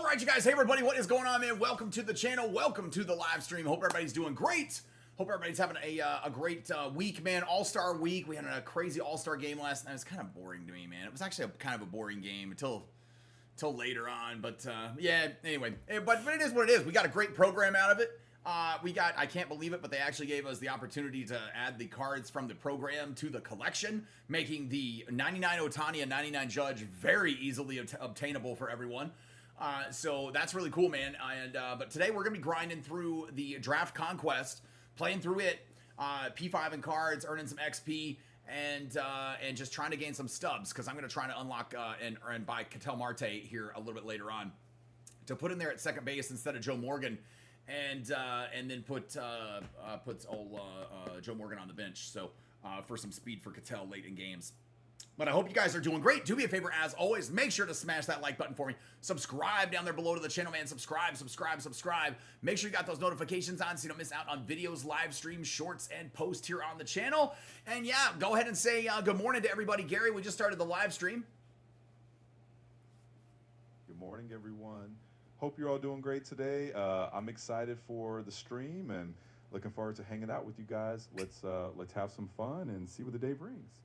All right, you guys. Hey, everybody. What is going on, man? Welcome to the channel. Welcome to the live stream. Hope everybody's doing great. Hope everybody's having a great week, man. All-Star week. We had a crazy All-Star game last night. It was kind of boring to me, man. It was actually kind of a boring game until later on. But, yeah, anyway. But it is what it is. We got a great program out of it. I can't believe it, but they actually gave us the opportunity to add the cards from the program to the collection, making the 99 Otani and 99 Judge very easily obtainable for everyone. So that's really cool, man. But today we're going to be grinding through the draft Conquest, playing through it, P5 and cards, earning some XP, and just trying to gain some stubs, because I'm going to try to unlock and buy Ketel Marte here a little bit later on to put in there at second base instead of Joe Morgan, and then put old Joe Morgan on the bench. So for some speed for Ketel late in games. But I hope you guys are doing great. Do me a favor, as always, make sure to smash that like button for me. Subscribe down there below to the channel, man. Subscribe. Make sure you got those notifications on so you don't miss out on videos, live streams, shorts, and posts here on the channel. And yeah, go ahead and say good morning to everybody. Gary, we just started the live stream. Good morning, everyone. Hope you're all doing great today. I'm excited for the stream and looking forward to hanging out with you guys. Let's have some fun and see what the day brings.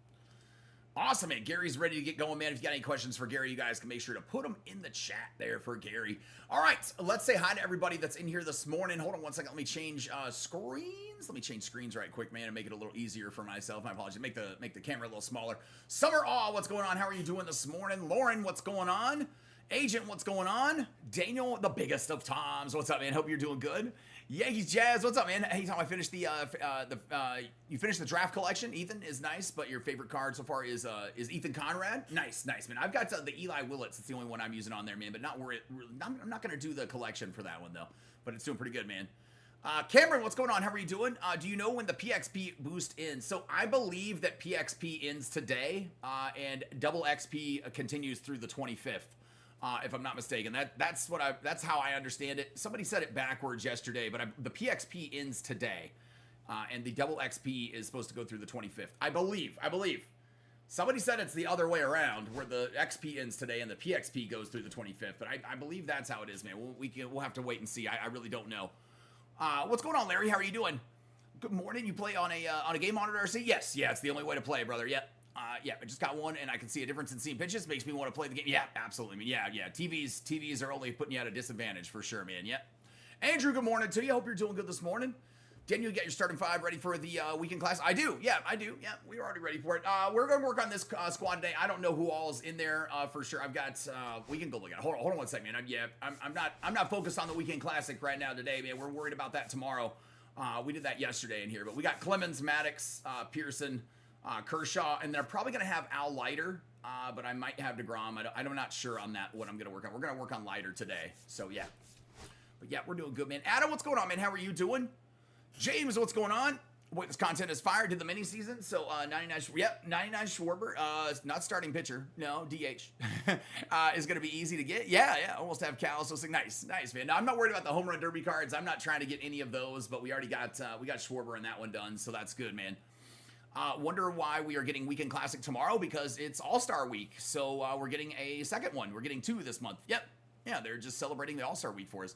Awesome, man. Gary's ready to get going, man. If you got any questions for Gary, you guys can make sure to put them in the chat there for Gary. All right, let's say hi to everybody that's in here this morning. Hold on one second. Let me change screens. Let me change screens right quick, man, and make it a little easier for myself. My apologies. Make the camera a little smaller. Summer Awe, what's going on? How are you doing this morning? Lauren, what's going on? Agent, what's going on? Daniel, the biggest of Toms, what's up, man? Hope you're doing good. Yankees Jazz, what's up, man? Hey, Tom, I finished you finished the draft collection. Ethan is nice, but your favorite card so far is Ethan Conrad. Nice, man. I've got the Eli Willits. It's the only one I'm using on there, man. But I'm not gonna do the collection for that one though. But it's doing pretty good, man. Cameron, what's going on? How are you doing? Do you know when the PXP boost ends? So I believe that PXP ends today, and double XP continues through the 25th. If I'm not mistaken, that's how I understand it. Somebody said it backwards yesterday, but the PXP ends today, and the double XP is supposed to go through the 25th. I believe. Somebody said it's the other way around, where the XP ends today and the PXP goes through the 25th. But I believe that's how it is, man. We'll have to wait and see. I really don't know. What's going on, Larry? How are you doing? Good morning. You play on a game monitor, RC? Yes. Yeah, it's the only way to play, brother. Yep. Yeah, I just got one, and I can see a difference in seeing pitches. Makes me want to play the game. Yeah, absolutely. I mean, yeah. TVs are only putting you at a disadvantage for sure, man. Yep. Andrew, good morning to you. Hope you're doing good this morning. Daniel, you got your starting five ready for the weekend class? I do. Yeah, Yeah, we're already ready for it. We're going to work on this squad today. I don't know who all is in there for sure. I've got. We can go look at it. Hold on one second, man. I'm not focused on the weekend classic right now today, man. We're worried about that tomorrow. We did that yesterday in here, but we got Clemens, Maddox, Pearson, Kershaw, and they're probably going to have Al Leiter, but I might have DeGrom. I'm not sure on that, what I'm going to work on. We're going to work on Leiter today, so yeah. But yeah, we're doing good, man. Adam, what's going on, man? How are you doing? James, what's going on? Boy, this content is fire. Did the mini season, so 99 Schwarber, not starting pitcher, no, DH, is going to be easy to get. Yeah, almost have Cal, so it's nice, man. Now, I'm not worried about the home run derby cards. I'm not trying to get any of those, but we already got Schwarber and that one done, so that's good, man. Wonder why we are getting Weekend Classic tomorrow, because it's All-Star Week. So we're getting a second one. We're getting two this month. Yep. Yeah, they're just celebrating the All-Star Week for us.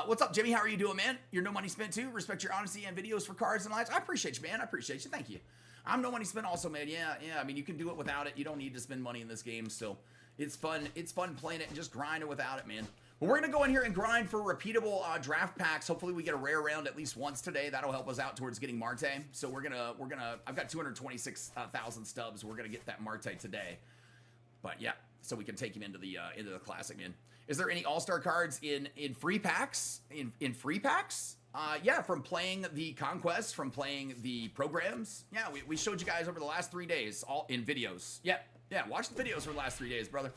What's up, Jimmy? How are you doing, man? You're no money spent too. Respect your honesty and videos for cards and lights. I appreciate you, man. I appreciate you. Thank you. I'm no money spent also, man. Yeah. I mean, you can do it without it. You don't need to spend money in this game. So it's fun. It's fun playing it and just grind it without it, man. But we're going to go in here and grind for repeatable draft packs. Hopefully we get a rare round at least once today. That'll help us out towards getting Marte. So I've got 226,000 stubs. We're going to get that Marte today. But yeah, so we can take him into the classic, man. Is there any all-star cards in free packs? In free packs? Yeah, from playing the Conquest, from playing the programs. Yeah, we showed you guys over the last 3 days, all in videos. Yeah, watch the videos for the last 3 days, brother.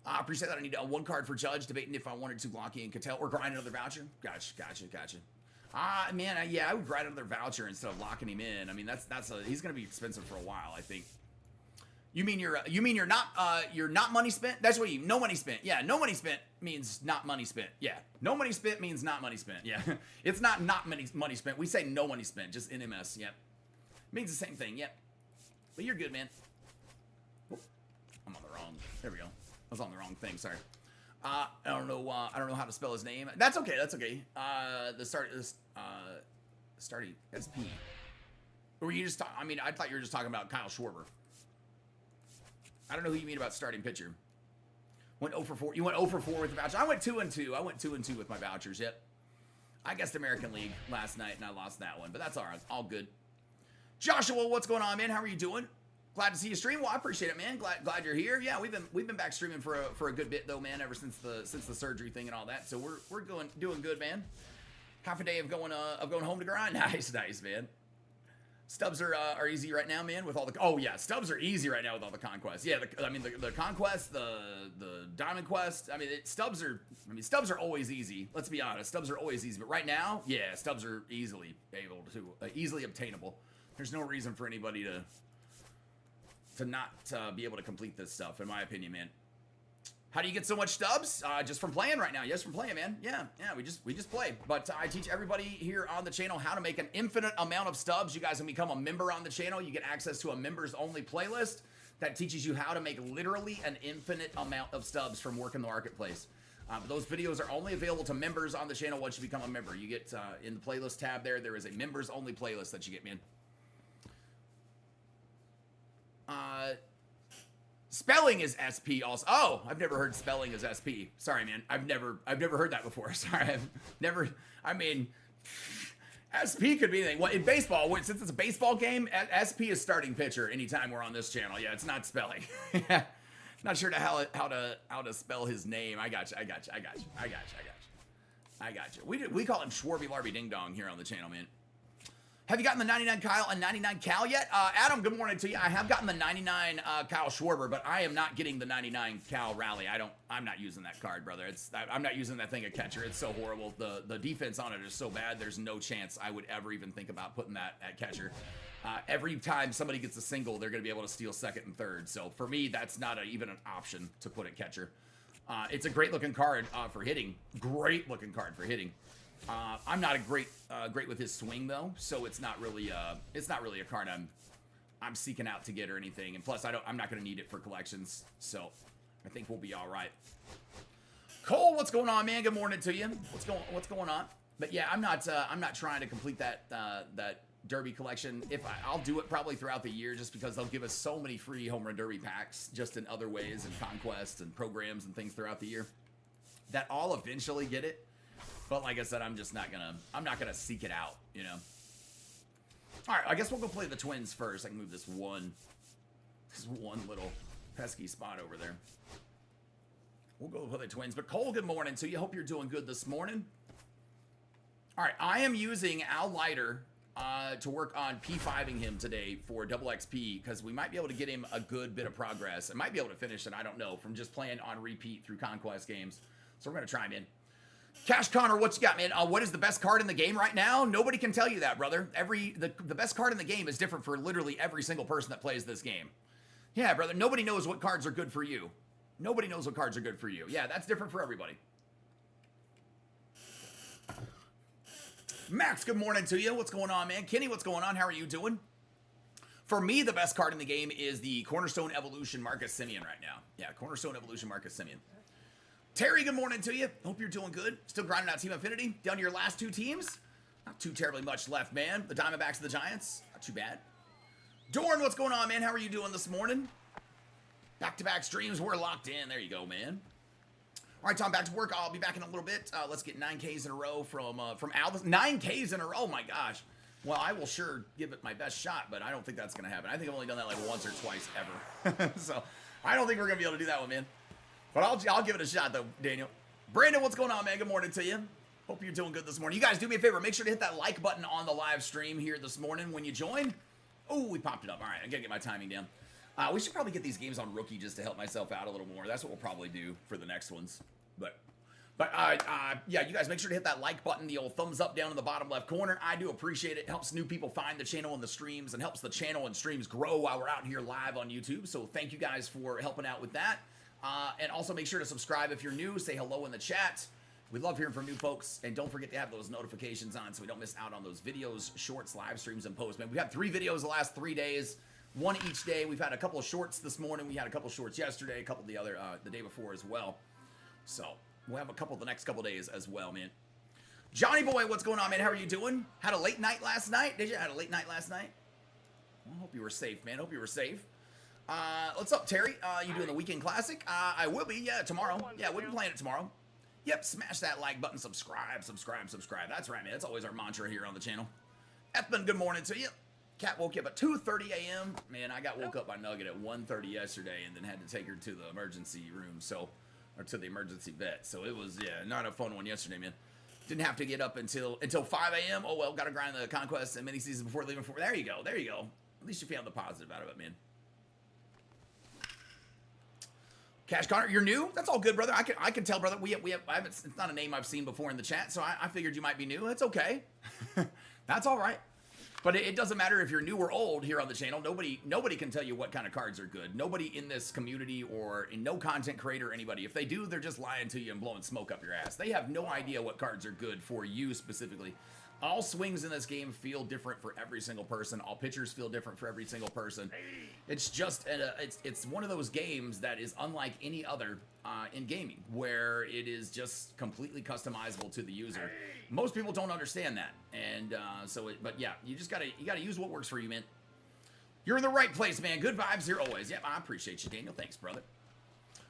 I appreciate that. I need one card for Judge, debating if I wanted to lock in Ketel or grind another voucher. Gotcha. Man, I would grind another voucher instead of locking him in. I mean, he's gonna be expensive for a while, I think. You mean you're not money spent? That's what no money spent. Yeah, no money spent means not money spent. Yeah, no money spent means not money spent. Yeah, it's not money spent. We say no money spent, just NMS. Yep, means the same thing. Yep, but you're good, man. Oh, I'm on the wrong. There we go. I was on the wrong thing. Sorry. I don't know how to spell his name. That's okay. That's okay. Starting SP. Or were you just? I mean, I thought you were just talking about Kyle Schwarber. I don't know who you mean about starting pitcher. Went 0 for 4. You went 0 for 4 with the voucher. I went 2 and 2. I went 2 and 2 with my vouchers. Yep. I guessed American League last night and I lost that one, but that's all right. All good. Joshua, what's going on, man? How are you doing? Glad to see you stream. Well, I appreciate it, man. Glad you're here. Yeah, we've been back streaming for a good bit though, man. Ever since the surgery thing and all that. So we're doing good, man. Half a day of going home to grind. Nice, man. Stubs are easy right now, man. With all the Stubs are easy right now with all the Conquest. Yeah, the Conquest, the Diamond Quest. I mean, Stubs are always easy. Let's be honest, Stubs are always easy. But right now, yeah, Stubs are easily able to easily obtainable. There's no reason for anybody to not be able to complete this stuff, in my opinion, man. How do you get so much Stubs? Just from playing right now. Yes, from playing, man. Yeah, we just play. But I teach everybody here on the channel how to make an infinite amount of Stubs. You guys can become a member on the channel. You get access to a members-only playlist that teaches you how to make literally an infinite amount of Stubs from work in the marketplace. But those videos are only available to members on the channel once you become a member. You get in the playlist tab there is a members-only playlist that you get, man. Spelling is SP also. Oh, I've never heard spelling is SP. Sorry, man. I've never heard that before. Sorry, I've never. I mean, SP could be anything. Well, in baseball, since it's a baseball game, SP is starting pitcher anytime we're on this channel. Yeah, it's not spelling. Not sure how to spell his name. I got you. We call him Schwarby Larby Ding Dong here on the channel, man. Have you gotten the 99 Kyle and 99 Cal yet? Adam, good morning to you. I have gotten the 99 Kyle Schwarber, but I am not getting the 99 Cal Rally. I'm not using that card, brother. I'm not using that thing at catcher. It's so horrible. The defense on it is so bad. There's no chance I would ever even think about putting that at catcher. Every time somebody gets a single, they're going to be able to steal second and third. So for me, that's not even an option to put at catcher. It's a great looking card for hitting. Great looking card for hitting. I'm not a great with his swing though, so it's not really a card I'm seeking out to get or anything. And plus, I'm not going to need it for collections, so I think we'll be all right. Cole, what's going on, man? Good morning to you. What's going on? But yeah, I'm not trying to complete that Derby collection. I'll do it probably throughout the year, just because they'll give us so many free home run Derby packs just in other ways and conquests and programs and things throughout the year that I'll eventually get it. But like I said, I'm not gonna seek it out, you know. All right, I guess we'll go play the Twins first. I can move this one little pesky spot over there. We'll go play the Twins. But Cole, good morning to you. Hope you're doing good this morning. All right, I am using Al Leiter to work on P5ing him today for double XP, because we might be able to get him a good bit of progress. I might be able to finish it, I don't know, from just playing on repeat through Conquest games. So we're gonna try him in. Cash Connor, what you got, man? What is the best card in the game right now? Nobody can tell you that, brother. The best card in the game is different for literally every single person that plays this game. Yeah, brother, nobody knows what cards are good for you. Nobody knows what cards are good for you. Yeah, that's different for everybody. Max, good morning to you. What's going on, man? Kenny, what's going on? How are you doing? For me, the best card in the game is the Cornerstone Evolution Marcus Semien right now. Yeah, Cornerstone Evolution Marcus Semien. Terry, good morning to you. Hope you're doing good. Still grinding out Team Infinity. Down to your last two teams. Not too terribly much left, man. The Diamondbacks and the Giants. Not too bad. Dorn, what's going on, man? How are you doing this morning? Back-to-back streams. We're locked in. There you go, man. All right, Tom, back to work. I'll be back in a little bit. Let's get 9Ks in a row from Al. 9Ks in a row? Oh, my gosh. Well, I will sure give it my best shot, but I don't think that's going to happen. I think I've only done that like once or twice ever. So I don't think we're going to be able to do that one, man. But I'll give it a shot, though, Daniel. Brandon, what's going on, man? Good morning to you. Hope you're doing good this morning. You guys do me a favor. Make sure to hit that like button on the live stream here this morning when you join. Oh, we popped it up. All right, I got to get my timing down. We should probably get these games on Rookie just to help myself out a little more. That's what we'll probably do for the next ones. But yeah, you guys make sure to hit that like button, the old thumbs up down in the bottom left corner. I do appreciate it. Helps new people find the channel and the streams, and helps the channel and streams grow while we're out here live on YouTube. So thank you guys for helping out with that. And also make sure to subscribe if you're new. Say hello in the chat. We love hearing from new folks. And don't forget to have those notifications on so we don't miss out on those videos, shorts, live streams, and posts. Man, we've had 3 videos the last 3 days. 1 each day. We've had a couple of shorts this morning. We had a couple of shorts yesterday. A couple the day before as well. So we'll have a couple the next couple days as well, man. Johnny boy, what's going on, man? How are you doing? Had a late night last night? Did you? Had a late night last night? Well, hope you were safe, man. Hope you were safe. What's up, Terry? You doing the weekend classic? I will be, yeah, tomorrow. Yeah, we'll be playing it tomorrow. Yep, smash that like button, subscribe. That's right, man. That's always our mantra here on the channel. Ethman, good morning to you. Cat woke you up at 2:30 a.m. Man, I got woke up by Nugget at 1:30 yesterday and then had to take her to the emergency room, or to the emergency vet. So it was, yeah, not a fun one yesterday, man. Didn't have to get up until 5 a.m. Oh, well, got to grind the Conquest and mini seasons before leaving. There you go. There you go. At least you found the positive out of it, man. Cash Connor, you're new? That's all good, brother. I can tell, brother. It's not a name I've seen before in the chat, so I figured you might be new. That's okay. That's all right. But it doesn't matter if you're new or old here on the channel. Nobody can tell you what kind of cards are good. Nobody in this community or in no content creator or anybody. If they do, they're just lying to you and blowing smoke up your ass. They have no idea what cards are good for you specifically. All swings in this game feel different for every single person. All pitchers feel different for every single person. It's just it's one of those games that is unlike any other in gaming, where it is just completely customizable to the user. Most people don't understand that, and but yeah, you gotta use what works for you, man. You're in the right place, man. Good vibes here always. Yep, I appreciate you, Daniel. Thanks, brother.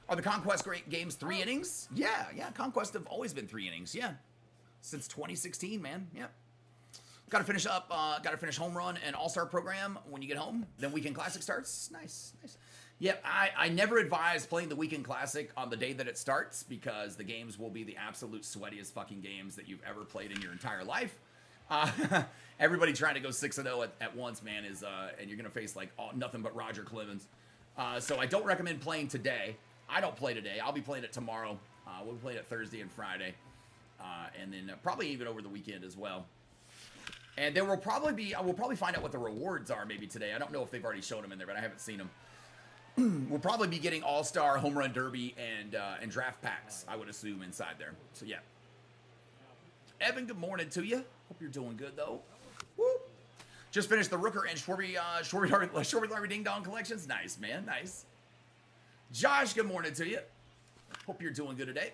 Are the Conquest great games 3 innings? Yeah, Conquest have always been 3 innings. Yeah, since 2016, man. Yeah. Got to finish up. Got to finish home run and all-star program when you get home. Then weekend classic starts. Nice. Yep. I never advise playing the weekend classic on the day that it starts, because the games will be the absolute sweatiest fucking games that you've ever played in your entire life. Everybody trying to go 6-0 at once, man, and you're gonna face like nothing but Roger Clemens. So I don't recommend playing today. I don't play today. I'll be playing it tomorrow. We'll be playing it Thursday and Friday, and then probably even over the weekend as well. And there will probably be, we'll probably find out what the rewards are maybe today. I don't know if they've already shown them in there, but I haven't seen them. We'll probably be getting All-Star, Home Run Derby, and draft packs, I would assume, inside there. So, yeah. Evan, good morning to you. Hope you're doing good, though. Woo. Just finished the Rooker and Schwarber Larry Ding Dong collections. Nice, man. Nice. Josh, good morning to you. Hope you're doing good today.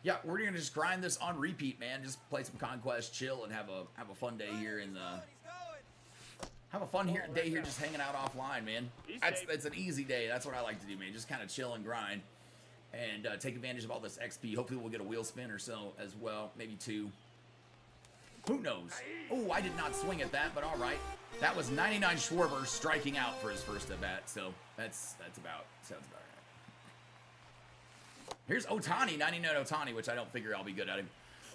Yeah, we're gonna just grind this on repeat, man. Just play some Conquest, chill, and have a fun day here in the day here, just hanging out offline, man. It's an easy day. That's what I like to do, man. Just kind of chill and grind, and take advantage of all this XP. Hopefully, we'll get a wheel spin or so as well, maybe 2. Who knows? Oh, I did not swing at that, but all right. That was 99 Schwarber striking out for his first at bat, so sounds about right. Here's Otani, 99 Otani, which I don't figure I'll be good at him.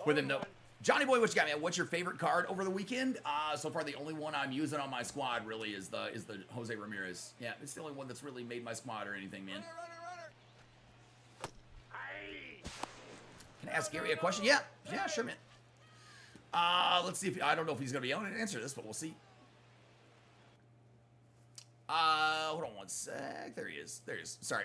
With him, no. Johnny boy, what you got, man? What's your favorite card over the weekend? So far, the only one I'm using on my squad really is the Jose Ramirez. Yeah, it's the only one that's really made my squad or anything, man. Can I ask Gary a question? Yeah, sure, man. Let's see if I don't know if he's gonna be able to answer this, but we'll see. Hold on one sec. There he is. Sorry.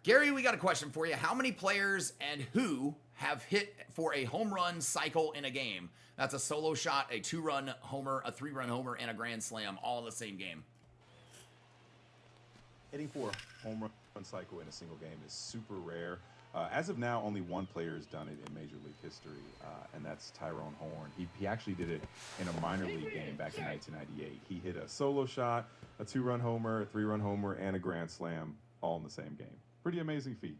Gary, we got a question for you. How many players and who have hit for a home run cycle in a game? That's a solo shot, a 2-run homer, a 3-run homer, and a grand slam, all in the same game. Hitting for a home run cycle in a single game is super rare. As of now, only one player has done it in Major League history, and that's Tyrone Horn. He actually did it in a minor league game back in 1998. He hit a solo shot, a 2-run homer, a 3-run homer, and a grand slam, all in the same game. Pretty amazing feat.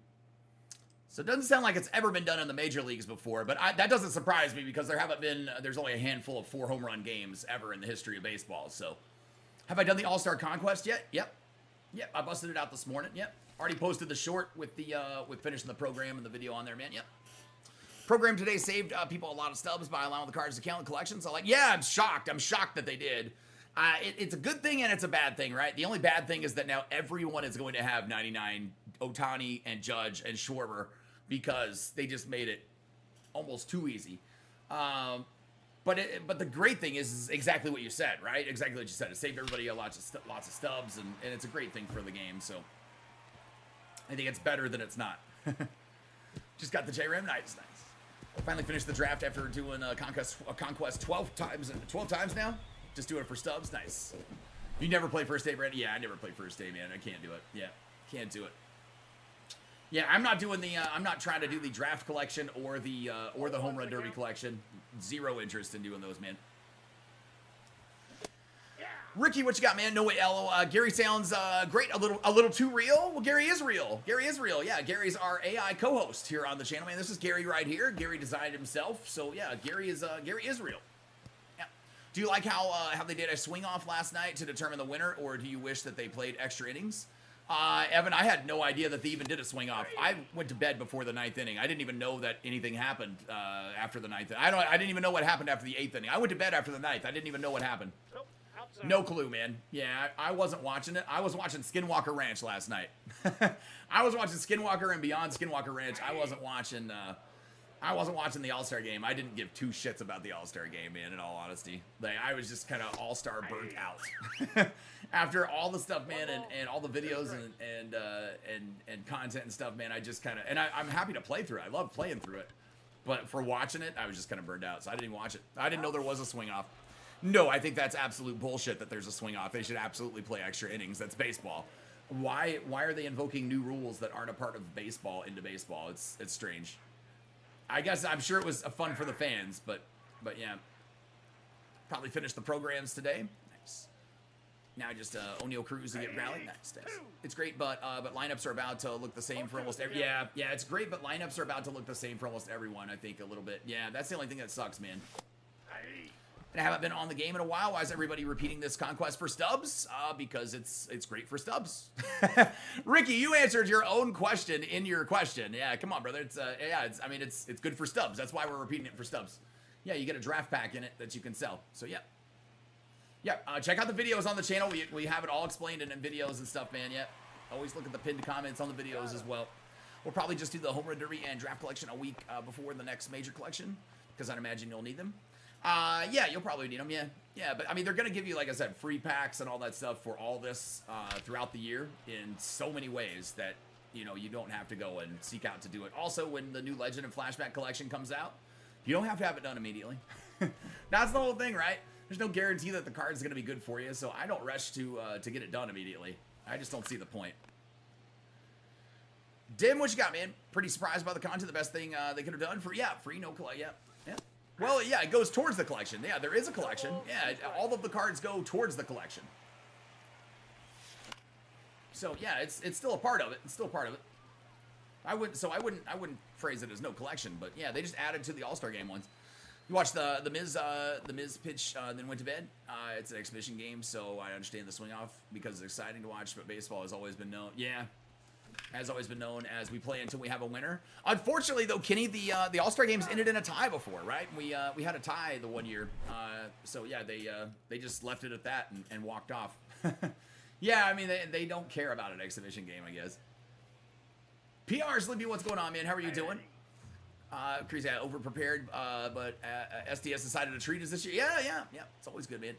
So it doesn't sound like it's ever been done in the major leagues before, but that doesn't surprise me, because there's only a handful of 4 home run games ever in the history of baseball. So have I done the All-Star Conquest yet? Yep, I busted it out this morning. Yep, already posted the short with finishing the program and the video on there, man. Yep. Program today saved people a lot of stubs by allowing the cards to count in collections. So I'm shocked that they did. It's a good thing and it's a bad thing, right? The only bad thing is that now everyone is going to have 99 Otani and Judge and Schwarber, because they just made it almost too easy. But the great thing is exactly what you said, right? Exactly what you said. It saved everybody lots of stubs, and it's a great thing for the game. So I think it's better than it's not. Just got the J-Ram. Nice. Finally finished the draft after doing a Conquest 12 times now. Just doing it for stubs. Nice. You never play first day, Brandon? Yeah, I never play first day, man. I can't do it. Yeah. Can't do it. Yeah, I'm not doing the. I'm not trying to do the draft collection or the home run derby collection. Zero interest in doing those, man. Ricky, what you got, man? No way, Elo. Gary sounds great. A little too real. Well, Gary is real. Gary is real. Yeah, Gary's our AI co-host here on the channel, man. This is Gary right here. Gary designed himself, so yeah, Gary is real. Yeah. Do you like how they did a swing off last night to determine the winner, or do you wish that they played extra innings? Evan, I had no idea that they even did a swing off. I went to bed before the 9th inning. I didn't even know that anything happened after the 9th. I didn't even know what happened after the 8th inning. I went to bed after the 9th. I didn't even know what happened. No clue, man. Yeah, I wasn't watching it. I was watching Skinwalker Ranch last night. I was watching Skinwalker and Beyond Skinwalker Ranch. I wasn't watching the All-Star game. I didn't give two shits about the All-Star game, man, in all honesty. Like, I was just kind of All-Star burnt out. After all the stuff, man, and all the videos and content and stuff, man, I just kind of, and I'm happy to play through it. I love playing through it. But for watching it, I was just kind of burned out, so I didn't even watch it. I didn't know there was a swing off. No, I think that's absolute bullshit that there's a swing off. They should absolutely play extra innings. That's baseball. Why are they invoking new rules that aren't a part of baseball into baseball? It's strange. I guess I'm sure it was fun for the fans, but yeah. Probably finished the programs today. Nice. Now just O'Neal Cruz to get rallied. Nice. It's great, but lineups are about to look the same for almost every. Yeah, it's great, but lineups are about to look the same for almost everyone. I think a little bit. Yeah, that's the only thing that sucks, man. And I haven't been on the game in a while. Why is everybody repeating this Conquest for Stubs? Because it's great for Stubs. Ricky, you answered your own question in your question. Yeah, come on, brother. It's good for Stubs. That's why we're repeating it for Stubs. Yeah, you get a draft pack in it that you can sell. So yeah. Check out the videos on the channel. We have it all explained in videos and stuff, man. Yeah. Always look at the pinned comments on the videos as well. We'll probably just do the home run derby and draft collection a week before the next major collection, because I'd imagine you'll need them. Yeah, you'll probably need them, yeah, but I mean, they're going to give you, like I said, free packs and all that stuff for all this, throughout the year in so many ways that, you know, you don't have to go and seek out to do it. Also, when the new Legend and Flashback collection comes out, you don't have to have it done immediately. That's the whole thing, right? There's no guarantee that the card's going to be good for you, so I don't rush to get it done immediately. I just don't see the point. Dim, what you got, man? Pretty surprised by the content. The best thing they could have done for, free, no collect, yeah. Well, yeah, it goes towards the collection. Yeah, there is a collection. Yeah, all of the cards go towards the collection. So yeah, it's still a part of it. It's still a part of it. I wouldn't phrase it as no collection, but yeah, they just added to the All-Star game ones. You watched the Miz pitch, then went to bed. It's an exhibition game, so I understand the swing off because it's exciting to watch. But baseball has always been known. Yeah. Has always been known as we play until we have a winner. Unfortunately, though, Kenny, the All-Star games ended in a tie before, right? We had a tie the one year, so yeah, they just left it at that and walked off. Yeah, I mean they don't care about an exhibition game, I guess. PR Slippy, what's going on, man? How are you doing? Crazy, over prepared, but SDS decided to treat us this year. Yeah, it's always good, man.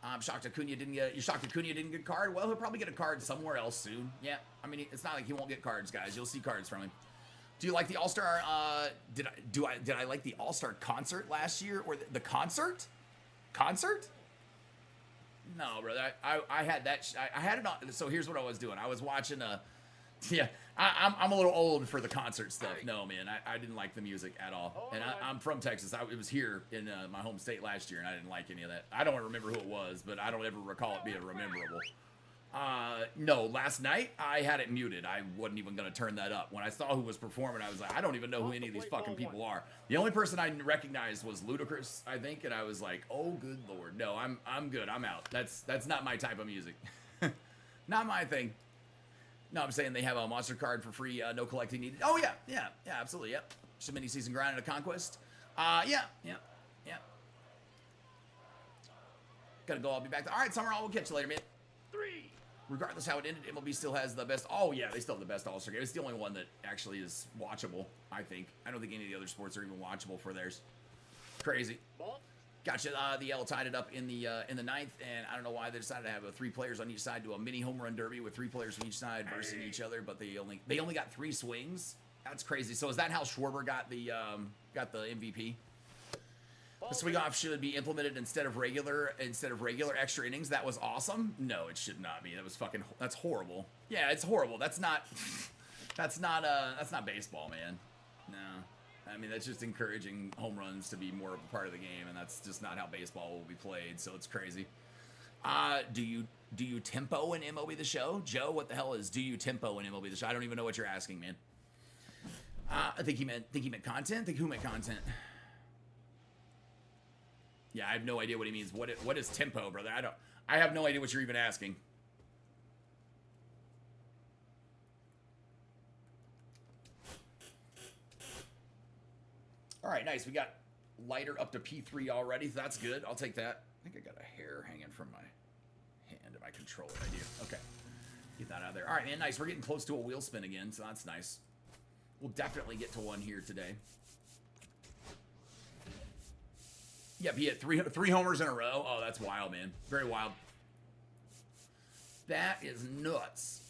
I'm shocked Acuna didn't get. You're shocked Acuna didn't get a card? Well, he'll probably get a card somewhere else soon. Yeah, I mean, it's not like he won't get cards, guys. You'll see cards from him. Do you like the All-Star? Did I like the All-Star concert last year or the concert? Concert? No, brother. I had that. I had it on. So here's what I was doing. I was watching Yeah, I'm a little old for the concert stuff. No, man, I didn't like the music at all. And I'm from Texas. It was here in my home state last year, and I didn't like any of that. I don't remember who it was, but I don't ever recall it being memorable. No, last night I had it muted. I wasn't even going to turn that up. When I saw who was performing, I was like, I don't even know who any of these fucking people are. The only person I recognized was Ludacris, I think, and I was like, oh, good Lord. No, I'm good. I'm out. That's not my type of music. Not my thing. No, I'm saying they have a monster card for free, no collecting needed. Oh, yeah, absolutely, yep. Just a mini-season grind and a Conquest. Yeah. Gotta go, I'll be back. All right, Summer, we'll catch you later, man. 3. Regardless how it ended, MLB still has the best. Oh, yeah, they still have the best All-Star game. It's the only one that actually is watchable, I think. I don't think any of the other sports are even watchable for theirs. Crazy. Gotcha. The L tied it up in the 9th, and I don't know why they decided to have 3 players on each side do a mini home run derby with 3 players from each side versus each other, but they only got 3 swings. That's crazy. So is that how Schwarber got the MVP? The swing off should be implemented instead of regular extra innings. That was awesome. No, it should not be. That's horrible. Yeah, it's horrible. That's not baseball, man. No. I mean, that's just encouraging home runs to be more of a part of the game, and that's just not how baseball will be played, so it's crazy. Do you tempo in MLB The Show? Joe, what the hell is do you tempo in MLB The Show? I don't even know what you're asking, man. I think he meant content. Who meant content? Yeah, I have no idea what he means. What is tempo, brother? I have no idea what you're even asking. All right, nice. We got lighter up to P3 already. So that's good. I'll take that. I think I got a hair hanging from my hand in my controller. I do. Okay. Get that out of there. All right, man. Nice. We're getting close to a wheel spin again, so that's nice. We'll definitely get to one here today. Yep, he hit three homers in a row. Oh, that's wild, man. Very wild. That is nuts.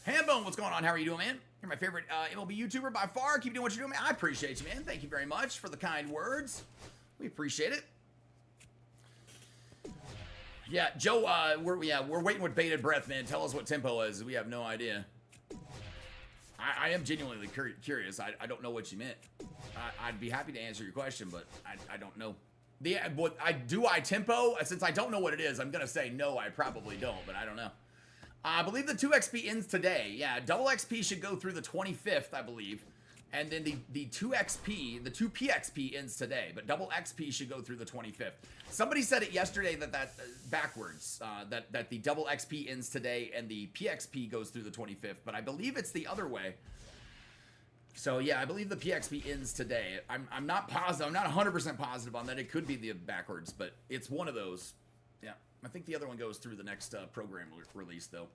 Hambone, what's going on? How are you doing, man? You're my favorite MLB YouTuber by far. Keep doing what you're doing, man. I appreciate you, man. Thank you very much for the kind words. We appreciate it. Yeah, Joe, we're waiting with bated breath, man. Tell us what tempo is. We have no idea. I am genuinely curious. I don't know what you meant. I'd be happy to answer your question, but I don't know. Do I tempo? Since I don't know what it is, I'm gonna say no. I probably don't, but I don't know. I believe the 2XP ends today. Yeah, double XP should go through the 25th, I believe. And then the 2XP, the 2PXP ends today, but double XP should go through the 25th. Somebody said it yesterday that backwards, that the double XP ends today and the PXP goes through the 25th, but I believe it's the other way. So yeah, I believe the PXP ends today. I'm not positive. I'm not 100% positive on that. It could be the backwards, but it's one of those. Yeah, I think the other one goes through the next program release though.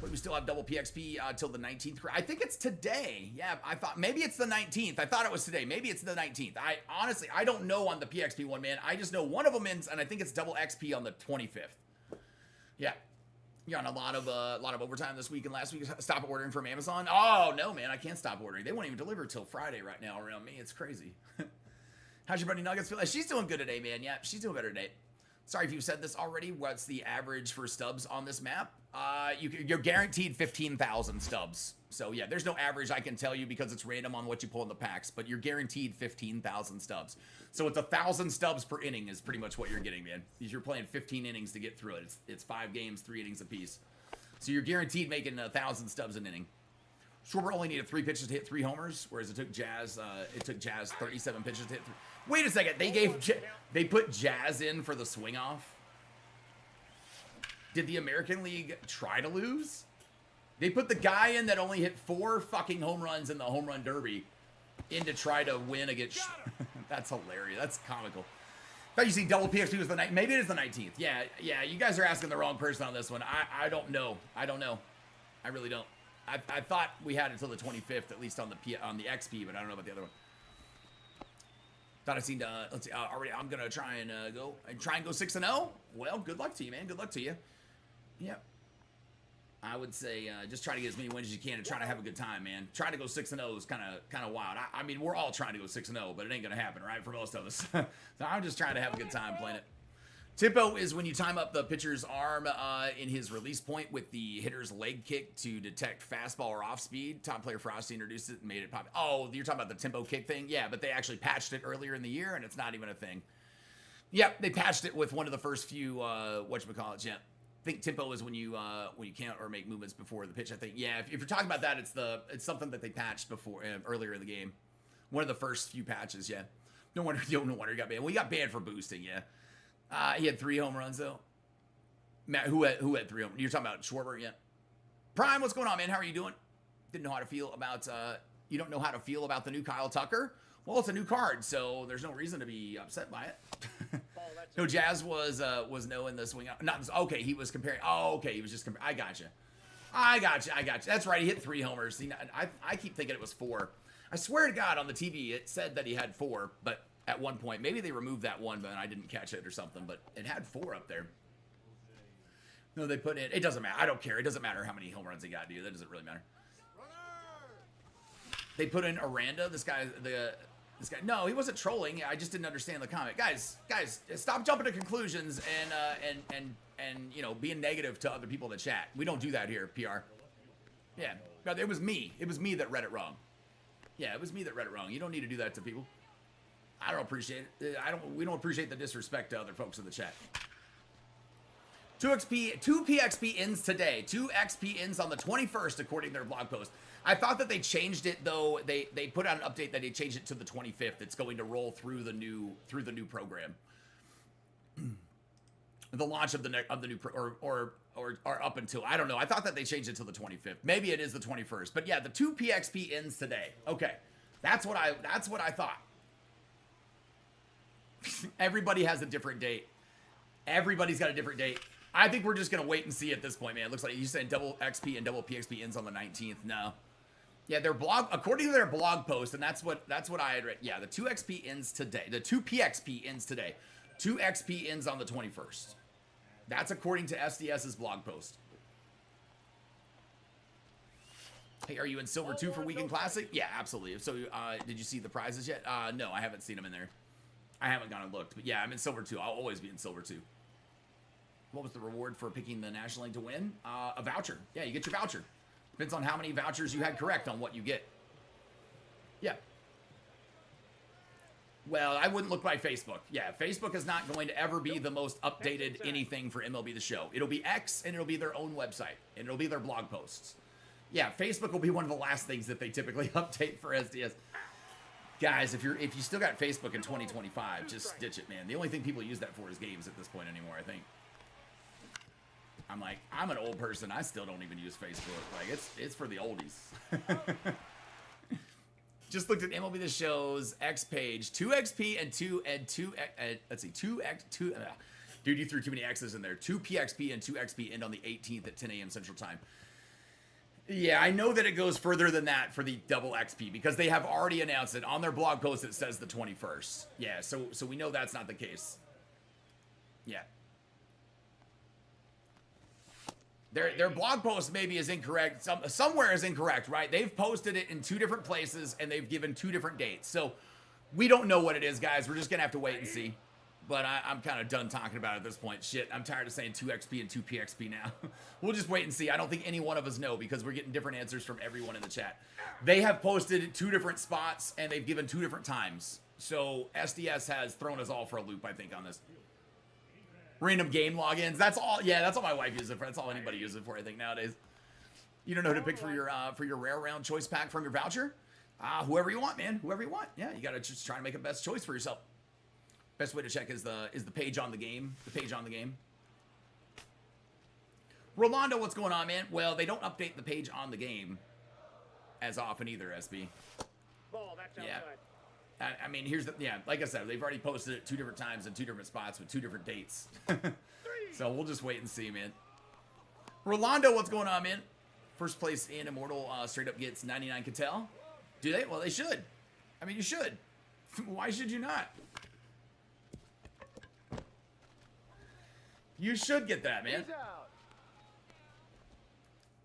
But we still have double PXP till the 19th. I think it's today. Yeah, I thought maybe it's the 19th. I thought it was today. Maybe it's the 19th. Honestly, I don't know on the PXP one, man. I just know one of them ends, and I think it's double XP on the 25th. Yeah. You're on a lot of overtime this week and last week. Stop ordering from Amazon. Oh no, man, I can't stop ordering. They won't even deliver till Friday right now around me. It's crazy. How's your buddy Nuggets feel? She's doing good today, man. Yeah, she's doing better today. Sorry if you said this already. What's the average for stubs on this map? You're guaranteed 15,000 stubs. So yeah, there's no average I can tell you because it's random on what you pull in the packs, but you're guaranteed 15,000 stubs. So it's 1,000 stubs per inning is pretty much what you're getting, man. You're playing 15 innings to get through it. It's 5 games, 3 innings apiece. So you're guaranteed making 1,000 stubs an inning. Schwarber only needed 3 pitches to hit 3 homers, whereas it took Jazz 37 pitches to hit 3. Wait a second, they put Jazz in for the swing off. Did the American League try to lose? They put the guy in that only hit 4 fucking home runs in the home run derby in to try to win against. That's hilarious. That's comical. Thought you see double PXP was the night. Maybe it is the 19th. Yeah. You guys are asking the wrong person on this one. I don't know. I really don't. I thought we had until the 25th at least on the XP, but I don't know about the other one. Thought I seen. Let's see. Already, I'm gonna try and go 6-0. Well, good luck to you, man. Good luck to you. Yeah. I would say just try to get as many wins as you can and try to have a good time, man. Try to go 6-0 is kind of wild. I mean, we're all trying to go 6-0, but it ain't gonna happen, right? For most of us. So I'm just trying to have a good time playing it. Tempo is when you time up the pitcher's arm in his release point with the hitter's leg kick to detect fastball or off speed. Top player Frosty introduced it and made it pop. Oh, you're talking about the tempo kick thing? Yeah, but they actually patched it earlier in the year, and it's not even a thing. Yep, they patched it with one of the first few whatchamacallits. Yeah, I think tempo is when you can't or make movements before the pitch. I think if you're talking about that, it's something that they patched before earlier in the game. One of the first few patches. Yeah, no wonder he got banned. Well, he got banned for boosting. Yeah. He had 3 home runs though. Matt, who had 3 home runs? You're talking about Schwarber, yeah. Prime, what's going on, man? How are you doing? Didn't know how to feel about you don't know how to feel about the new Kyle Tucker? Well, it's a new card, so there's no reason to be upset by it. No, Jazz was no in the swing out. Not okay, he was comparing. Oh, okay, he was just comparing. I got you. That's right, he hit 3 homers. See, I keep thinking it was 4. I swear to God on the TV it said that he had 4, but at one point, maybe they removed that one, but I didn't catch it or something, but it had 4 up there. No, they put in, it doesn't matter. I don't care. It doesn't matter how many home runs he got, dude. That doesn't really matter. They put in Aranda, this This guy, no, he wasn't trolling. I just didn't understand the comment. Guys, stop jumping to conclusions and you know, being negative to other people in the chat. We don't do that here, PR. Yeah, no, it was me. It was me that read it wrong. Yeah, it was me that read it wrong. You don't need to do that to people. I don't appreciate it. We don't appreciate the disrespect to other folks in the chat. 2 PXP ends today. 2 XP ends on the 21st, according to their blog post. I thought that they changed it though. They put out an update that they changed it to the 25th. It's going to roll through the new program. The launch of the new or up until, I don't know. I thought that they changed it to the 25th. Maybe it is the 21st. But yeah, the 2 PXP ends today. Okay, that's what I thought. Everybody has a different date. Everybody's got a different date. I think we're just gonna wait and see at this point, man. It looks like you said double XP and double PXP ends on the 19th. No. Yeah, their blog, according to their blog post, and that's what I had read. Yeah, the 2 XP ends today. The 2 PXP ends today. 2 XP ends on the 21st. That's according to SDS's blog post. Hey, are you in Silver 2 for Weekend Classic? Yeah, absolutely. So, did you see the prizes yet? No, I haven't seen them in there. I haven't gone and looked, but yeah, I'm in Silver 2. I'll always be in Silver 2. What was the reward for picking the National League to win? A voucher. Yeah, you get your voucher. Depends on how many vouchers you had correct on what you get. Yeah. Well, I wouldn't look by Facebook. Yeah, Facebook is not going to ever be the most updated anything for MLB The Show. It'll be X, and it'll be their own website, and it'll be their blog posts. Yeah, Facebook will be one of the last things that they typically update for SDS. Guys, if you still got Facebook in 2025, just ditch it, man. The only thing people use that for is games at this point anymore, I think. I'm an old person. I still don't even use Facebook. Like, it's for the oldies. Just looked at MLB The Show's X page. 2 XP and 2 let's see, 2 dude, you threw too many X's in there. 2 PXP and 2 XP end on the 18th at 10 a.m. Central Time. Yeah, I know that it goes further than that for the double XP because they have already announced it on their blog post. It says the 21st. Yeah, so we know that's not the case. Yeah. Their blog post maybe is incorrect. Somewhere is incorrect, right? They've posted it in 2 different places and they've given 2 different dates. So we don't know what it is, guys. We're just gonna have to wait and see. But I'm kind of done talking about it at this point. Shit, I'm tired of saying 2 XP and 2 PXP now. We'll just wait and see. I don't think any one of us know because we're getting different answers from everyone in the chat. They have posted 2 different spots and they've given 2 different times. So SDS has thrown us all for a loop, I think, on this. Random game logins. That's all. Yeah, that's all my wife uses it for. That's all anybody uses it for, I think, nowadays. You don't know who to pick for your rare round choice pack from your voucher? Whoever you want, man. Whoever you want. Yeah, you gotta just try to make a best choice for yourself. Best way to check is the page on the game. The page on the game. Rolando, what's going on, man? Well, they don't update the page on the game as often either, SB. Ball, that's outside. Yeah. I mean, here's the, yeah, like I said, they've already posted it 2 different times in 2 different spots with 2 different dates. So we'll just wait and see, man. Rolando, what's going on, man? First place in Immortal straight up gets 99 Cattell. Do they? Well, they should. I mean, you should. Why should you not? You should get that, man.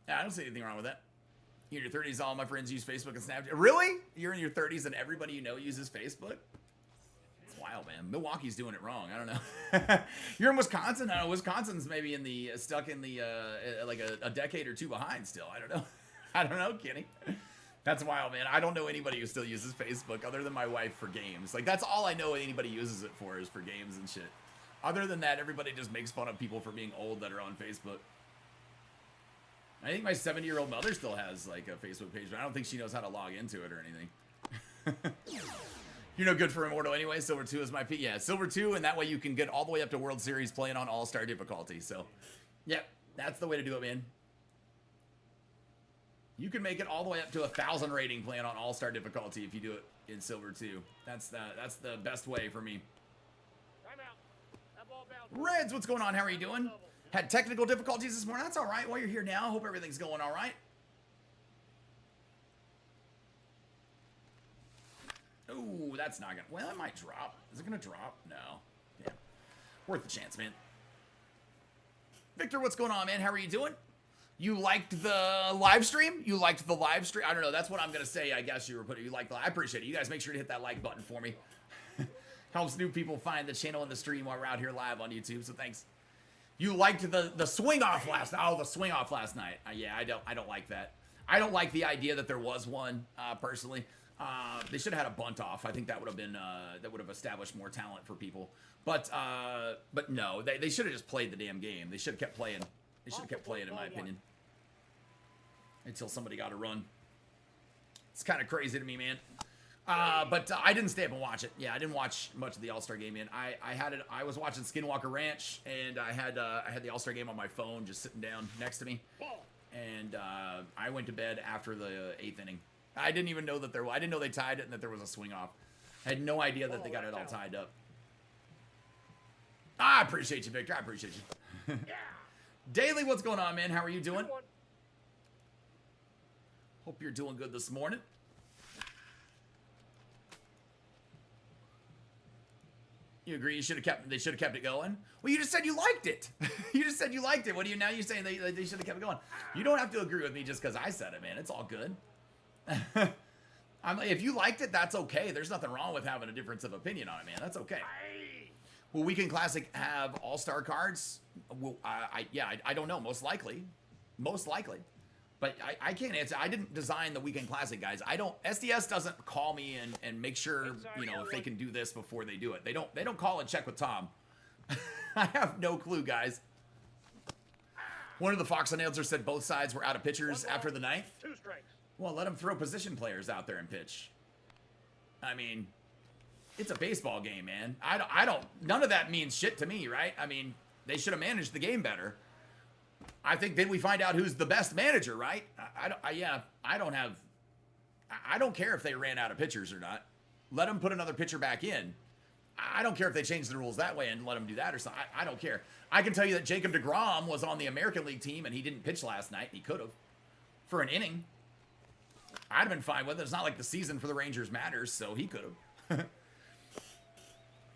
Yeah, I don't see anything wrong with that. You're in your 30s, all my friends use Facebook and Snapchat. Really? You're in your 30s and everybody you know uses Facebook? It's wild, man. Milwaukee's doing it wrong. I don't know. You're in Wisconsin? I don't know. Wisconsin's maybe in the stuck in the like a decade or 2 behind still. I don't know. I don't know, Kenny. That's wild, man. I don't know anybody who still uses Facebook other than my wife for games. Like, that's all I know anybody uses it for is for games and shit. Other than that, everybody just makes fun of people for being old that are on Facebook. I think my 70-year-old mother still has like a Facebook page, but I don't think she knows how to log into it or anything. You're no good for Immortal anyway. Silver 2 is my P. Yeah, Silver 2, and that way you can get all the way up to World Series playing on All-Star difficulty. So, yeah, that's the way to do it, man. You can make it all the way up to 1,000 rating playing on All-Star difficulty if you do it in Silver 2. That's the best way for me. Reds, what's going on? How are you doing? Had technical difficulties this morning. That's all right. While you're here now, hope everything's going all right. Ooh, that's not gonna. Well, it might drop. Is it gonna drop? No. Yeah, worth the chance, man. Victor, what's going on, man? How are you doing? You liked the live stream? You liked the live stream? I don't know. That's what I'm going to say. I guess you were putting, you liked the, I appreciate it. You guys make sure to hit that like button for me. Helps new people find the channel and the stream while we're out here live on YouTube. So thanks. You liked the swing off last night. Oh, the swing off last night. Yeah, I don't like that. I don't like the idea that there was one, personally. They should have had a bunt off. I think that would have been, that would have established more talent for people. But no, they should have just played the damn game. They should have kept playing. They should have kept playing, in my opinion. Until somebody got a run. It's kind of crazy to me, man. But I didn't stay up and watch it. Yeah, I didn't watch much of the All-Star game, man. I had it. I was watching Skinwalker Ranch, and I had the All-Star game on my phone, just sitting down next to me. And I went to bed after the 8th inning. I didn't even know that I didn't know they tied it and that there was a swing off. I had no idea that they got it all tied up. I appreciate you, Victor. I appreciate you. Daily, what's going on, man? How are you doing? Hope you're doing good this morning. You agree? They should have kept it going. Well, you just said you liked it. You just said you liked it. What are you now? You're saying they should have kept it going. You don't have to agree with me just because I said it, man. It's all good. If you liked it, that's okay. There's nothing wrong with having a difference of opinion on it, man. That's okay. Will Weekend Classic have all-star cards? Well, I don't know. Most likely. But I can't answer. I didn't design the Weekend Classic, guys. SDS doesn't call me and make sure, if they can do this before they do it. They don't call and check with Tom. I have no clue, guys. One of the Fox announcers said both sides were out of pitchers after the 9th. 2 strikes. Well, let them throw position players out there and pitch. I mean, it's a baseball game, man. None of that means shit to me, right? I mean, they should have managed the game better. I think then we find out who's the best manager, right? I don't care if they ran out of pitchers or not. Let them put another pitcher back in. I don't care if they change the rules that way and let them do that or something. I don't care. I can tell you that Jacob deGrom was on the American League team and he didn't pitch last night. He could have for an inning. I'd have been fine with it. It's not like the season for the Rangers matters, so he could have.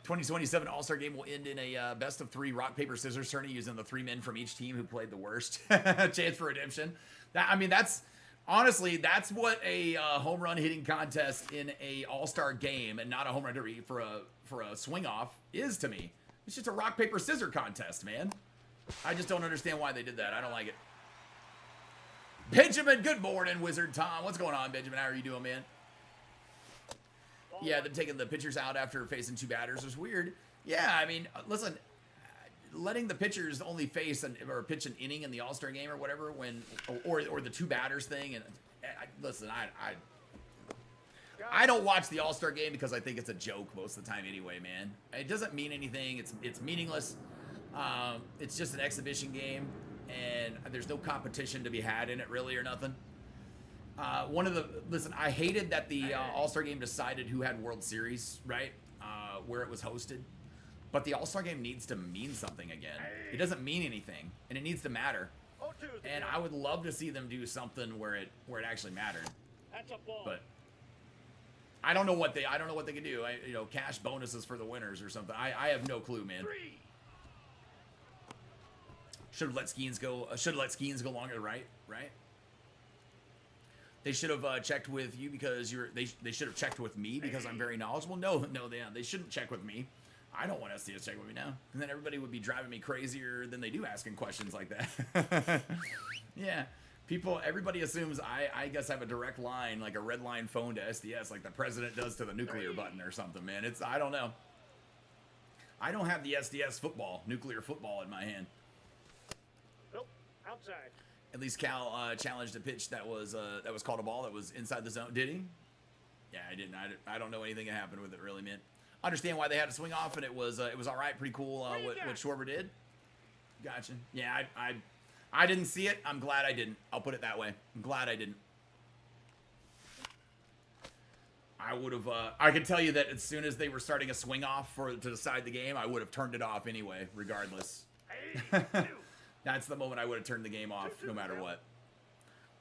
2027 All-Star Game will end in a best of 3 rock, paper, scissors tourney using the 3 men from each team who played the worst. Chance for redemption. That's honestly, that's what a home run hitting contest in a All-Star game and not a home run derby for a swing off is to me. It's just a rock, paper, scissor contest, man. I just don't understand why they did that. I don't like it. Benjamin, good morning, Wizard Tom. What's going on, Benjamin? How are you doing, man? Yeah, them taking the pitchers out after facing 2 batters was weird. Yeah, I mean, listen, letting the pitchers only face or pitch an inning in the All-Star game or whatever, or the 2 batters thing, and listen, I don't watch the All-Star game because I think it's a joke most of the time anyway, man. It doesn't mean anything. It's meaningless. It's just an exhibition game, and there's no competition to be had in it really or nothing. Listen, I hated that the All-Star Game decided who had World Series, right? Where it was hosted. But the All-Star Game needs to mean something again. It doesn't mean anything, and it needs to matter. And I would love to see them do something where it actually mattered. That's a ball. But I don't know what they can do. Cash bonuses for the winners or something. I have no clue, man. 3. Should have let Skeens go. Longer, right? They should have checked with you because they should have checked with me because I'm very knowledgeable. No, they shouldn't check with me. I don't want SDS to check with me now. And then everybody would be driving me crazier than they do asking questions like that. Yeah. Everybody assumes I guess I have a direct line, like a red line phone to SDS, like the president does to the nuclear button or something, man. I don't know. I don't have the SDS nuclear football in my hand. Nope. Outside. At least Cal challenged a pitch that was called a ball that was inside the zone. Did he? Yeah, I didn't. I don't know anything that happened with it really, man. Understand why they had to swing off, and it was all right, pretty cool what Schwarber did. Gotcha. Yeah, I didn't see it. I'm glad I didn't. I'll put it that way. I'm glad I didn't. I would have. I can tell you that as soon as they were starting a swing off to decide the game, I would have turned it off anyway, regardless. That's the moment I would have turned the game off, no matter what.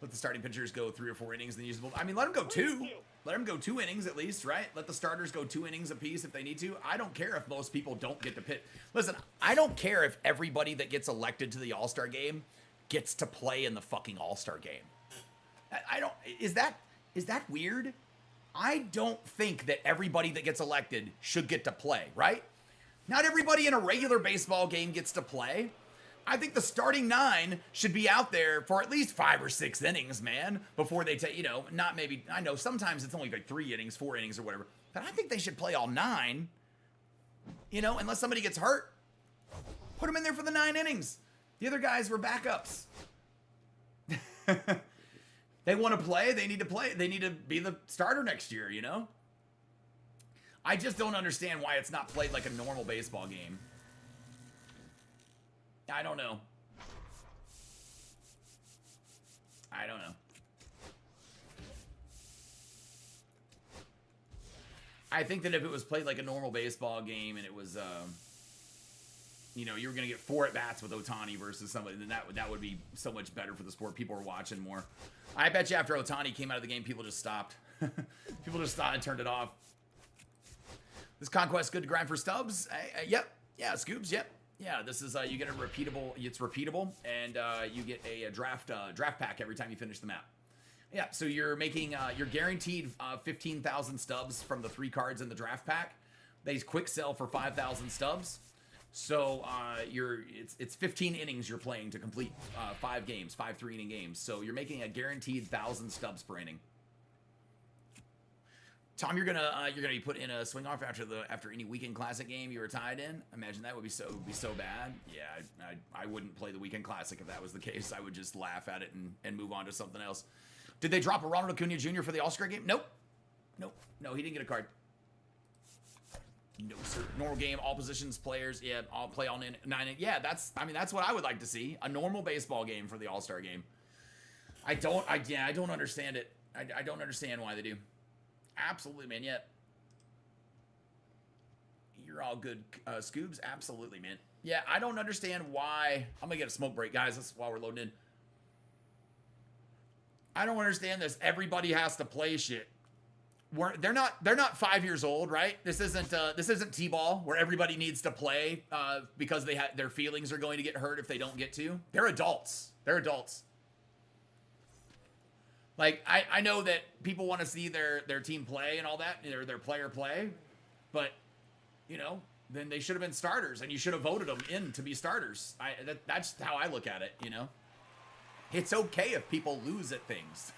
Let the starting pitchers go 3 or 4 innings, then use the. I mean, let them go 2. Let them go 2 innings at least, right? Let the starters go 2 innings apiece if they need to. I don't care if most people don't get to pitch. Listen, I don't care if everybody that gets elected to the All-Star game gets to play in the fucking All-Star game. I don't, is that weird? I don't think that everybody that gets elected should get to play, right? Not everybody in a regular baseball game gets to play. I think the starting 9 should be out there for at least 5 or 6 innings, man, before they take, not maybe, I know sometimes it's only like 3 innings, 4 innings or whatever, but I think they should play all 9, unless somebody gets hurt. Put them in there for the 9 innings. The other guys were backups. They want to play. They need to play. They need to be the starter next year, I just don't understand why it's not played like a normal baseball game. I don't know. I think that if it was played like a normal baseball game and it was, you were going to get 4 at-bats with Ohtani versus somebody, then that would be so much better for the sport. People are watching more. I bet you after Ohtani came out of the game, people just stopped. People just stopped and turned it off. This Conquest good to grind for Stubs? Yep. Yeah, Scoobs, yep. Yeah, this is, you get a repeatable, it's repeatable, and you get a draft pack every time you finish the map. Yeah, so you're making, you're guaranteed 15,000 stubs from the 3 cards in the draft pack. They quick sell for 5,000 stubs. So it's 15 innings you're playing to complete 5 games, 5 3-inning games. So you're making a guaranteed 1,000 stubs per inning. Tom, you're gonna be put in a swing off after any weekend classic game you were tied in. Imagine that would be so bad. Yeah, I wouldn't play the weekend classic if that was the case. I would just laugh at it and move on to something else. Did they drop a Ronald Acuna Jr. for the All-Star game? Nope. No, he didn't get a card. No, sir. Normal game, all positions, players. Yeah, all play all 9. Yeah, that's what I would like to see. A normal baseball game for the All-Star game. I don't understand it. I don't understand why they do. Absolutely, man. Yeah. You're all good, Scoobs. Absolutely, man. Yeah, I don't understand why. I'm gonna get a smoke break, guys. That's while we're loading in. I don't understand this. Everybody has to play shit. They're not 5 years old, right? This isn't T-ball where everybody needs to play because their feelings are going to get hurt if they don't get to. They're adults. Like, I know that people want to see their team play and all that, their player play, but, then they should have been starters, and you should have voted them in to be starters. That's how I look at it, It's okay if people lose at things.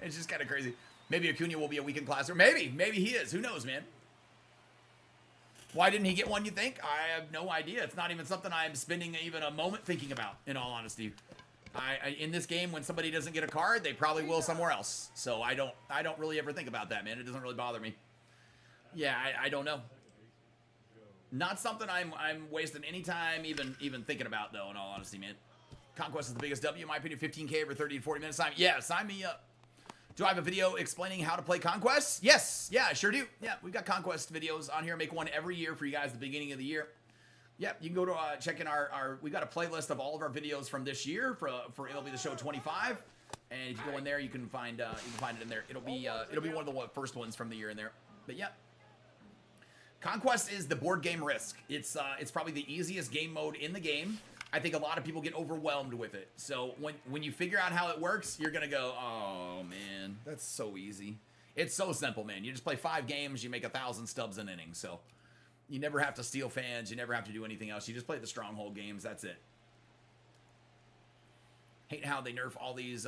It's just kind of crazy. Maybe Acuna will be a weekend classer. Maybe he is. Who knows, man? Why didn't he get one, you think? I have no idea. It's not even something I'm spending even a moment thinking about, in all honesty. In this game, when somebody doesn't get a card, they probably will somewhere else. So I don't really ever think about that, man. It doesn't really bother me. Yeah, I don't know. Not something I'm wasting any time even thinking about, though, in all honesty, man. Conquest is the biggest W, in my opinion. 15K over 30 to 40 minutes time. Yeah, sign me up. Do I have a video explaining how to play Conquest? Yes. Yeah, I sure do. Yeah, we've got Conquest videos on here. Make one every year for you guys at the beginning of the year. Yep, you can go to check in our we got a playlist of all of our videos from this year for it'll be the show 25. And if you go in there, you can find it in there. It'll be one of the first ones from the year in there. But yeah. Conquest is the board game Risk. It's probably the easiest game mode in the game. I think a lot of people get overwhelmed with it. So when you figure out how it works, you're going to go, oh, man, that's so easy. It's so simple, man. You just play 5 games, you make 1,000 stubs an inning. So you never have to steal fans. You never have to do anything else. You just play the stronghold games. That's it. Hate how they nerf all these,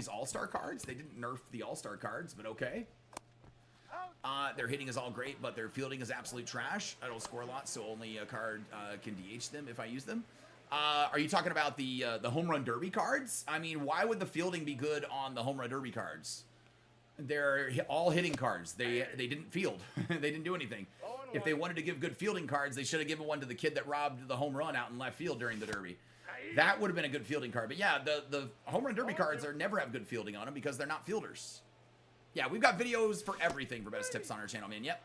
all-star cards. They didn't nerf the all-star cards, but okay. Their hitting is all great, but their fielding is absolute trash. I don't score a lot, so only a card can DH them if I use them. Are you talking about the home run derby cards? I mean, why would the fielding be good on the home run derby cards? They're all hitting cards. They didn't field. They didn't do anything. If they wanted to give good fielding cards, they should have given one to the kid that robbed the home run out in left field during the derby. That would have been a good fielding card. But yeah, the home run derby cards never have good fielding on them because they're not fielders. Yeah, we've got videos for everything for best tips on our channel, man. Yep.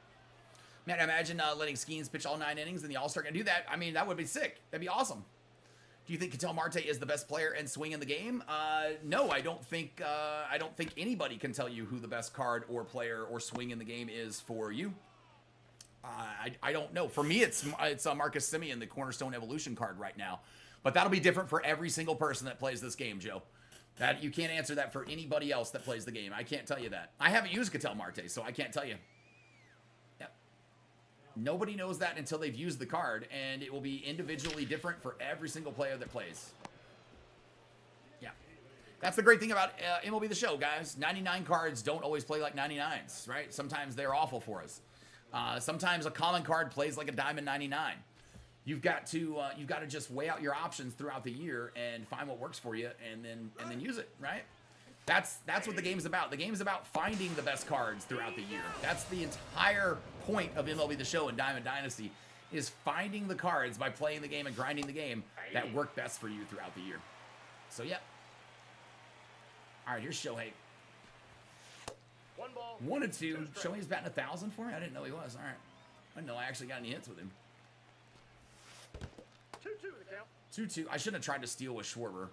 Man, imagine letting Skeens pitch all 9 innings in the All-Star game. Do that. I mean, that would be sick. That'd be awesome. Do you think Ketel Marte is the best player and swing in the game? No, I don't think anybody can tell you who the best card or player or swing in the game is for you. I don't know. For me, it's Marcus Semien, the Cornerstone Evolution card right now. But that'll be different for every single person that plays this game, Joe. That you can't answer that for anybody else that plays the game. I can't tell you that. I haven't used Cattell Marte, so I can't tell you. Yep. Nobody knows that until they've used the card, and it will be individually different for every single player that plays. Yeah. That's the great thing about MLB The Show, guys. 99 cards don't always play like 99s, right? Sometimes they're awful for us. Sometimes a common card plays like a Diamond 99. You've got to just weigh out your options throughout the year and find what works for you, and then use it, right? That's what the game's about. The game's about finding the best cards throughout the year. That's the entire point of MLB The Show and Diamond Dynasty, is finding the cards by playing the game and grinding the game that work best for you throughout the year. So yeah. All right, here's Shohei. 1 ball. 1 and 2. Shohei's batting 1,000 for me. I didn't know he was. All right. I didn't know I actually got any hits with him. 2-2 the count. 2-2. I shouldn't have tried to steal with Schwarber.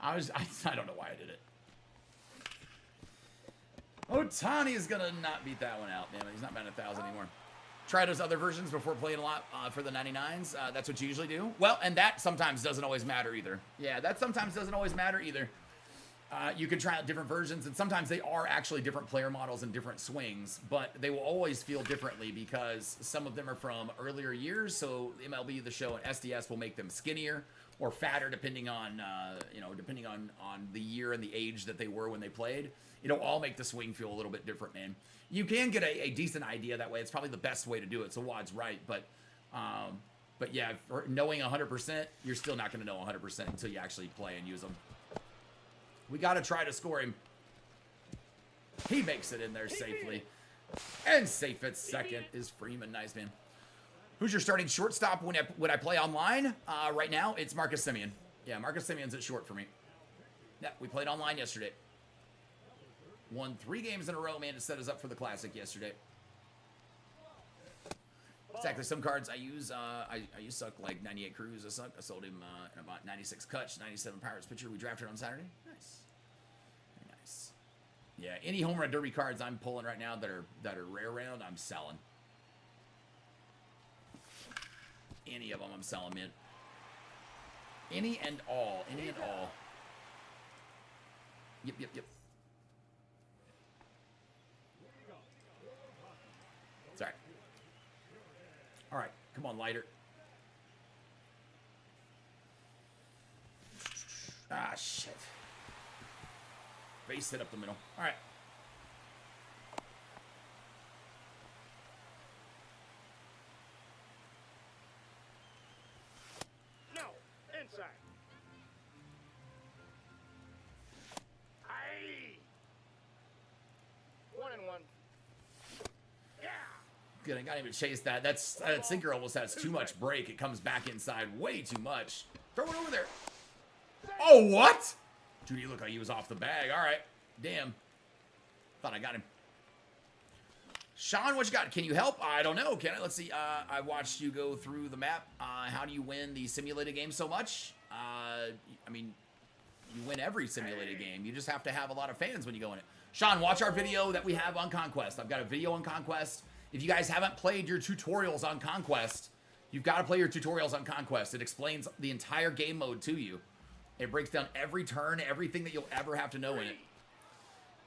I don't know why I did it. Ohtani is going to not beat that one out, man. He's not batting 1,000 anymore. Try those other versions before playing a lot for the 99s. That's what you usually do. Well, and that sometimes doesn't always matter either. Yeah, that sometimes doesn't always matter either. You can try out different versions, and sometimes they are actually different player models and different swings, but they will always feel differently because some of them are from earlier years, so MLB The Show and SDS will make them skinnier or fatter depending on, depending on the year and the age that they were when they played. It'll all make the swing feel a little bit different, man. You can get a decent idea that way. It's probably the best way to do it, so Wad's right, but yeah, knowing 100%, you're still not going to know 100% until you actually play and use them. We got to try to score him. He makes it in there safely. And safe at second is Freeman. Nice, man. Who's your starting shortstop when I play online? Right now, it's Marcus Semien. Yeah, Marcus Semien's at short for me. Yeah, we played online yesterday. Won 3 games in a row, man, to set us up for the Classic yesterday. Exactly. Some cards I use suck, like 98 Cruz. I suck. I sold him in about 96 Kutch, 97 Pirates pitcher. We drafted on Saturday. Nice. Very nice. Yeah, any home run derby cards I'm pulling right now that are rare round, I'm selling. Any of them, I'm selling, man. Any and all. Any and all. Yep. Sorry. All right, come on, lighter. Ah, shit. Base hit up the middle. All right. No, inside. Aye. 1-1. Yeah. Good, I gotta even chase that. That sinker almost has too much break. It comes back inside way too much. Throw it over there. Oh, what? Dude, he looked like he was off the bag. All right. Damn. Thought I got him. Sean, what you got? Can you help? I don't know. Can I? Let's see. I watched you go through the map. How do you win the simulated game so much? I mean, you win every simulated game. You just have to have a lot of fans when you go in it. Sean, watch our video that we have on Conquest. I've got a video on Conquest. If you guys haven't played your tutorials on Conquest, you've got to play your tutorials on Conquest. It explains the entire game mode to you. It breaks down every turn, everything that you'll ever have to know in it.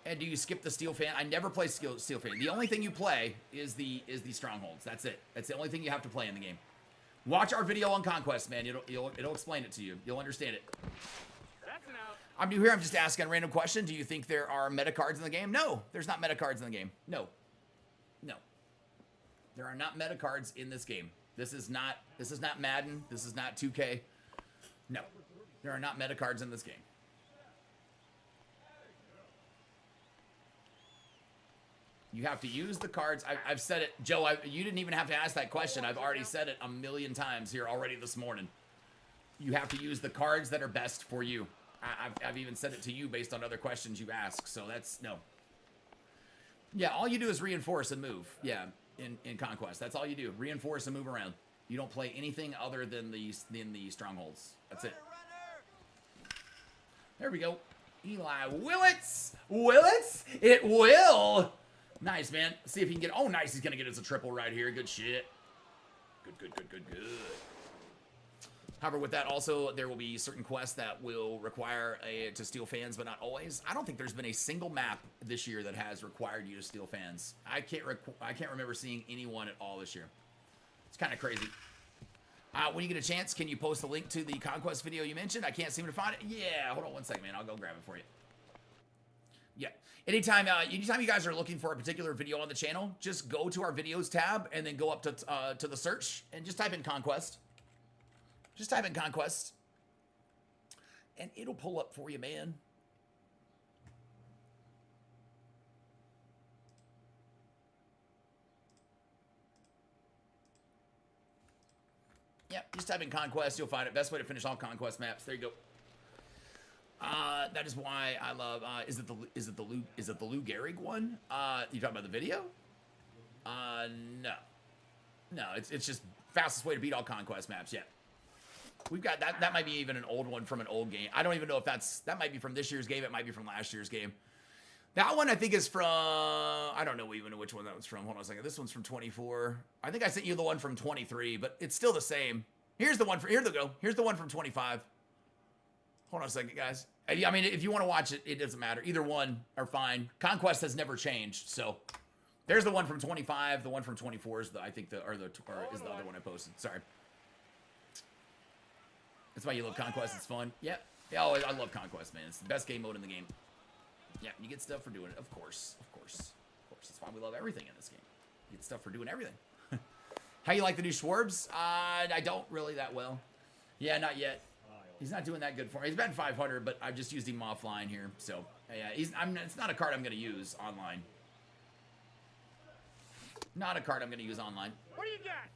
And do you skip the Steel Fan? I never play Steel Fan. The only thing you play is the Strongholds. That's it. That's the only thing you have to play in the game. Watch our video on Conquest, man. It'll explain it to you. You'll understand it. That's an out. I'm new here. I'm just asking a random question. Do you think there are meta cards in the game? No, there's not meta cards in the game. No. There are not meta cards in this game. This is not Madden. This is not 2K. No. There are not meta cards in this game. You have to use the cards. I've said it. Joe, you didn't even have to ask that question. I've already said it a million times here already this morning. You have to use the cards that are best for you. I've even said it to you based on other questions you asked. So that's no. Yeah, all you do is reinforce and move. Yeah, in Conquest. That's all you do. Reinforce and move around. You don't play anything other than the Strongholds. That's it. There we go. Eli Willits. Willits? It will. Nice, man. See if he can get... Oh, nice. He's going to get us a triple right here. Good shit. Good. However, with that also, there will be certain quests that will require to steal fans, but not always. I don't think there's been a single map this year that has required you to steal fans. I can't remember seeing anyone at all this year. It's kind of crazy. When you get a chance, can you post a link to the Conquest video you mentioned? I can't seem to find it. Yeah, hold on one second, man. I'll go grab it for you. Yeah. Anytime you guys are looking for a particular video on the channel, just go to our videos tab and then go up to the search and just type in Conquest. Just type in Conquest. And it'll pull up for you, man. Yep, just type in Conquest, you'll find it. Best way to finish all Conquest maps. There you go. That is why I love. Is it the Lou Gehrig one? You talking about the video? No. It's just fastest way to beat all Conquest maps. Yeah, we've got that. That might be even an old one from an old game. I don't even know if that might be from this year's game. It might be from last year's game. That one I think is from. I don't know even know which one that was from. Hold on a second. This one's from 24. I think I sent you the one from 23, but it's still the same. Here's the one for. Here they go. Here's the one from 25. Hold on a second, guys. I mean, if you want to watch it, it doesn't matter. Either one are fine. Conquest has never changed, so there's the one from 25. The one from 24 is the is the other one I posted. Sorry. That's why you love Conquest. It's fun. Yeah. Yeah. Oh, I love Conquest, man. It's the best game mode in the game. Yeah, you get stuff for doing it. Of course. That's why we love everything in this game. You get stuff for doing everything. How you like the new Schwarbs? I don't really that well. Yeah, not yet. He's not doing that good for me. He's been 500, but I've just used him offline here. So, yeah, it's not a card I'm going to use online. Not a card I'm going to use online. What do you got?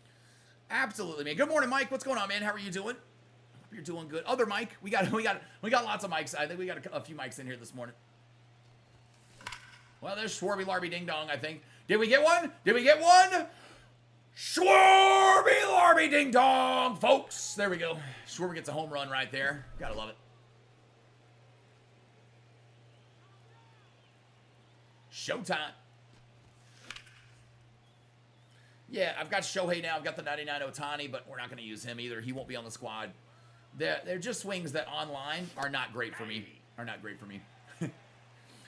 Absolutely, man. Good morning, Mike. What's going on, man? How are you doing? Hope you're doing good. Other Mike. We got lots of mics. I think we got a few mics in here this morning. Well, there's Schwarby Larby Ding Dong, I think. Did we get one? Schwarby Larby Ding Dong, folks. There we go. Schwarby gets a home run right there. Gotta love it. Showtime. Yeah, I've got Shohei now. I've got the 99 Otani, but we're not going to use him either. He won't be on the squad. They're just swings that online are not great for me.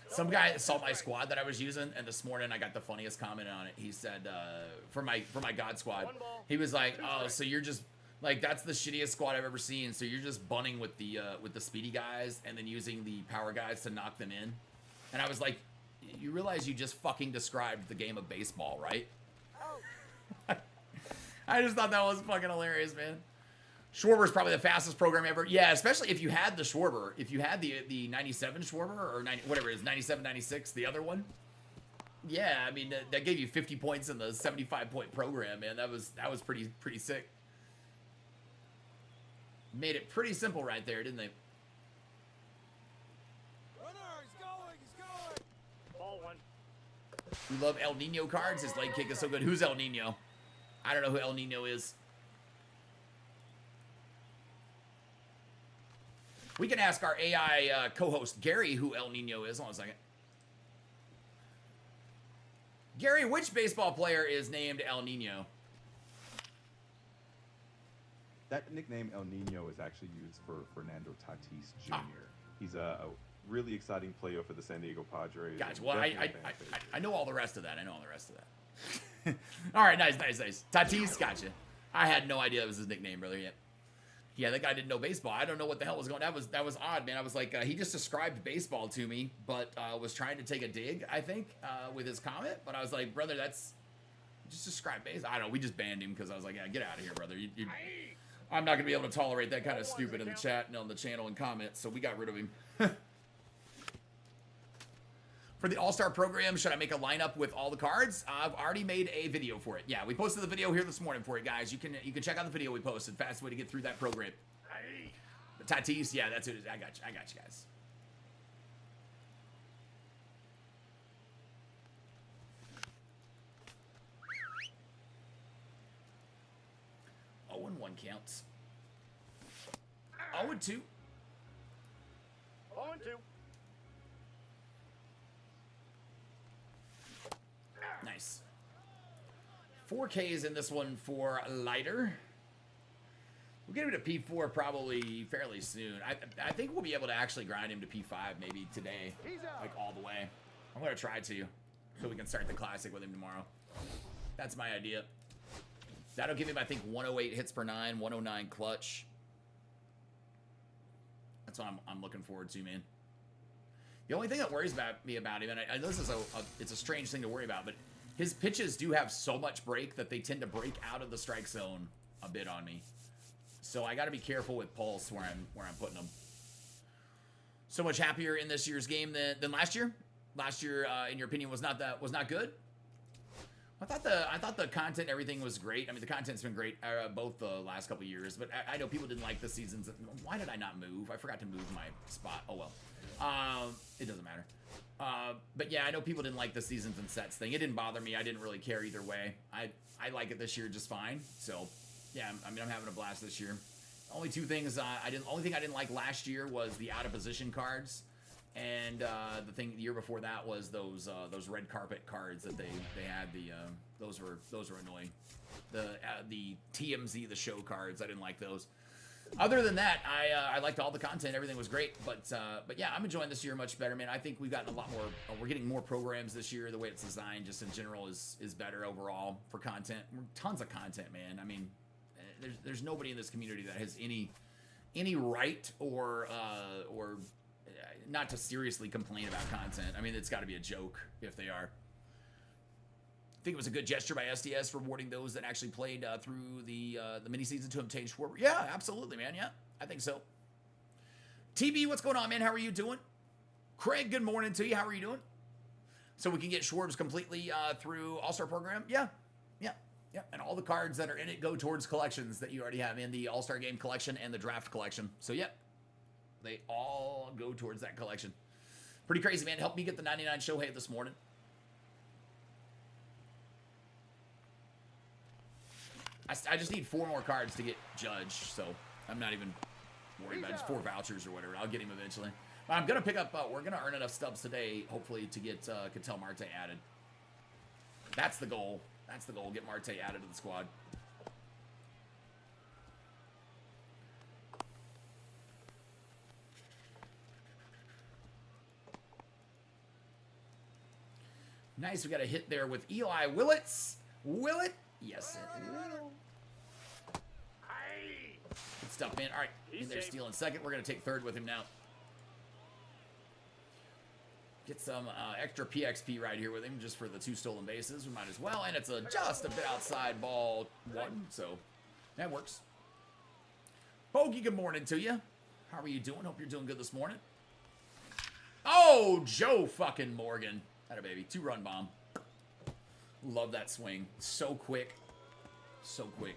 Some guy saw my squad that I was using, and this morning I got the funniest comment on it. He said, for my God squad, he was like, "Oh, so you're just like that's the shittiest squad I've ever seen. So you're just bunning with the speedy guys and then using the power guys to knock them in." And I was like, "You realize you just fucking described the game of baseball, right?" I just thought that was fucking hilarious, man. Schwarber's probably the fastest program ever. Yeah, especially if you had the Schwarber. If you had the 97 Schwarber or 90, whatever it is, 97, 96, the other one. Yeah, I mean, that gave you 50 points in the 75-point program, man. That was pretty sick. Made it pretty simple right there, didn't they? He's going. Ball one. We love El Nino cards. His leg kick is so good. Who's El Nino? I don't know who El Nino is. We can ask our AI co-host, Gary, who El Nino is. Hold on a second. Gary, which baseball player is named El Nino? That nickname El Nino is actually used for Fernando Tatis Jr. He's a really exciting player for the San Diego Padres. Gotcha. Well, I know all the rest of that. All right, nice. Tatis, gotcha. I had no idea that was his nickname, brother, yet. Yeah, that guy didn't know baseball. I don't know what the hell was going on. That was odd, man. I was like, he just described baseball to me, but was trying to take a dig, I think, with his comment. But I was like, brother, that's just describe baseball. I don't know. We just banned him because I was like, yeah, get out of here, brother. I'm not going to be able to tolerate that kind of stupid in the chat and on the channel and comments, so we got rid of him. For the All-Star program, should I make a lineup with all the cards? I've already made a video for it. Yeah, we posted the video here this morning for it, guys. You can check out the video we posted. Fast way to get through that program. The Tatis, yeah, that's it. I got you guys. Oh, and 1 counts. 0 and 2. 0 and 2. Nice. 4Ks in this one for Lighter. We'll get him to P4 probably fairly soon. I think we'll be able to actually grind him to P5 maybe today, like all the way. I'm gonna try to, so we can start the classic with him tomorrow. That's my idea. That'll give him, I think, 108 hits per 9, 109 clutch. That's what I'm looking forward to, man. The only thing that worries me about him, and I know this is it's a strange thing to worry about, but his pitches do have so much break that they tend to break out of the strike zone a bit on me. So I got to be careful with pulse where I'm putting them. So much happier in this year's game than last year. Last year, in your opinion, was not good. I thought the content and everything was great. I mean, the content's been great both the last couple of years, but I know people didn't like the seasons. Why did I not move? I forgot to move my spot. Oh well. It doesn't matter. But yeah, I know people didn't like the seasons and sets thing. It didn't bother me. I didn't really care either way. I like it this year just fine. So yeah, I mean, I'm having a blast this year. Only two things only thing I didn't like last year was the out of position cards, and the year before that was those red carpet cards that they had. Those were annoying. The TMZ the show cards, I didn't like those. Other than that, I liked all the content. Everything was great. But yeah, I'm enjoying this year much better, man. I think we've gotten a lot more. We're getting more programs this year. The way it's designed, just in general, is better overall for content. Tons of content, man. I mean, there's nobody in this community that has any right or not to seriously complain about content. I mean, it's got to be a joke if they are. I think it was a good gesture by SDS rewarding those that actually played through the mini season to obtain Schwarber. Yeah, absolutely, man. Yeah, I think so. TB, what's going on, man? How are you doing? Craig, good morning to you. How are you doing? So we can get Schwarbs completely through All-Star program? Yeah. And all the cards that are in it go towards collections that you already have in the All-Star game collection and the draft collection. So yeah, they all go towards that collection. Pretty crazy, man. Help me get the 99 Shohei this morning. I just need 4 more cards to get Judge, so I'm not even worried about it. Just 4 vouchers or whatever. I'll get him eventually. I'm going to pick up, we're going to earn enough stubs today, hopefully, to get Ketel Marte added. That's the goal. That's the goal, get Marte added to the squad. Nice, we got a hit there with Eli Willits. Will it? Yes, it will. Good stuff, man. All right, in there stealing second. We're going to take third with him now. Get some extra PXP right here with him just for the 2 stolen bases. We might as well. And it's just a bit outside ball 1, so that works. Bogey, good morning to you. How are you doing? Hope you're doing good this morning. Oh, Joe fucking Morgan. Atta baby. 2-run bomb. Love that swing. So quick. So quick.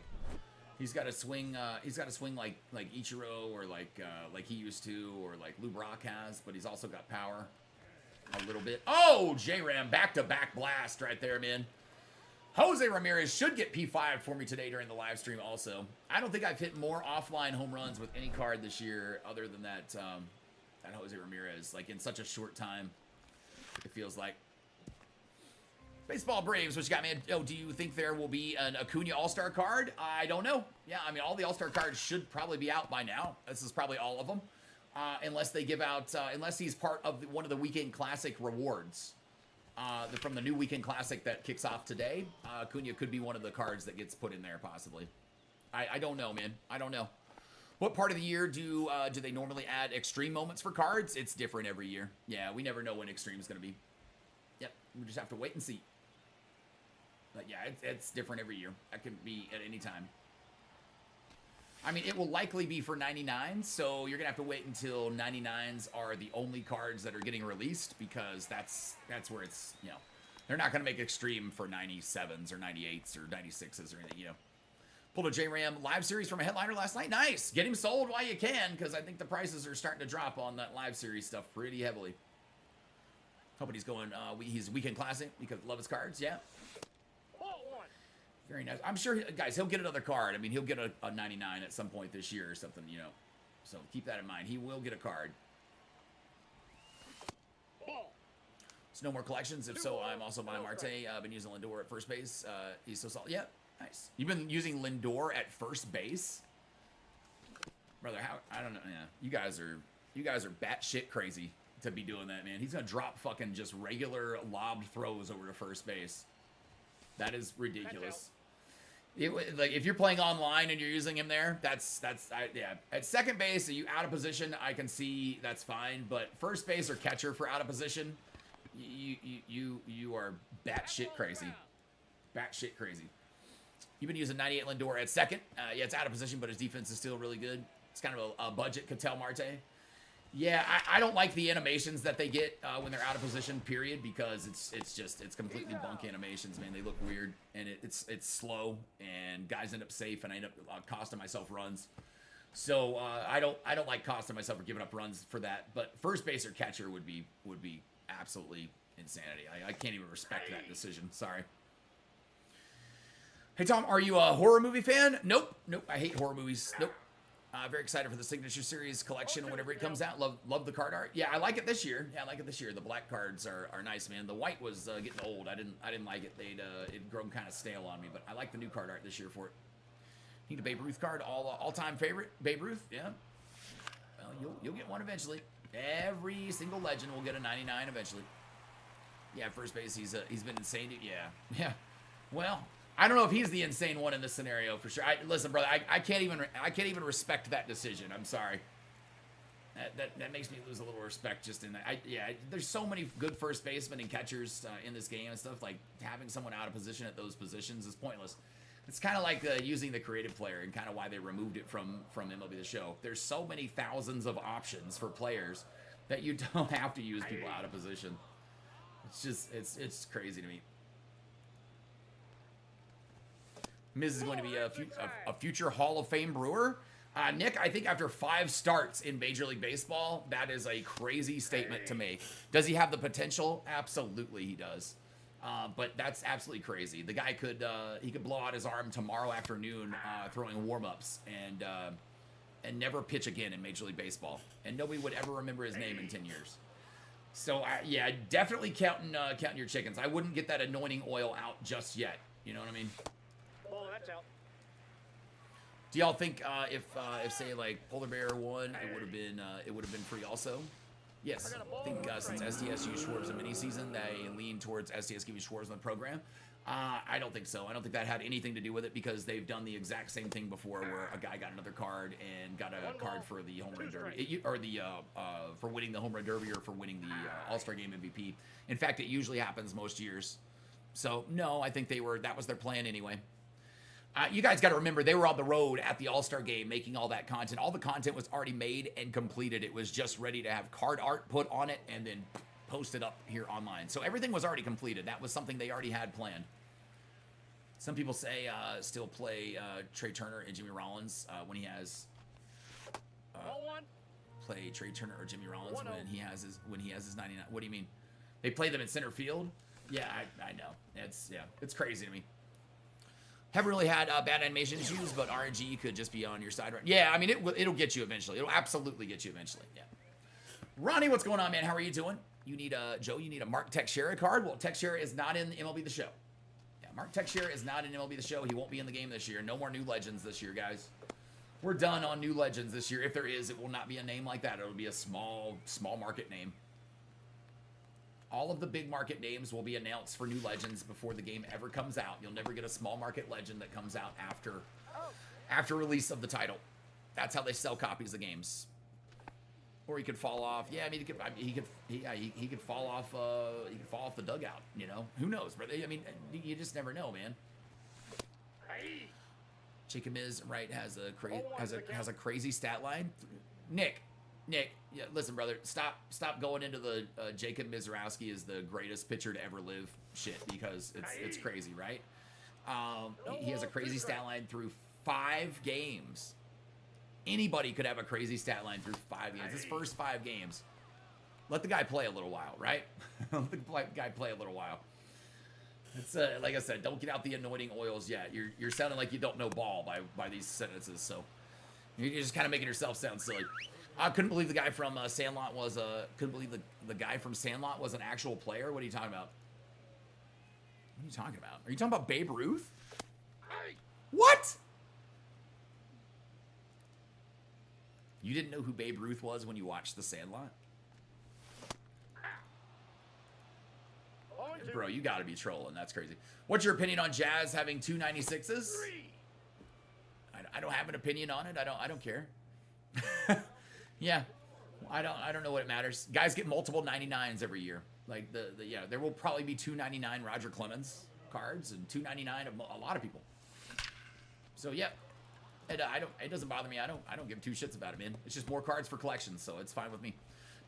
He's got to swing. He's got to swing like Ichiro or like he used to, or like Lou Brock has. But he's also got power a little bit. Oh, J-Ram, back-to-back blast right there, man. Jose Ramirez should get P5 for me today during the live stream. Also, I don't think I've hit more offline home runs with any card this year other than that Jose Ramirez. Like in such a short time, it feels like. Baseball Braves, what you got, man? Oh, do you think there will be an Acuna All-Star card? I don't know. Yeah, I mean, all the All-Star cards should probably be out by now. This is probably all of them. Unless they give out, unless he's part of one of the Weekend Classic rewards. From the new Weekend Classic that kicks off today, Acuna could be one of the cards that gets put in there, possibly. I don't know, man. I don't know. What part of the year do they normally add extreme moments for cards? It's different every year. Yeah, we never know when extreme is going to be. Yep, we just have to wait and see. But yeah, it's different every year. That could be at any time. I mean, it will likely be for 99, so you're going to have to wait until 99s are the only cards that are getting released, because that's where it's, you know, they're not going to make extreme for 97s or 98s or 96s or anything, you know. Pulled a J-Ram live series from a headliner last night. Nice. Get him sold while you can, because I think the prices are starting to drop on that live series stuff pretty heavily. Hoping he's going, he's Weekend Classic because love his cards, yeah. Very nice. I'm sure, guys, he'll get another card. I mean, he'll get a 99 at some point this year or something, you know. So keep that in mind. He will get a card. So no more collections. If so, I'm also buying Marte. I've been using Lindor at first base. He's so solid. Yeah, nice. You've been using Lindor at first base? Brother, how I don't know. Yeah, you guys are batshit crazy to be doing that, man. He's gonna drop fucking just regular lobbed throws over to first base. That is ridiculous. Like if you're playing online and you're using him there, yeah. At second base, are you out of position? I can see that's fine, but first base or catcher for out of position, you are batshit crazy. Batshit crazy. You've been using 98 Lindor at second. Yeah, it's out of position, but his defense is still really good. It's kind of a budget Ketel Marte. Yeah, I don't like the animations that they get when they're out of position, period, because it's completely bunk animations, man. They look weird, and it's slow, and guys end up safe, and I end up costing myself runs. So I don't like costing myself or giving up runs for that. But first base or catcher would be absolutely insanity. I can't even respect that decision. Sorry. Hey Tom, are you a horror movie fan? Nope. I hate horror movies. Nope. Very excited for the Signature Series collection whenever it comes out. Love the card art. Yeah, I like it this year. The black cards are nice, man. The white was getting old. I didn't like it. It'd grown kind of stale on me, but I like the new card art this year for it. Need a Babe Ruth card, all-time favorite. Babe Ruth, yeah. Well, you'll get one eventually. Every single legend will get a 99 eventually. Yeah, first base, he's been insane. Yeah. Well, I don't know if he's the insane one in this scenario for sure. Listen, brother, I can't even respect that decision. I'm sorry. That makes me lose a little respect just in that. There's so many good first basemen and catchers in this game and stuff. Like having someone out of position at those positions is pointless. It's kind of like using the creative player and kind of why they removed it from MLB The Show. There's so many thousands of options for players that you don't have to use people out of position. It's just it's crazy to me. Miz is going to be a future Hall of Fame Brewer. Nick, I think after 5 starts in Major League Baseball, that is a crazy statement to make. Does he have the potential? Absolutely he does. But that's absolutely crazy. The guy could blow out his arm tomorrow afternoon throwing warm-ups and never pitch again in Major League Baseball. And nobody would ever remember his name in 10 years. So, yeah, definitely counting your chickens. I wouldn't get that anointing oil out just yet. You know what I mean? Oh, that's out. Do y'all think if say like Polar Bear won, it would have been free also? Yes, I think since SDS used Schwartz in mini season, they lean towards SDS giving Schwartz in the program. I don't think so. I don't think that had anything to do with it because they've done the exact same thing before, where a guy got another card and got a card for the home run derby, or the for winning the home run derby, or for winning the All-Star Game MVP. In fact, it usually happens most years. So no, I think that was their plan anyway. You guys got to remember, they were on the road at the All-Star Game making all that content. All the content was already made and completed. It was just ready to have card art put on it and then posted up here online. So everything was already completed. That was something they already had planned. Some people say still play Trey Turner and Jimmy Rollins when he has play Trey Turner or Jimmy Rollins when he has his 99. What do you mean? They play them in center field? Yeah, I know. It's crazy to me. Haven't really had bad animation issues, but RNG could just be on your side. Right? Yeah, I mean, it'll get you eventually. It'll absolutely get you eventually. Yeah. Ronnie, what's going on, man? How are you doing? You need a Mark Teixeira card? Well, Teixeira is not in MLB The Show. Yeah, Mark Teixeira is not in MLB The Show. He won't be in the game this year. No more new legends this year, guys. We're done on new legends this year. If there is, it will not be a name like that. It'll be a small market name. All of the big market names will be announced for new legends before the game ever comes out. You'll never get a small market legend that comes out after release of the title. That's how they sell copies of games. Or he could fall off. Yeah, I mean, he could fall off. He could fall off the dugout. You know, who knows? But I mean, you just never know, man. Jacob Miz, right, has a crazy stat line. Nick, yeah, listen, brother, stop going into the Jacob Mizrowski is the greatest pitcher to ever live shit, because it's crazy, right? He has a crazy stat line through 5 games. Anybody could have a crazy stat line through 5 games. His first 5 games. Let the guy play a little while, right? Let the guy play a little while. It's like I said, don't get out the anointing oils yet. You're sounding like you don't know ball by these sentences, so you're just kind of making yourself sound silly. I couldn't believe the guy from Sandlot was the guy from Sandlot was an actual player. What are you talking about? What are you talking about? Are you talking about Babe Ruth? What? You didn't know who Babe Ruth was when you watched The Sandlot? Bro, you gotta be trolling. That's crazy. What's your opinion on Jazz having 2 96s? I don't have an opinion on it. I don't care. Yeah. I don't know what it matters. Guys get multiple 99s every year. Like yeah, there will probably be 299 Roger Clemens cards and 299 of a lot of people. So yeah. It doesn't bother me. I don't give two shits about it, man. It's just more cards for collections, so it's fine with me.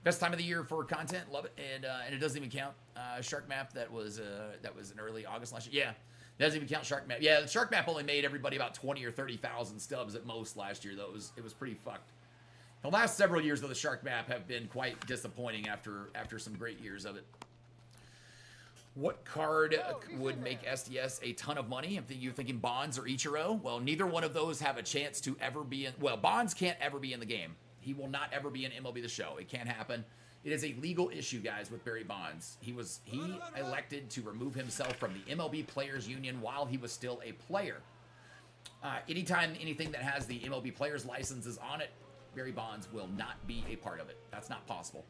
Best time of the year for content, love it, and it doesn't even count Shark Map that was in early August last year. Yeah, doesn't even count Shark Map. Yeah, Shark Map only made everybody about 20 or 30,000 stubs at most last year. Though it was pretty fucked. The last several years of the Shark Map have been quite disappointing after some great years of it. What card would make SDS a ton of money? You're thinking Bonds or Ichiro? Well, neither one of those have a chance to ever be in. Well, Bonds can't ever be in the game. He will not ever be in MLB The Show. It can't happen. It is a legal issue, guys, with Barry Bonds. He elected to remove himself from the MLB Players Union while he was still a player. Anytime anything that has the MLB Players licenses on it, Barry Bonds will not be a part of it. That's not possible.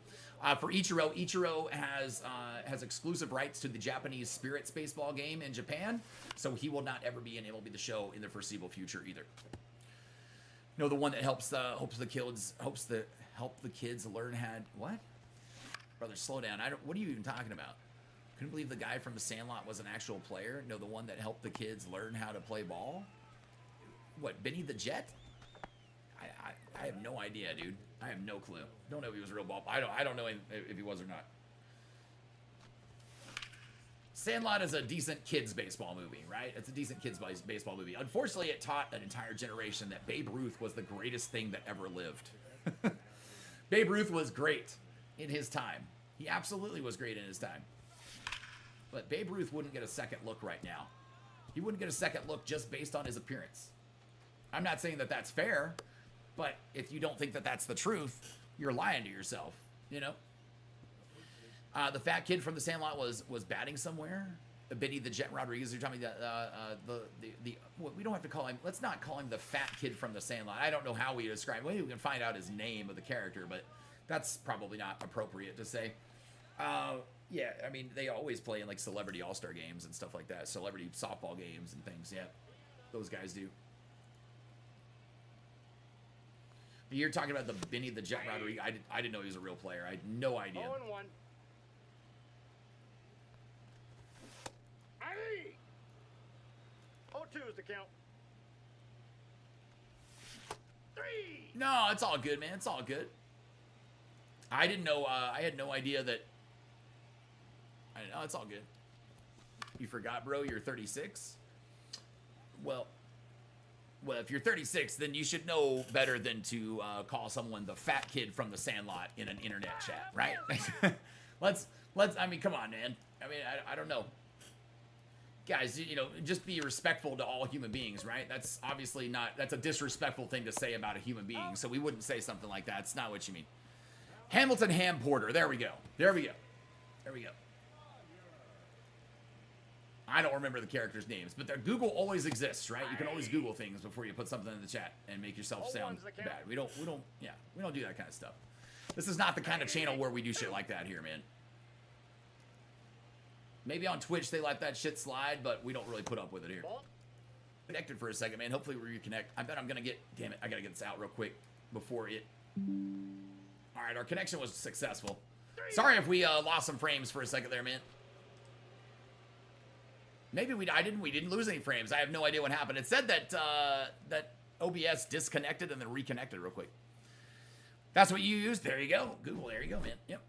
For Ichiro has exclusive rights to the Japanese Spirits baseball game in Japan, so he will not ever be in MLB The Show in the foreseeable future either. You know, the one that help the kids learn how. What? Brother, slow down. What are you even talking about? Couldn't believe the guy from The Sandlot was an actual player. No, the one that helped the kids learn how to play ball. What? Benny the Jet? I have no idea, dude. I have no clue. Don't know if he was a real ball. I don't know if he was or not. Sandlot is a decent kids baseball movie, right? It's a decent kids baseball movie. Unfortunately, it taught an entire generation that Babe Ruth was the greatest thing that ever lived. Babe Ruth was great in his time. He absolutely was great in his time. But Babe Ruth wouldn't get a second look right now. He wouldn't get a second look just based on his appearance. I'm not saying that that's fair, but if you don't think that that's the truth, you're lying to yourself, you know? The fat kid from The Sandlot was batting somewhere. Benny the Jet Rodriguez. You're telling me that we don't have to call him. Let's not call him the fat kid from The Sandlot. I don't know how we describe him. Maybe we can find out his name of the character, but that's probably not appropriate to say. Yeah, I mean they always play in like celebrity all-star games and stuff like that, celebrity softball games and things. Yeah, those guys do. But you're talking about the Benny the Jet Rodriguez. I didn't know he was a real player. I had no idea. 0-1. 0-2 is the count. 3. No, it's all good, man. It's all good. I didn't know. I had no idea that. I know it's all good. You forgot, bro. You're 36. Well, if you're 36, then you should know better than to call someone the fat kid from The Sandlot in an internet chat, right? let's. I mean, come on, man. I mean, I don't know. Guys, you know, just be respectful to all human beings, right? That's obviously not, that's a disrespectful thing to say about a human being, so we wouldn't say something like that. It's not what you mean. Hamilton Ham Porter, there we go. There we go. There we go. I don't remember the characters' names, but Google always exists, right? You can always Google things before you put something in the chat and make yourself sound bad. We don't do that kind of stuff. This is not the kind of channel where we do shit like that here, man. Maybe on Twitch they let that shit slide, but we don't really put up with it here. Connected for a second, man. Hopefully we reconnect. I bet I'm gonna get. Damn it! I gotta get this out real quick before it. All right, our connection was successful. Sorry if we lost some frames for a second there, man. Maybe we didn't lose any frames. I have no idea what happened. It said that that OBS disconnected and then reconnected real quick. That's what you used. There you go. Google. There you go, man. Yep.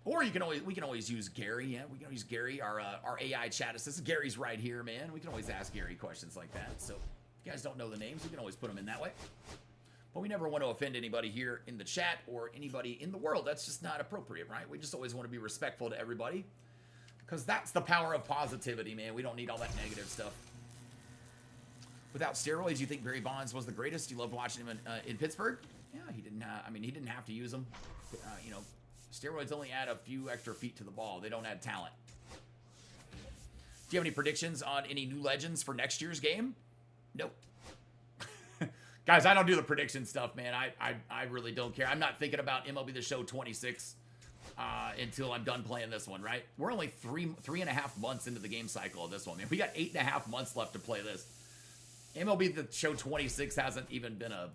Or we can always use Gary. Yeah, we can use Gary, our AI chat assistant. Gary's right here, man. We can always ask Gary questions like that. So if you guys don't know the names, we can always put them in that way. But we never want to offend anybody here in the chat or anybody in the world. That's just not appropriate, right? We just always want to be respectful to everybody. Because that's the power of positivity, man. We don't need all that negative stuff. Without steroids, you think Barry Bonds was the greatest? You loved watching him in Pittsburgh? Yeah, he didn't. I mean, he didn't have to use them. You know, steroids only add a few extra feet to the ball. They don't add talent. Do you have any predictions on any new legends for next year's game? Nope. Guys, I don't do the prediction stuff, man. I really don't care. I'm not thinking about MLB The Show 26 until I'm done playing this one, right? We're only three and a half months into the game cycle of this one, man. We got 8.5 months left to play this. MLB The Show 26 hasn't even been a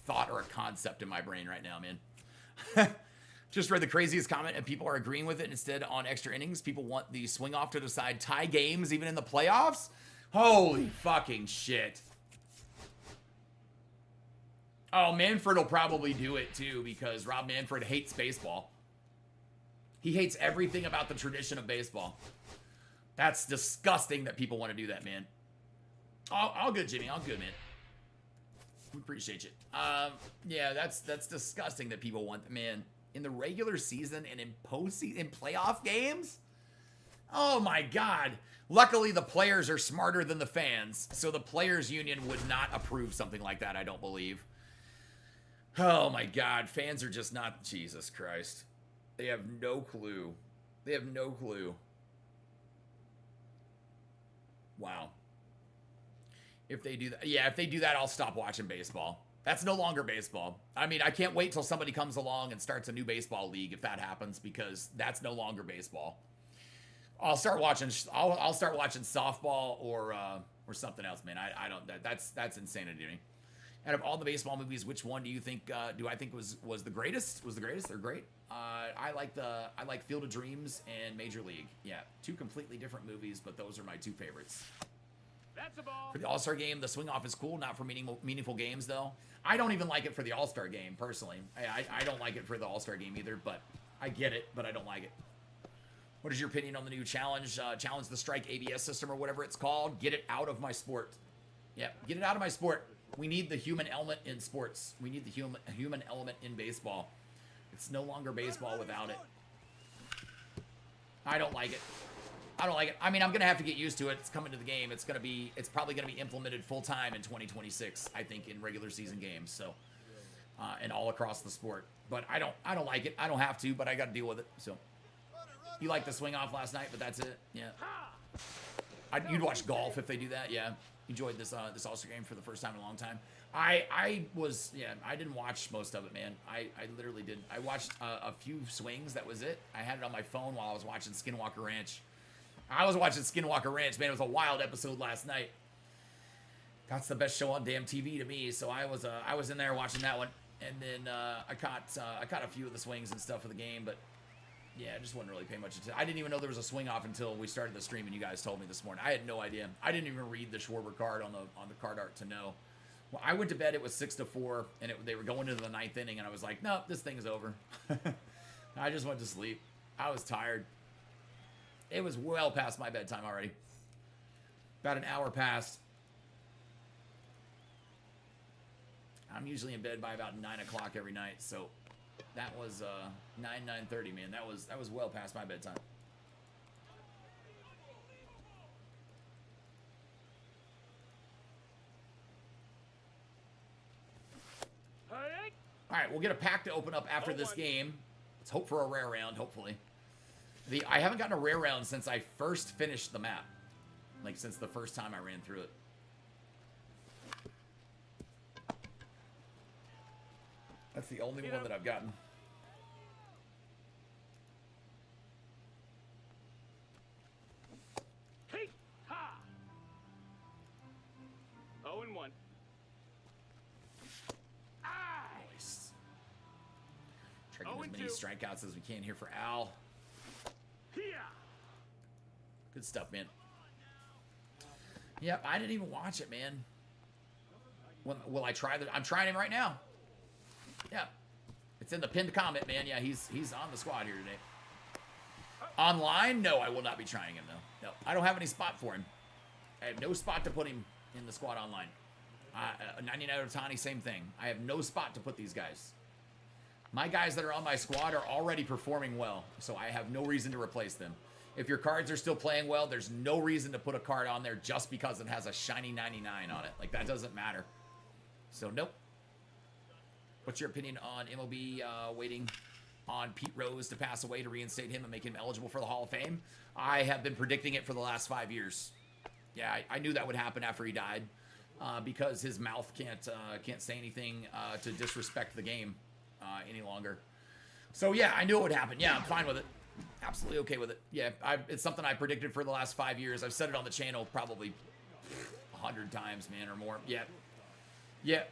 thought or a concept in my brain right now, man. Just read the craziest comment, and people are agreeing with it. Instead, on extra innings, people want the swing off to decide tie games, even in the playoffs. Holy fucking shit. Oh, Manfred will probably do it too, because Rob Manfred hates baseball. He hates everything about the tradition of baseball. That's disgusting that people want to do that, man. All good, Jimmy. All good, man. We appreciate you. Yeah, that's disgusting that people want, man, in the regular season and in postseason, in playoff games. Oh my God. Luckily, the players are smarter than the fans, so the players' union would not approve something like that, I don't believe. Oh my God, fans are just not, Jesus Christ. They have no clue. They have no clue. Wow. If they do that, yeah, if they do that, I'll stop watching baseball. That's no longer baseball. I mean, I can't wait till somebody comes along and starts a new baseball league if that happens, because that's no longer baseball. I'll start watching softball or something else, man. I don't, that's insanity to me. Out of all the baseball movies, which one do you think do I think was the greatest? Was the greatest? They're great. I like Field of Dreams and Major League. Yeah, two completely different movies, but those are my two favorites. That's a ball. For the All-Star game, the swing off is cool. Not for meaningful games though. I don't even like it for the All-Star game personally. I don't like it for the All-Star game either. But I get it, but I don't like it. What is your opinion on the new challenge? Challenge the strike ABS system or whatever it's called. Get it out of my sport. Yeah, get it out of my sport. We need the human element in sports. We need the human element in baseball. It's no longer baseball without it. I don't like it. I don't like it. I mean, I'm going to have to get used to it. It's coming to the game. It's probably going to be implemented full time in 2026, I think, in regular season games. So, and all across the sport. But I don't like it. I don't have to, but I got to deal with it. So, you liked the swing off last night, but that's it. Yeah. You'd watch golf if they do that. Yeah. Enjoyed this All-Star game for the first time in a long time. I didn't watch most of it, man. I literally didn't. I watched a few swings. That was it. I had it on my phone while I was watching Skinwalker Ranch. I was watching Skinwalker Ranch, man. It was a wild episode last night. That's the best show on damn TV to me. So I was in there watching that one, and then I caught a few of the swings and stuff of the game, but yeah, I just wasn't really paying much attention. I didn't even know there was a swing off until we started the stream and you guys told me this morning. I had no idea. I didn't even read the Schwarber card on the card art to know. Well, I went to bed. It was 6-4, and they were going into the 9th inning, and I was like, no, this thing's over. I just went to sleep. I was tired. It was well past my bedtime already. About an hour past. I'm usually in bed by about 9 o'clock every night, so that was 9:30, man. That was well past my bedtime. All right, we'll get a pack to open up after this game. Let's hope for a rare round, hopefully. I haven't gotten a rare round since I first finished the map. Like, since the first time I ran through it. That's the only one that I've gotten. Hey, ha! 0-1. Nice. Try to get as many strikeouts as we can here for Al. Good stuff, man. Yep, I didn't even watch it, man. Will I try that? I'm trying him right now. Yeah. It's in the pinned comment, man. Yeah, he's on the squad here today. Online? No, I will not be trying him, though. No, I don't have any spot for him. I have no spot to put him in the squad online. 99 Otani, same thing. I have no spot to put these guys. My guys that are on my squad are already performing well, so I have no reason to replace them. If your cards are still playing well, there's no reason to put a card on there just because it has a shiny 99 on it. Like, that doesn't matter. So, nope. What's your opinion on MLB waiting on Pete Rose to pass away to reinstate him and make him eligible for the Hall of Fame? I have been predicting it for the last 5 years. Yeah, I knew that would happen after he died. because his mouth can't say anything to disrespect the game any longer. So yeah, I knew it would happen. Yeah, I'm fine with it. Absolutely okay with it. Yeah, it's something I predicted for the last 5 years. I've said it on the channel probably 100 times, man, or more. Yeah. Yeah.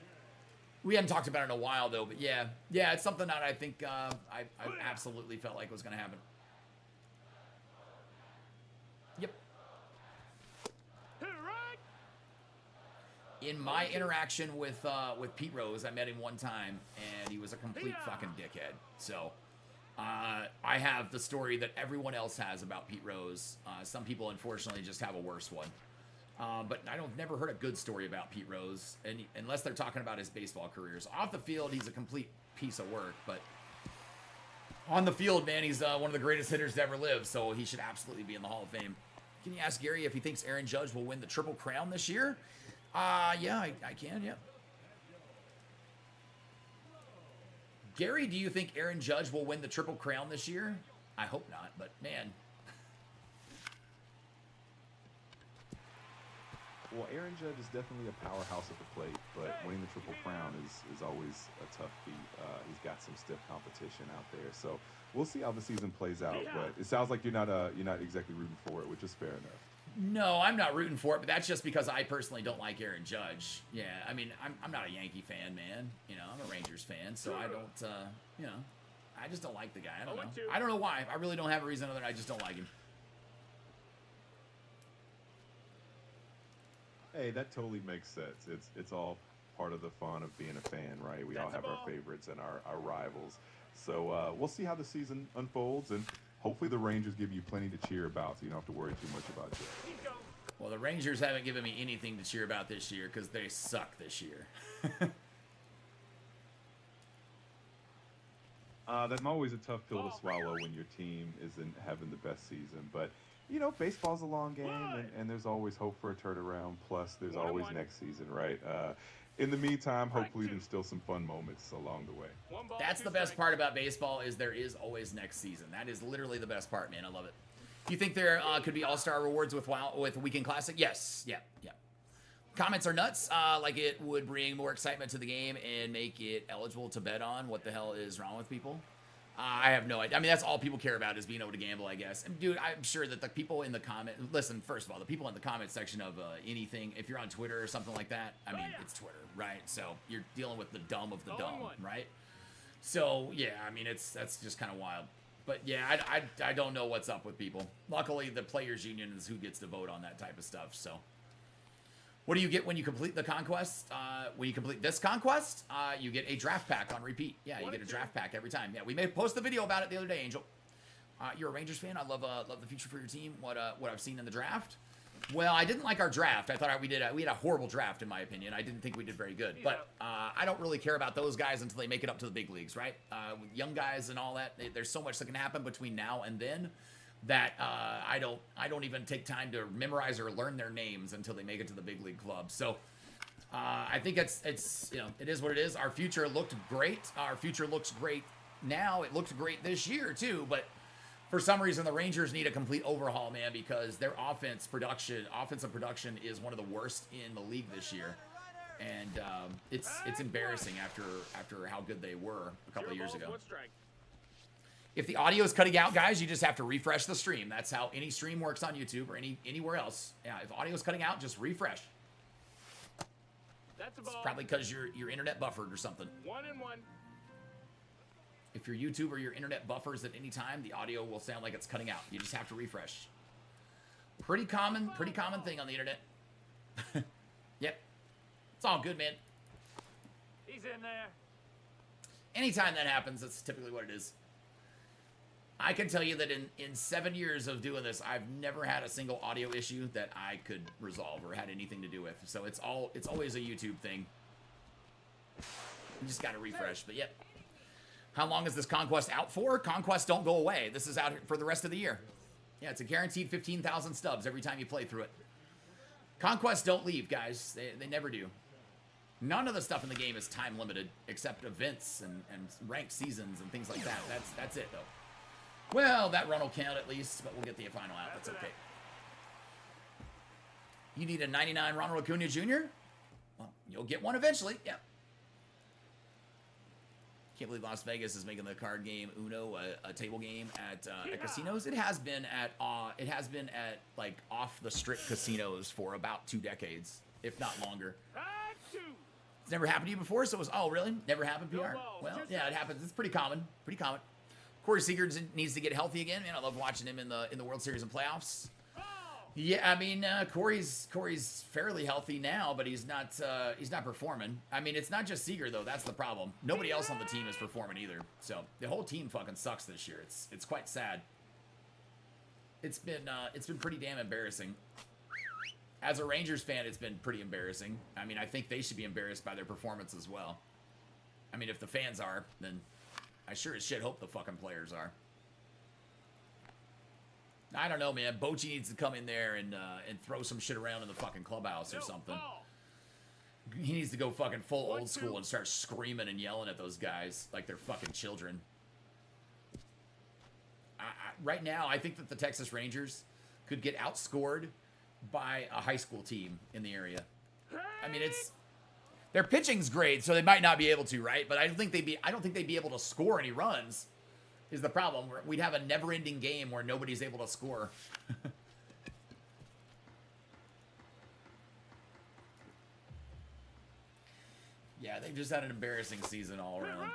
We hadn't talked about it in a while, though, but yeah. Yeah, it's something that I think I absolutely felt like was going to happen. Yep. In my interaction with Pete Rose, I met him one time, and he was a complete fucking dickhead. So, I have the story that everyone else has about Pete Rose. Some people, unfortunately, just have a worse one. But never heard a good story about Pete Rose, unless they're talking about his baseball careers. Off the field, he's a complete piece of work, but on the field, man, he's one of the greatest hitters to ever live, so he should absolutely be in the Hall of Fame. Can you ask Gary if he thinks Aaron Judge will win the Triple Crown this year? Yeah, I can, yeah. Gary, do you think Aaron Judge will win the Triple Crown this year? I hope not, but man. Well, Aaron Judge is definitely a powerhouse at the plate, but winning the Triple Crown is always a tough feat. He's got some stiff competition out there, so we'll see how the season plays out. But it sounds like you're not exactly rooting for it, which is fair enough. No, I'm not rooting for it, but that's just because I personally don't like Aaron Judge. Yeah, I mean, I'm not a Yankee fan, man. You know, I'm a Rangers fan, so I don't, you know, I just don't like the guy. I don't know. I don't know why. I really don't have a reason other than I just don't like him. Hey, that totally makes sense. It's all part of the fun of being a fan, right? We all have our favorites and our rivals. So we'll see how the season unfolds, and hopefully the Rangers give you plenty to cheer about, so you don't have to worry too much about it. Well, the Rangers haven't given me anything to cheer about this year because they suck this year. That's always a tough pill to swallow when your team isn't having the best season, but you know, baseball's a long game, and there's always hope for a turnaround. Plus, there's always next season, right? In the meantime, hopefully there's still some fun moments along the way. That's the best part about baseball is there is always next season. That is literally the best part, man. I love it. Do you think there could be all-star rewards with Weekend Classic? Yes. Yeah. Comments are nuts. Like it would bring more excitement to the game and make it eligible to bet on. What the hell is wrong with people? I have no idea. I mean, that's all people care about is being able to gamble, I guess. And dude, I'm sure that the people in the listen, first of all, the people in the comment section of anything, if you're on Twitter or something like that, I mean, it's Twitter, right? So you're dealing with the dumb of the dumb, right? So yeah, I mean, that's just kind of wild. But yeah, I don't know what's up with people. Luckily, the Players Union is who gets to vote on that type of stuff. So what do you get when you complete the Conquest? When you complete this Conquest, you get a draft pack on repeat. Yeah, you get a draft pack every time. Yeah, we may post the video about it the other day, Angel. You're a Rangers fan. I love the future for your team. What I've seen in the draft. Well, I didn't like our draft. I thought we had a horrible draft, in my opinion. I didn't think we did very good. But I don't really care about those guys until they make it up to the big leagues, right? With young guys and all that, there's so much that can happen between now and then that I don't even take time to memorize or learn their names until they make it to the big league club. So I think it's you know, it is what it is. Our future looked great. Our future looks great now. It looked great this year too, but for some reason the Rangers need a complete overhaul, man, because their offensive production is one of the worst in the league this year. And it's embarrassing after how good they were a couple of years ago. If the audio is cutting out, guys, you just have to refresh the stream. That's how any stream works on YouTube or anywhere else. Yeah, if audio is cutting out, just refresh. That's a ball. It's probably because your internet buffered or something. 1-1. If your YouTube or your internet buffers at any time, the audio will sound like it's cutting out. You just have to refresh. Pretty common thing on the internet. Yep. It's all good, man. He's in there. Anytime that happens, that's typically what it is. I can tell you that in 7 years of doing this, I've never had a single audio issue that I could resolve or had anything to do with. So it's always a YouTube thing. You just got to refresh. But yep. How long is this Conquest out for? Conquests don't go away. This is out for the rest of the year. Yeah, it's a guaranteed 15,000 stubs every time you play through it. Conquests don't leave, guys. They never do. None of the stuff in the game is time limited except events and ranked seasons and things like that. That's it, though. Well, that run will count at least, but we'll get the final out. That's okay. You need a 99 Ronald Acuna Jr.? Well, you'll get one eventually. Yeah. Can't believe Las Vegas is making the card game Uno a table game at casinos. It has been at like off the strip casinos for about 2 decades, if not longer. It's never happened to you before, so it was, oh really? Never happened, PR? Well, yeah, it happens. It's pretty common. Pretty common. Corey Seager needs to get healthy again. Man, I love watching him in the World Series and playoffs. Yeah, I mean, Corey's fairly healthy now, but he's not performing. I mean, it's not just Seager though. That's the problem. Nobody else on the team is performing either. So the whole team fucking sucks this year. It's quite sad. It's been pretty damn embarrassing. As a Rangers fan, it's been pretty embarrassing. I mean, I think they should be embarrassed by their performance as well. I mean, if the fans are, then I sure as shit hope the fucking players are. I don't know, man. Bochy needs to come in there and throw some shit around in the fucking clubhouse or something. He needs to go fucking full old school and start screaming and yelling at those guys like they're fucking children. Right now, I think that the Texas Rangers could get outscored by a high school team in the area. I mean, their pitching's great, so they might not be able to, right? But I don't think they'd be able to score any runs. Is the problem. We'd have a never-ending game where nobody's able to score. Yeah, they've just had an embarrassing season all around.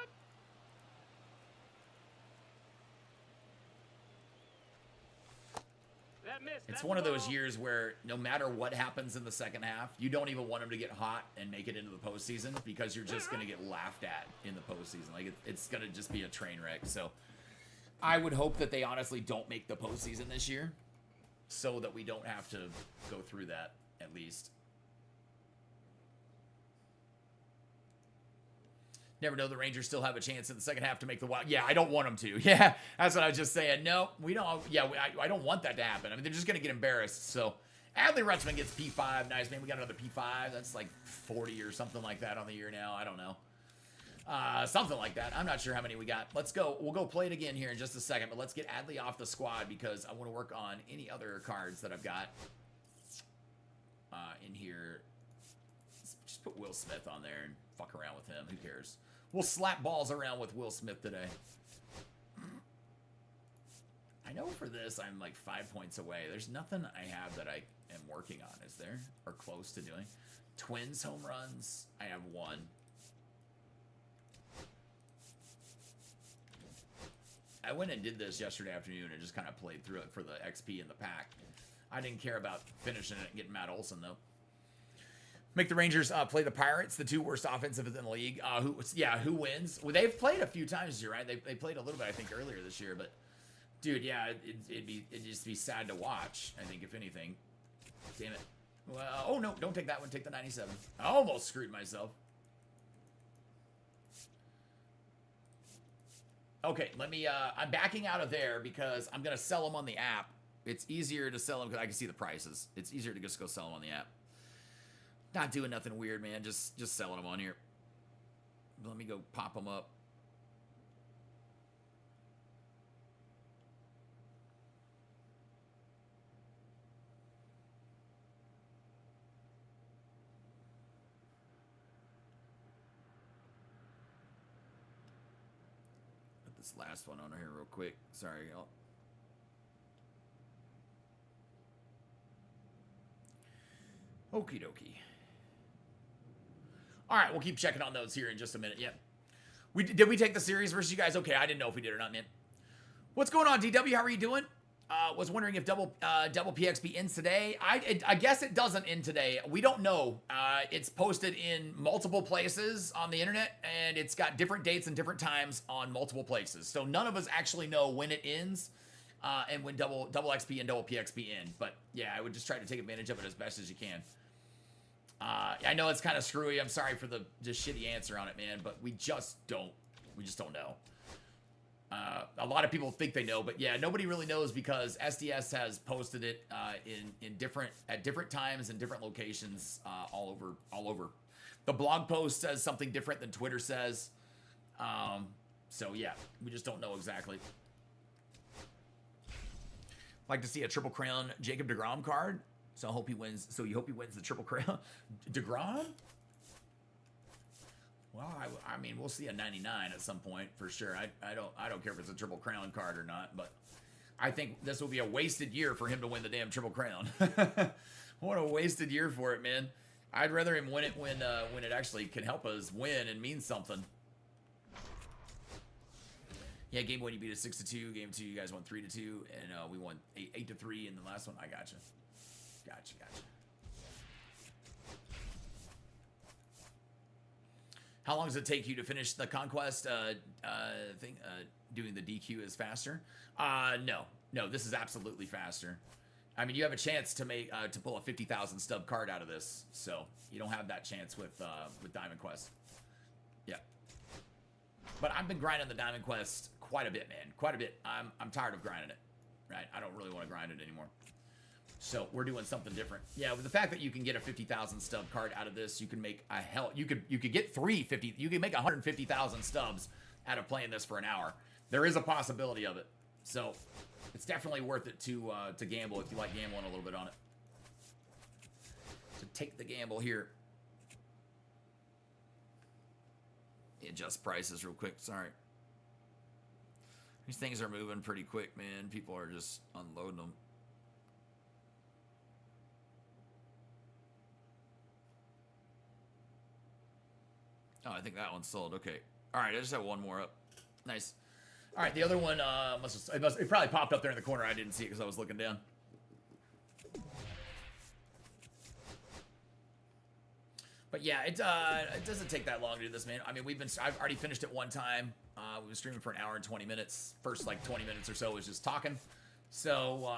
It's one of those years where no matter what happens in the second half, you don't even want them to get hot and make it into the postseason because you're just going to get laughed at in the postseason. Like, it's going to just be a train wreck. So I would hope that they honestly don't make the postseason this year so that we don't have to go through that, at least. Never know, the Rangers still have a chance in the second half to make the wild. Yeah, I don't want them to. Yeah, that's what I was just saying. No, we don't. Yeah, I don't want that to happen. I mean, they're just going to get embarrassed. So Adley Rutschman gets P5. Nice, man. We got another P5. That's like 40 or something like that on the year now. I don't know. Something like that. I'm not sure how many we got. Let's go. We'll go play it again here in just a second. But let's get Adley off the squad because I want to work on any other cards that I've got in here. Just put Will Smith on there and fuck around with him. Who cares? We'll slap balls around with Will Smith today. I know for this, I'm like 5 points away. There's nothing I have that I am working on, is there? Or close to doing. Twins home runs. I have 1. I went and did this yesterday afternoon and just kind of played through it for the XP in the pack. I didn't care about finishing it and getting Matt Olson, though. Make the Rangers play the Pirates, the 2 worst offensive in the league. Who wins? Well, they've played a few times this year, right? They played a little bit, I think, earlier this year. But, dude, yeah, it'd just be sad to watch, I think, if anything. Damn it. Well, oh, no, don't take that one. Take the 97. I almost screwed myself. Okay, let me, I'm backing out of there because I'm going to sell them on the app. It's easier to sell them because I can see the prices. It's easier to just go sell them on the app. Not doing nothing weird, man. Just selling them on here. Let me go pop them up. Put this last one on here real quick. Sorry, y'all. Okie dokie. All right, we'll keep checking on those here in just a minute. Yep. Did we take the series versus you guys? Okay, I didn't know if we did or not, man. What's going on, DW? How are you doing? Was wondering if double PXP ends today. I guess it doesn't end today. We don't know. It's posted in multiple places on the internet, and it's got different dates and different times on multiple places. So none of us actually know when it ends and when double XP and double PXP end. But yeah, I would just try to take advantage of it as best as you can. I know it's kind of screwy. I'm sorry for the just shitty answer on it, man, but we just don't know. A lot of people think they know, but yeah, nobody really knows because SDS has posted it at different times and different locations all over. The blog post says something different than Twitter says. So yeah, we just don't know exactly. Like to see a Triple Crown Jacob deGrom card. So I hope he wins. So you hope he wins the Triple Crown. DeGrom? Well, I mean, we'll see a 99 at some point for sure. I don't care if it's a Triple Crown card or not, but I think this will be a wasted year for him to win the damn Triple Crown. What a wasted year for it, man. I'd rather him win it when it actually can help us win and mean something. Yeah, game 1 you beat us 6-2. Game 2 you guys won 3-2, and we won 8-3 in the last one. I gotcha. Gotcha. How long does it take you to finish the Conquest thing? Doing the DQ is faster? No, this is absolutely faster. I mean, you have a chance to make to pull a 50,000 stub card out of this, so you don't have that chance with Diamond Quest. Yeah, but I've been grinding the Diamond Quest quite a bit, man. Quite a bit. I'm tired of grinding it. Right? I don't really want to grind it anymore. So we're doing something different. Yeah, with the fact that you can get a 50,000 stub card out of this, you can make a hell. You could get 350. You can make 150,000 stubs out of playing this for an hour. There is a possibility of it. So it's definitely worth it to gamble if you like gambling a little bit on it. So take the gamble here. Adjust prices real quick. Sorry. These things are moving pretty quick, man. People are just unloading them. Oh, I think that one's sold. Okay. All right, I just have one more up. Nice. All right, the other one it probably popped up there in the corner. I didn't see it because I was looking down. But yeah, it doesn't take that long to do this, man. I mean, I've already finished it one time. We were streaming for an hour and 20 minutes. First, like 20 minutes or so was just talking. So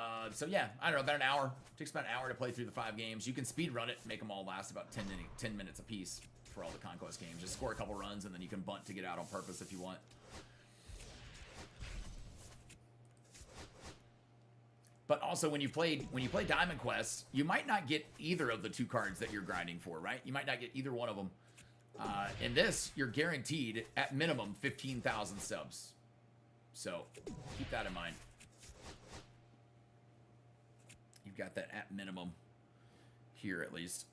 yeah, I don't know, about an hour. It takes about an hour to play through the 5 games. You can speed run it, make them all last about 10 minutes a piece for all the Conquest games. Just score a couple runs and then you can bunt to get out on purpose if you want. But also, when you play Diamond Quest, you might not get either of the 2 cards that you're grinding for, right? You might not get either one of them. In this, you're guaranteed, at minimum, 15,000 subs. So, keep that in mind. You've got that at minimum here, at least.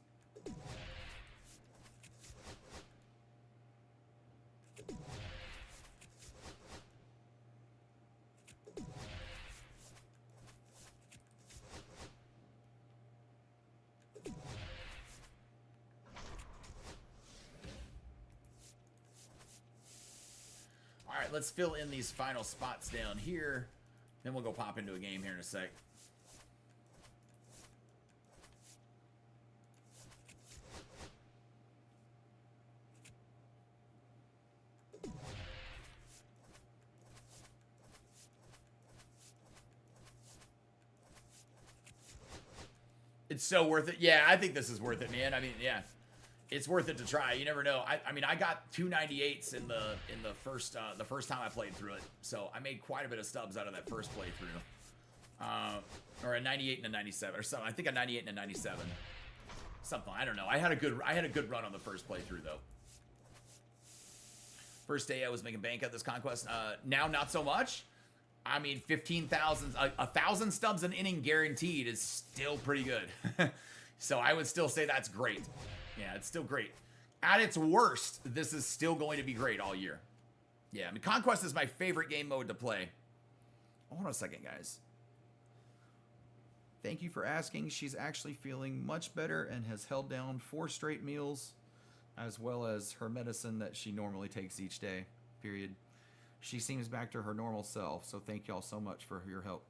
All right, let's fill in these final spots down here. Then we'll go pop into a game here in a sec. It's so worth it. Yeah, I think this is worth it, man. I mean, yeah. It's worth it to try. You never know. I mean, I got 298s in the first time I played through it, so I made quite a bit of stubs out of that first playthrough. Or a 98 and a 97 or something. I think a 98 and a 97. Something. I don't know. I had a good run on the first playthrough though. First day I was making bank at this Conquest. Now not so much. I mean, 15,000, 1,000 stubs an inning guaranteed is still pretty good. So I would still say that's great. Yeah, it's still great. At its worst, this is still going to be great all year. Yeah, I mean, Conquest is my favorite game mode to play. Hold on a second, guys. Thank you for asking. She's actually feeling much better and has held down 4 straight meals, as well as her medicine that she normally takes each day, period. She seems back to her normal self, so thank y'all so much for your help.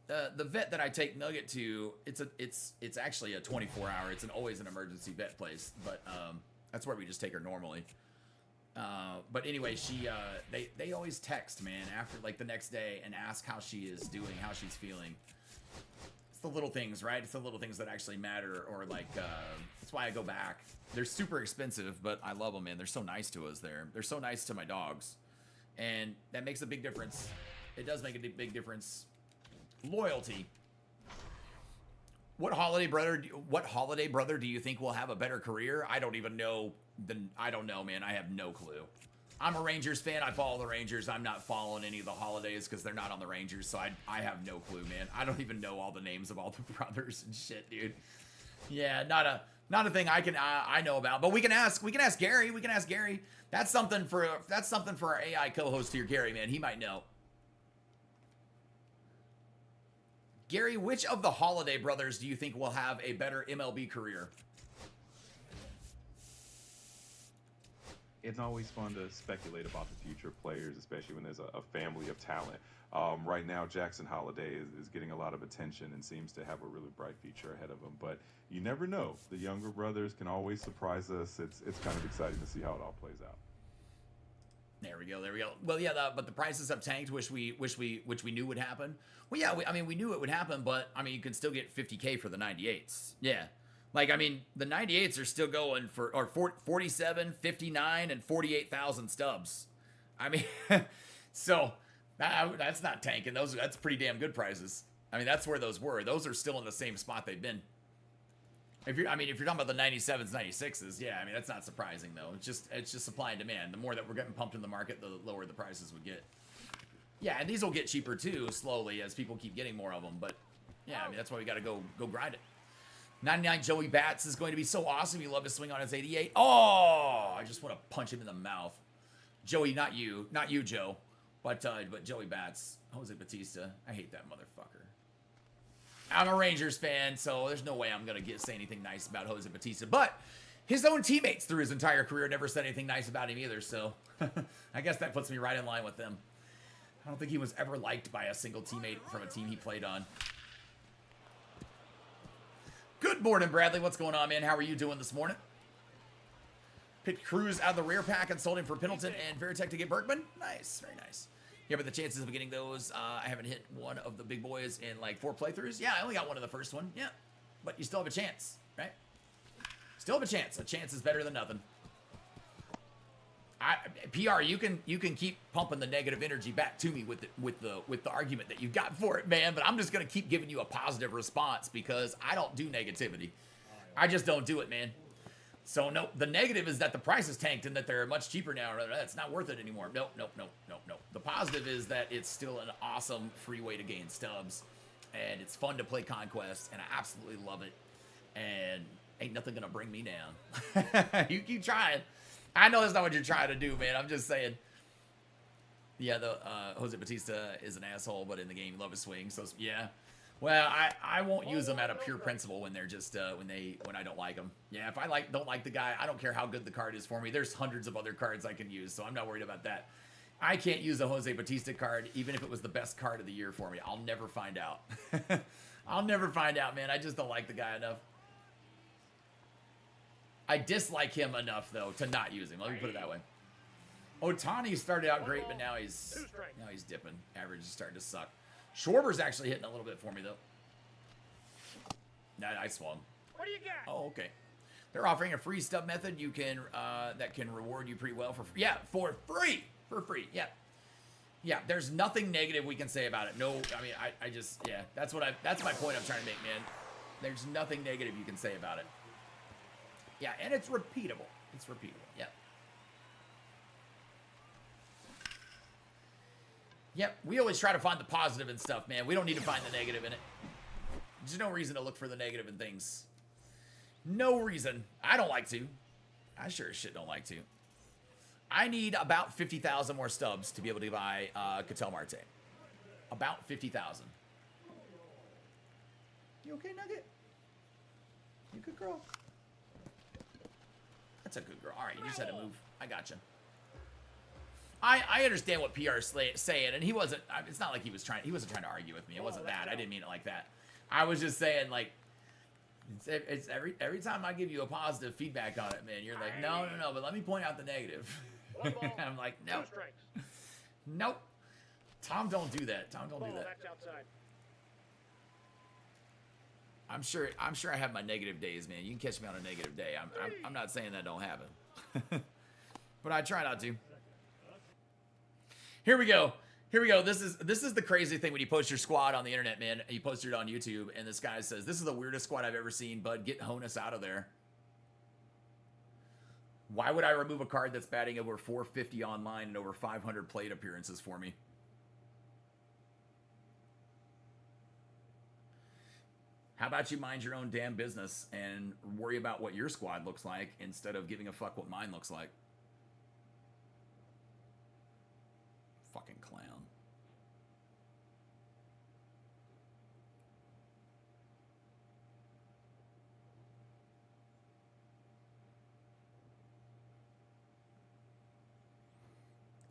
The vet that I take Nugget to, it's actually a 24-hour. It's always an emergency vet place, but that's where we just take her normally. But anyway, they always text, man, after like the next day and ask how she is doing, how she's feeling. It's the little things, right? It's the little things that actually matter, or like that's why I go back. They're super expensive, but I love them, man. They're so nice to us there. They're so nice to my dogs, and that makes a big difference. It does make a big difference. Loyalty. What holiday brother do you think will have a better career? I don't even know. I don't know, man. I have no clue. I'm a Rangers fan. I follow the Rangers. I'm not following any of the holidays because they're not on the Rangers, so I have no clue, man. I don't even know all the names of all the brothers and shit, dude. Yeah, Not a thing I know about, but we can ask Gary. We can ask Gary. That's something for our AI co-host here, Gary. Man, he might know. Gary, which of the Holiday brothers do you think will have a better MLB career? It's always fun to speculate about the future players, especially when there's a family of talent. Right now, Jackson Holiday is getting a lot of attention and seems to have a really bright future ahead of him. But you never know. The younger brothers can always surprise us. It's kind of exciting to see how it all plays out. There we go. Well, yeah, but the prices have tanked, which we knew would happen. Well, yeah, we knew it would happen, but I mean, you can still get 50K for the 98s. Yeah. Like, I mean, the 98s are still going for 47, 59, and 48,000 stubs. I mean, so that's not tanking. That's pretty damn good prices. I mean, that's where those were. Those are still in the same spot they've been. If you're talking about the 97s, 96s, yeah, I mean, that's not surprising though. It's just supply and demand. The more that we're getting pumped in the market, the lower the prices would get. Yeah, and these will get cheaper too, slowly, as people keep getting more of them. But yeah, I mean, that's why we got to go grind it. 99 Joey Bats is going to be so awesome. You love to swing on his 88. Oh, I just want to punch him in the mouth. Joey, not you, Joe, but Joey Bats, Jose Batista. I hate that motherfucker. I'm a Rangers fan, so there's no way I'm gonna say anything nice about Jose Batista. But his own teammates through his entire career never said anything nice about him either. So I guess that puts me right in line with them. I don't think he was ever liked by a single teammate from a team he played on. Good morning, Bradley. What's going on, man? How are you doing this morning? Picked Cruz out of the rear pack and sold him for Pendleton and Veritek to get Berkman. Nice, very nice. Yeah, but the chances of getting those, I haven't hit one of the big boys in like 4 playthroughs. Yeah, I only got one of the first one. Yeah, but you still have a chance, right? Still have a chance. A chance is better than nothing. PR, you can keep pumping the negative energy back to me with the argument that you got for it, man. But I'm just gonna keep giving you a positive response because I don't do negativity. I just don't do it, man. So no, the negative is that the price is tanked and that they're much cheaper now. It's not worth it anymore. Nope. The positive is that it's still an awesome free way to gain stubs, and it's fun to play Conquest, and I absolutely love it. And ain't nothing gonna bring me down. You keep trying. I know that's not what you're trying to do, man. I'm just saying. Yeah, the Jose Batista is an asshole, but in the game, you love his swing. So yeah. Well, I won't use them out of pure principle when they're just when I don't like them. Yeah, if I don't like the guy, I don't care how good the card is for me. There's hundreds of other cards I can use, so I'm not worried about that. I can't use a Jose Batista card even if it was the best card of the year for me. I'll never find out. I'll never find out, man. I just don't like the guy enough. I dislike him enough though to not use him. Let me put it that way. Otani started out great, but now he's dipping. Average is starting to suck. Schwarber's actually hitting a little bit for me, though. I swung. What do you got? Oh, okay. They're offering a free stub method you can that can reward you pretty well for free. Yeah, for free. For free. Yeah. Yeah, there's nothing negative we can say about it. No, I mean, I just, yeah, that's my point I'm trying to make, man. There's nothing negative you can say about it. Yeah, and it's repeatable. It's repeatable. Yeah. Yep, we always try to find the positive in stuff, man. We don't need to find the negative in it. There's no reason to look for the negative in things. No reason. I don't like to. I sure as shit don't like to. I need about 50,000 more stubs to be able to buy Ketel Marte. About 50,000. You okay, Nugget? You good girl? That's a good girl. All right, you just had to move. I gotcha. I understand what PR is saying, and he wasn't. It's not like he wasn't trying to argue with me. It wasn't that. I didn't mean it like that. I was just saying, like, it's every time I give you a positive feedback on it, man, you're like, no, but let me point out the negative. I'm like, no, nope. Tom, don't do that. Tom, don't do that. I'm sure I have my negative days, man. You can catch me on a negative day. I'm not saying that don't happen, but I try not to. Here we go. This is the crazy thing when you post your squad on the internet, man. You posted it on YouTube, and this guy says, "This is the weirdest squad I've ever seen, bud. Get Honus out of there." Why would I remove a card that's batting over 450 online and over 500 plate appearances for me? How about you mind your own damn business and worry about what your squad looks like instead of giving a fuck what mine looks like? Fucking clown.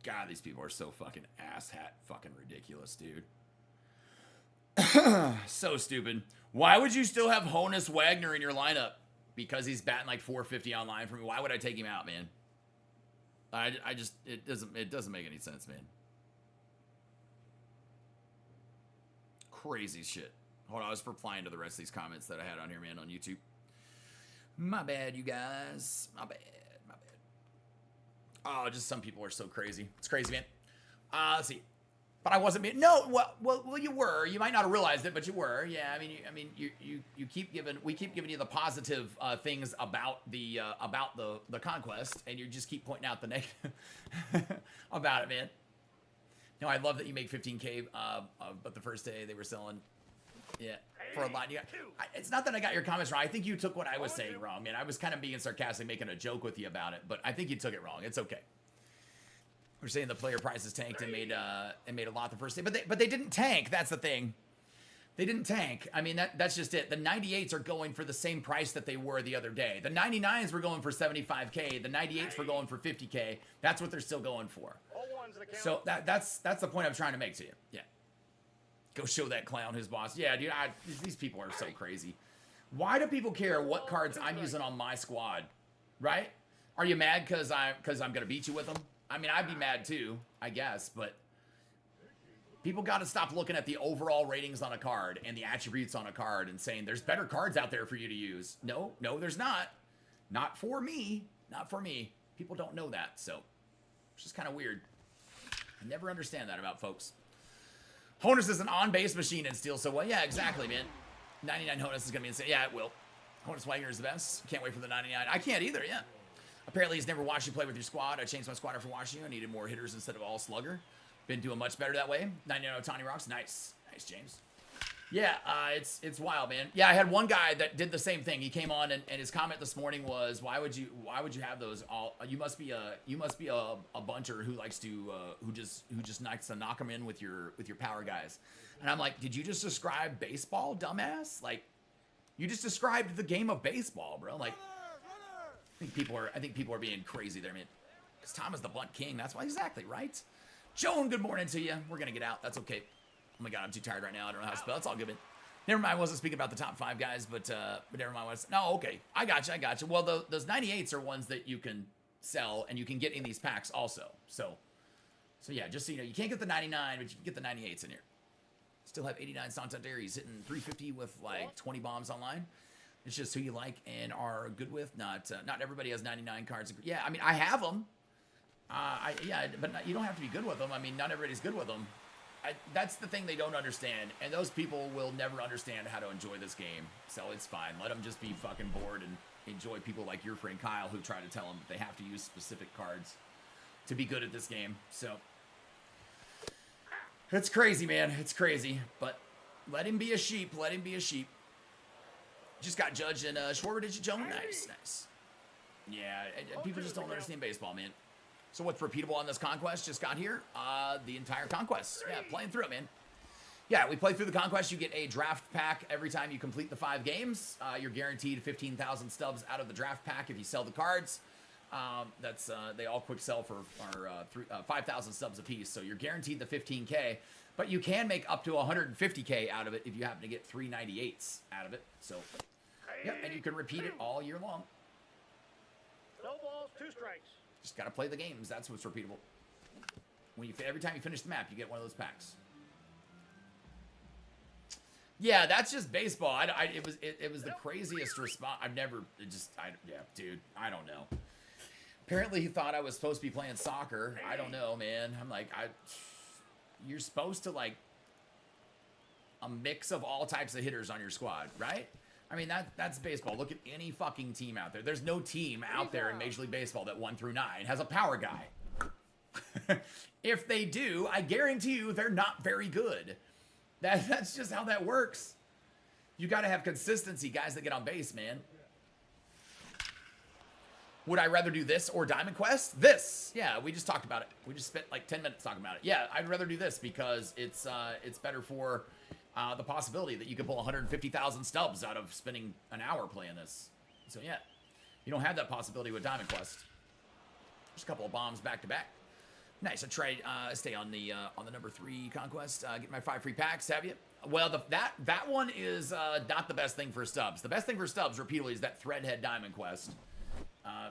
God, these people are so fucking asshat fucking ridiculous, dude. So stupid. Why would you still have Honus Wagner in your lineup? Because he's batting like 450 online for me. Why would I take him out, man? I just it doesn't make any sense, man. Crazy shit. Hold on, I was replying to the rest of these comments that I had on here, man, on YouTube. My bad, you guys. My bad. My bad. Oh, just some people are so crazy. It's crazy, man. Let's see. But I wasn't being, no, well, you were. You might not have realized it, but you were. Yeah, you keep giving, we keep giving you the positive things about the Conquest, and you just keep pointing out the negative about it, man. No, I love that you make 15K, but the first day they were selling, yeah, for a lot. It's not that I got your comments wrong. I think you took what I was saying wrong, man. I was kind of being sarcastic, making a joke with you about it, but I think you took it wrong. It's okay. We're saying the player prices tanked and made a lot the first day, but they didn't tank. That's the thing. They didn't tank. I mean, that's just it. The 98s are going for the same price that they were the other day. The 99s were going for 75K. The 98s were going for 50K. That's what they're still going for. So that's the point I'm trying to make to you. Yeah. Go show that clown his boss. Yeah, dude. These people are so crazy. Why do people care what cards I'm using on my squad? Right? Are you mad because I'm gonna beat you with them? I mean, I'd be mad too, I guess, but people got to stop looking at the overall ratings on a card and the attributes on a card and saying there's better cards out there for you to use. No, there's not. Not for me. Not for me. People don't know that, so it's just kind of weird. I never understand that about folks. Honus is an on-base machine in Steel, so well, yeah, exactly, man. 99 Honus is going to be insane. Yeah, it will. Honus Wagner is the best. Can't wait for the 99. I can't either, yeah. Apparently, he's never watched you play with your squad. I changed my squad after watching you. I needed more hitters instead of all slugger. Been doing much better that way. 99 Otani Rocks. Nice. Nice, James. Yeah, it's wild, man. Yeah, I had one guy that did the same thing. He came on and his comment this morning was, "Why would you have those all? You must be a buncher who likes to who just likes to knock them in with your power guys." And I'm like, "Did you just describe baseball, dumbass? Like, you just described the game of baseball, bro. Like, I think people are being crazy there, man. Because Tom is the blunt king. That's why, exactly, right? Joan, good morning to you. We're going to get out. That's okay. Oh my God, I'm too tired right now. I don't know how to spell. It's all good, man. Never mind. I wasn't speaking about the top 5 guys, but never mind. No, okay. I got you. Well, those 98s are ones that you can sell, and you can get in these packs also. So yeah, just so you know, you can't get the 99, but you can get the 98s in here. Still have 89 Santander. He's hitting 350 with like 20 bombs online. It's just who you like and are good with. Not everybody has 99 cards. Yeah, I mean, I have them. But you don't have to be good with them. I mean, not everybody's good with them. That's the thing they don't understand. And those people will never understand how to enjoy this game. So it's fine. Let them just be fucking bored and enjoy people like your friend Kyle who try to tell them that they have to use specific cards to be good at this game. So it's crazy, man. It's crazy. But let him be a sheep. Let him be a sheep. Just got judged in Schwarber Digit Joan. Nice. Yeah, people just don't understand baseball, man. So what's repeatable on this Conquest? Just got here. The entire Conquest. Yeah, playing through it, man. Yeah, we play through the Conquest. You get a draft pack every time you complete the 5 games. You're guaranteed 15,000 stubs out of the draft pack if you sell the cards. They all quick sell for 5,000 stubs a piece. So you're guaranteed the 15K. But you can make up to 150K out of it if you happen to get 398s out of it. So, yeah, and you can repeat it all year long. No balls, 2 strikes. Just got to play the games. That's what's repeatable. Every time you finish the map, you get one of those packs. Yeah, that's just baseball. It was the craziest response. Dude, I don't know. Apparently, he thought I was supposed to be playing soccer. I don't know, man. I'm like, you're supposed to like a mix of all types of hitters on your squad, right? I mean, that's baseball. Look at any fucking team out there. There's no team out there in Major League Baseball that 1 through 9 has a power guy. If they do, I guarantee you they're not very good. That's just how that works. You got to have consistency, guys that get on base, man. Would I rather do this or Diamond Quest? This. Yeah, we just talked about it. We just spent like 10 minutes talking about it. Yeah, I'd rather do this because it's better for the possibility that you could pull 150,000 stubs out of spending an hour playing this. So yeah, you don't have that possibility with Diamond Quest. Just a couple of bombs back to back. Nice. I tried stay on the number 3 Conquest. Get my 5 free packs. Have you? Well, that one is not the best thing for stubs. The best thing for stubs, repeatedly, is that Threadhead Diamond Quest.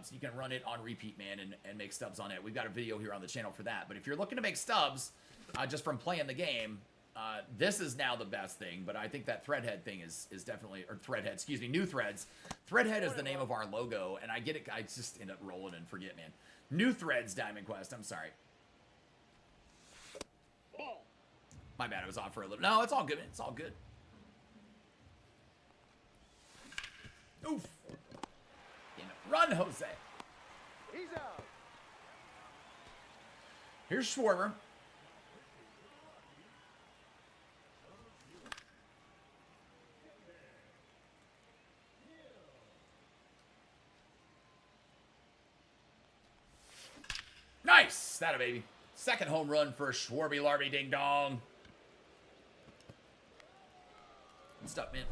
So you can run it on repeat, man, and make stubs on it. We've got a video here on the channel for that. But if you're looking to make stubs just from playing the game, this is now the best thing. But I think that Threadhead thing is definitely, or Threadhead, excuse me, New Threads. Threadhead is the name of our logo, and I get it. I just end up rolling and forget, man. New Threads Diamond Quest. I'm sorry. My bad. I was off for a little. No, it's all good, man. It's all good. Oof. Run, Jose. He's out. Here's Schwarber. Nice. That a baby. Second home run for Schwarby Larby Ding Dong. Good stuff, man.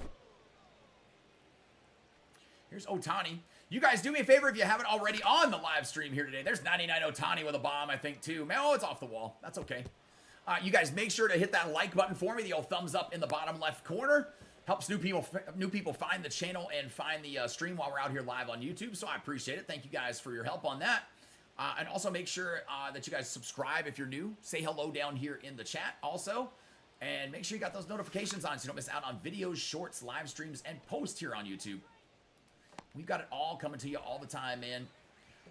Here's Ohtani. You guys do me a favor if you haven't already on the live stream here today. There's 99 Ohtani with a bomb, I think, too. Man, oh, it's off the wall. That's okay. You guys make sure to hit that like button for me. The old thumbs up in the bottom left corner. Helps new people find the channel and find the stream while we're out here live on YouTube. So I appreciate it. Thank you guys for your help on that. And also make sure that you guys subscribe if you're new. Say hello down here in the chat also. And make sure you got those notifications on so you don't miss out on videos, shorts, live streams, and posts here on YouTube. We've got it all coming to you all the time, man.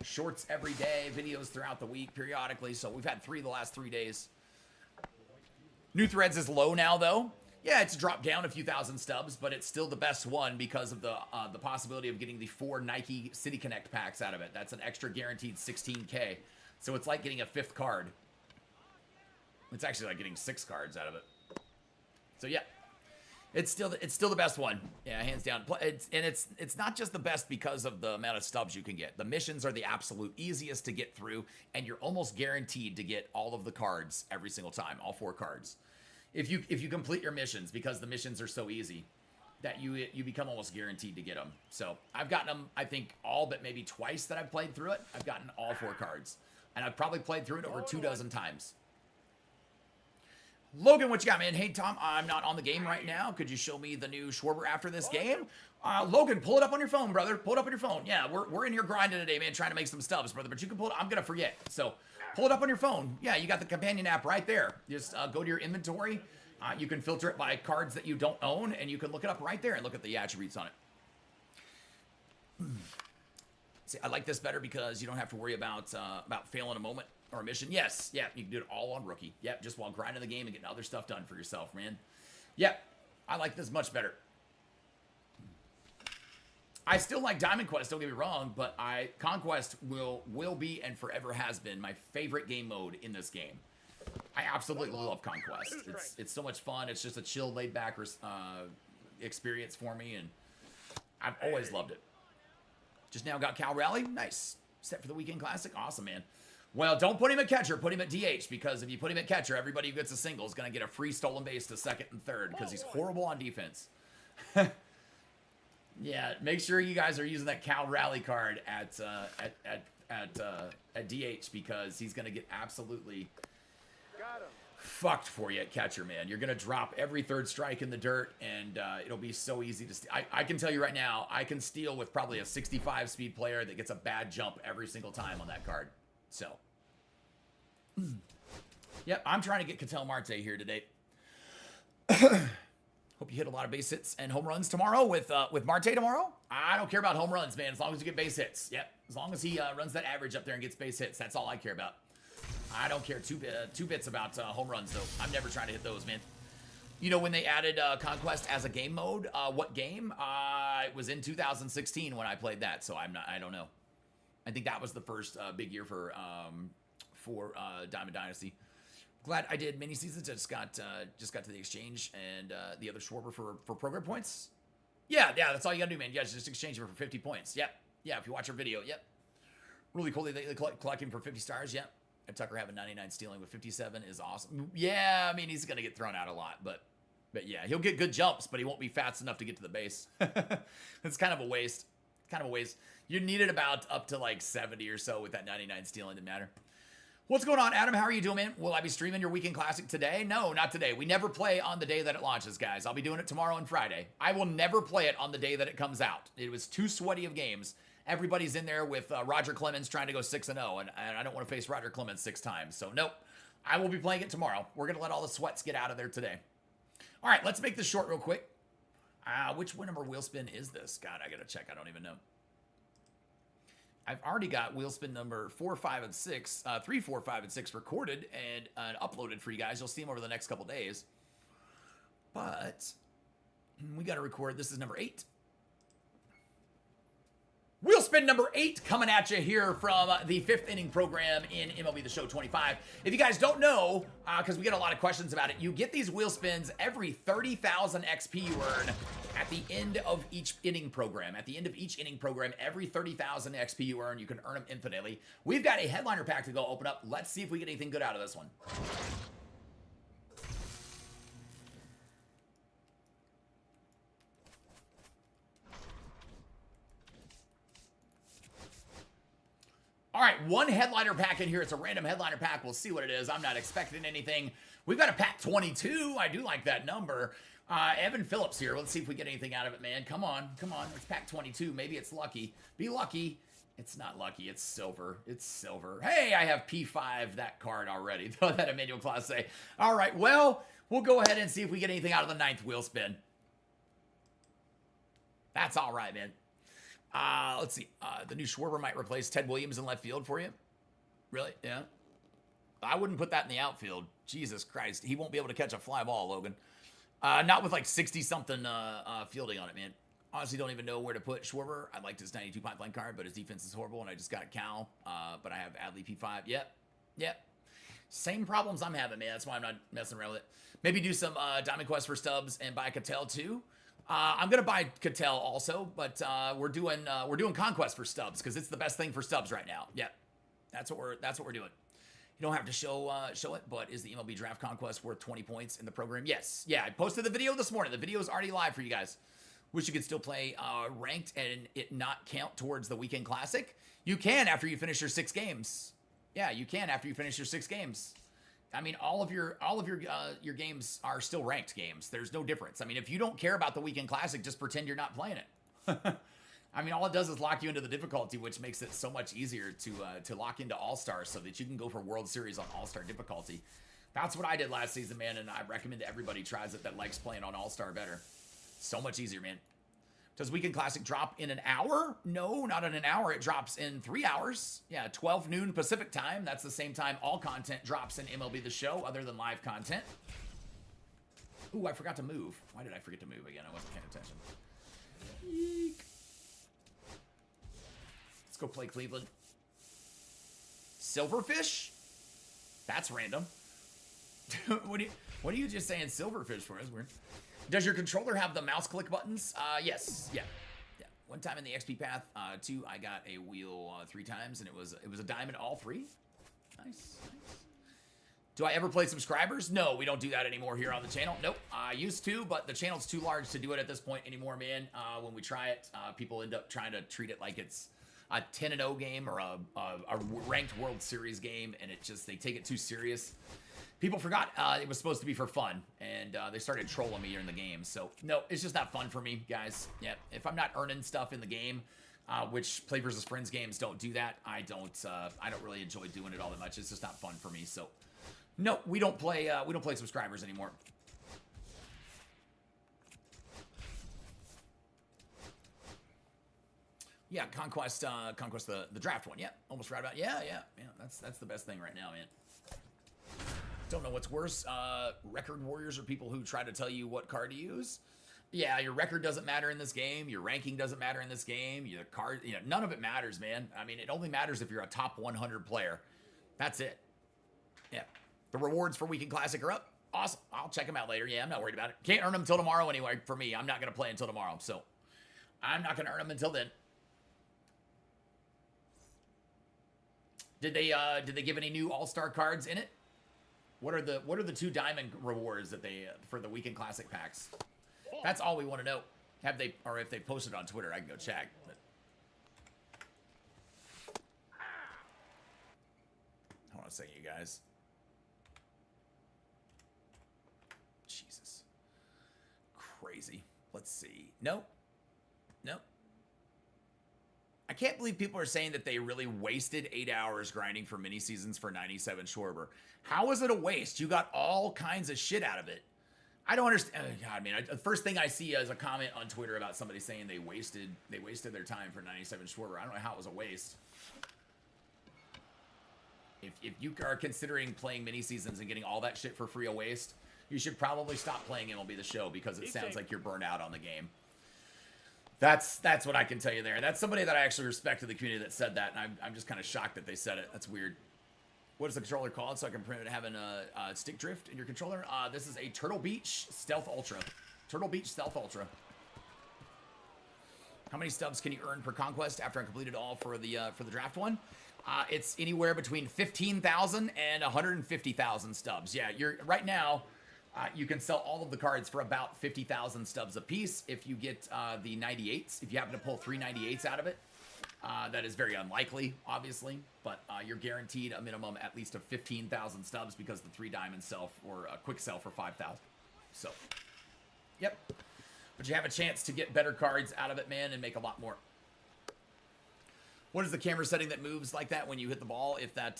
Shorts every day, videos throughout the week, periodically. So we've had 3 the last 3 days. New Threads is low now, though. Yeah, it's dropped down a few thousand stubs, but it's still the best one because of the possibility of getting the 4 Nike City Connect packs out of it. That's an extra guaranteed 16K. So it's like getting a 5th card. It's actually like getting 6 cards out of it. So yeah. It's still the best one. Yeah, hands down. It's not just the best because of the amount of stubs you can get. The missions are the absolute easiest to get through, and you're almost guaranteed to get all of the cards every single time, all 4 cards. If you complete your missions, because the missions are so easy that you become almost guaranteed to get them. So I've gotten them, I think, all but maybe twice that I've played through it. I've gotten all 4 cards, and I've probably played through it over 24 times. Logan, what you got, man? Hey, Tom, I'm not on the game right now. Could you show me the new Schwarber after this game? Logan, pull it up on your phone, brother. Pull it up on your phone. Yeah, we're in here grinding today, man, trying to make some stubs, brother. But you can pull it. I'm going to forget. So pull it up on your phone. Yeah, you got the companion app right there. Just go to your inventory. You can filter it by cards that you don't own, and you can look it up right there and look at the attributes on it. See, I like this better because you don't have to worry about failing a moment or a mission. Yes, yeah, you can do it all on rookie. Yep, just while grinding the game and getting other stuff done for yourself, man. Yep, I like this much better. I still like Diamond Quest, don't get me wrong, but Conquest will be and forever has been my favorite game mode in this game. I absolutely love Conquest. It's so much fun. It's just a chill, laid-back experience for me, and I've always loved it. Just now got Cal Rally. Nice. Set for the Weekend Classic. Awesome, man. Well, don't put him at catcher. Put him at DH, because if you put him at catcher, everybody who gets a single is going to get a free stolen base to second and third because he's horrible on defense. Yeah, make sure you guys are using that Cal Rally card at DH, because he's going to get absolutely fucked for you at catcher, man. You're going to drop every 3rd strike in the dirt, and it'll be so easy to steal. I can tell you right now, I can steal with probably a 65 speed player that gets a bad jump every single time on that card. So, yep, I'm trying to get Ketel Marte here today. Hope you hit a lot of base hits and home runs tomorrow with Marte tomorrow. I don't care about home runs, man, as long as you get base hits. Yep, as long as he runs that average up there and gets base hits, that's all I care about. I don't care two bits about home runs, though. I'm never trying to hit those, man. You know, when they added Conquest as a game mode, what game? It was in 2016 when I played that, so I don't know. I think that was the first big year for Diamond Dynasty. Glad I did mini seasons. I just got to the exchange and the other Schwarber for program points. Yeah, that's all you gotta do, man. Yeah, just exchange them for 50 points. Yep. Yeah, if you watch our video, yep. Really cool. They collect him for 50 stars, yep. And Tucker having 99 stealing with 57 is awesome. Yeah, I mean, he's gonna get thrown out a lot, but yeah, he'll get good jumps, but he won't be fast enough to get to the base. It's kind of a waste. You needed about up to like 70 or so with that 99 stealing, didn't matter. What's going on, Adam? How are you doing, man? Will I be streaming your Weekend Classic today? No, not today. We never play on the day that it launches, guys. I'll be doing it tomorrow and Friday. I will never play it on the day that it comes out. It was too sweaty of games. Everybody's in there with Roger Clemens trying to go 6-0, and I don't want to face Roger Clemens 6 times. So, nope. I will be playing it tomorrow. We're going to let all the sweats get out of there today. All right, let's make this short real quick. Which win number wheel spin is this? God, I got to check. I don't even know. I've already got wheel spin number 4, 5, and 6, 3, 4, 5, and 6 recorded and uploaded for you guys. You'll see them over the next couple days. But we got to record. This is number 8. Wheel spin number 8 coming at you here from the 5th inning program in MLB The Show 25. If you guys don't know, because we get a lot of questions about it, you get these wheel spins every 30,000 XP you earn at the end of each inning program. At the end of each inning program, every 30,000 XP you earn, you can earn them infinitely. We've got a headliner pack to go open up. Let's see if we get anything good out of this one. All right, one headliner pack in here. It's a random headliner pack. We'll see what it is. I'm not expecting anything. We've got a pack 22. I do like that number. Evan Phillips here. Let's see if we get anything out of it, man. Come on. It's pack 22. Maybe it's lucky. Be lucky. It's not lucky. It's silver. Hey, I have P5, that card already. Throw that Emmanuel Clase. All right, well, we'll go ahead and see if we get anything out of the 9th wheel spin. That's all right, man. Let's see. The new Schwarber might replace Ted Williams in left field for you. Really? Yeah. I wouldn't put that in the outfield. Jesus Christ. He won't be able to catch a fly ball, Logan. Not with like 60-something fielding on it, man. Honestly, don't even know where to put Schwarber. I liked his 92 pipeline card, but his defense is horrible, and I just got Cal. But I have Adley P5. Yep. Same problems I'm having, man. That's why I'm not messing around with it. Maybe do some Diamond Quest for Stubbs and buy Cattell too. I'm gonna buy Cattell also, but we're doing Conquest for Stubbs because it's the best thing for Stubbs right now. Yeah, that's what we're doing. You don't have to show it, but is the MLB Draft Conquest worth 20 points in the program? Yes. Yeah, I posted the video this morning. The video is already live for you guys. Wish you could still play ranked and it not count towards the Weekend Classic. You can after you finish your 6 games. Yeah, you can after you finish your 6 games. I mean, all of your games are still ranked games. There's no difference. I mean, if you don't care about the Weekend Classic, just pretend you're not playing it. I mean, all it does is lock you into the difficulty, which makes it so much easier to lock into All-Star so that you can go for World Series on All-Star difficulty. That's what I did last season, man, and I recommend everybody tries it that likes playing on All-Star better. So much easier, man. Does Weekend Classic drop in an hour? No, not in an hour. It drops in 3 hours. Yeah, 12 noon Pacific time. That's the same time all content drops in MLB The Show other than live content. Ooh, I forgot to move. Why did I forget to move again? I wasn't paying attention. Yeek. Let's go play Cleveland. Silverfish? That's random. What are you just saying silverfish for? That's weird. Does your controller have the mouse click buttons? Yes. Yeah. One time in the XP path, 2, I got a wheel 3 times, and it was a diamond all 3. Nice. Do I ever play subscribers? No, we don't do that anymore here on the channel. Nope. I used to, but the channel's too large to do it at this point anymore, man. When we try it, people end up trying to treat it like it's a 10-0 game or a ranked World Series game, and they take it too serious. People forgot it was supposed to be for fun, and they started trolling me during the game. So, no, it's just not fun for me, guys. Yeah, if I'm not earning stuff in the game, which Play vs. Friends games don't do that, I don't really enjoy doing it all that much. It's just not fun for me. So, no, we don't play subscribers anymore. Yeah, Conquest, the draft one. Yeah, almost right about. Yeah. That's the best thing right now, man. Don't know what's worse, record warriors or people who try to tell you what card to use. Yeah, your record doesn't matter in this game. Your ranking doesn't matter in this game. Your card, none of it matters, man. I mean, it only matters if you're a top 100 player. That's it. Yeah. The rewards for Weekend Classic are up. Awesome. I'll check them out later. Yeah, I'm not worried about it. Can't earn them until tomorrow anyway. For me, I'm not going to play until tomorrow. So, I'm not going to earn them until then. Did they give any new All-Star cards in it? What are the 2 diamond rewards that they for the weekend classic packs? That's all we want to know. Have they, or if they posted on Twitter, I can go check. But hold on a second, you guys. Jesus, crazy. Let's see. Nope. Nope. I can't believe people are saying that they really wasted 8 hours grinding for mini seasons for 97 Schwarber. How is it a waste? You got all kinds of shit out of it. I don't understand. Oh, God, man. The first thing I see is a comment on Twitter about somebody saying they wasted their time for 97 Schwarber. I don't know how it was a waste. If you are considering playing mini seasons and getting all that shit for free a waste, you should probably stop playing MLB The Show because it sounds like you're burnt out on the game. That's what I can tell you there. That's somebody that I actually respect in the community that said that, and I'm just kind of shocked that they said it. That's weird. What is the controller called so I can print it having a stick drift in your controller? This is a Turtle Beach Stealth Ultra. Turtle Beach Stealth Ultra. How many stubs can you earn per conquest after I completed all for the draft one? It's anywhere between 15,000 and 150,000 stubs. Yeah, you're right now. You can sell all of the cards for about 50,000 stubs a piece if you get the 98s. If you happen to pull 3 98s out of it, that is very unlikely, obviously, but you're guaranteed a minimum at least of 15,000 stubs because the 3 diamond sell or a quick sell for 5,000. So, yep. But you have a chance to get better cards out of it, man, and make a lot more. What is the camera setting that moves like that when you hit the ball? If that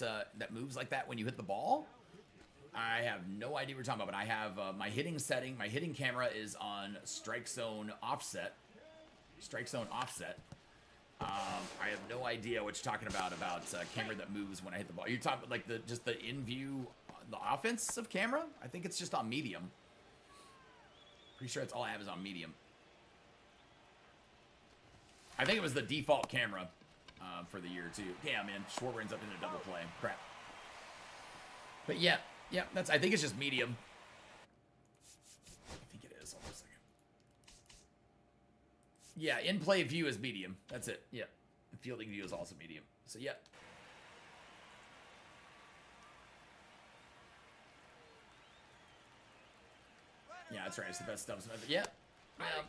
moves like that when you hit the ball? I have no idea what you're talking about, but I have my hitting setting. My hitting camera is on strike zone offset. Strike zone offset. I have no idea what you're talking about camera that moves when I hit the ball. You're talking like just the in view, the offensive camera? I think it's just on medium. Pretty sure that's all I have is on medium. I think it was the default camera for the year too. Yeah, man, Schwarber ends up in a double play. Crap. But yeah. Yeah, I think it's just medium. I think it is. Hold on a second. Yeah, in-play view is medium. That's it. Yeah. The fielding view is also medium. So, yeah. Yeah, that's right. It's the best stubs method. Yeah.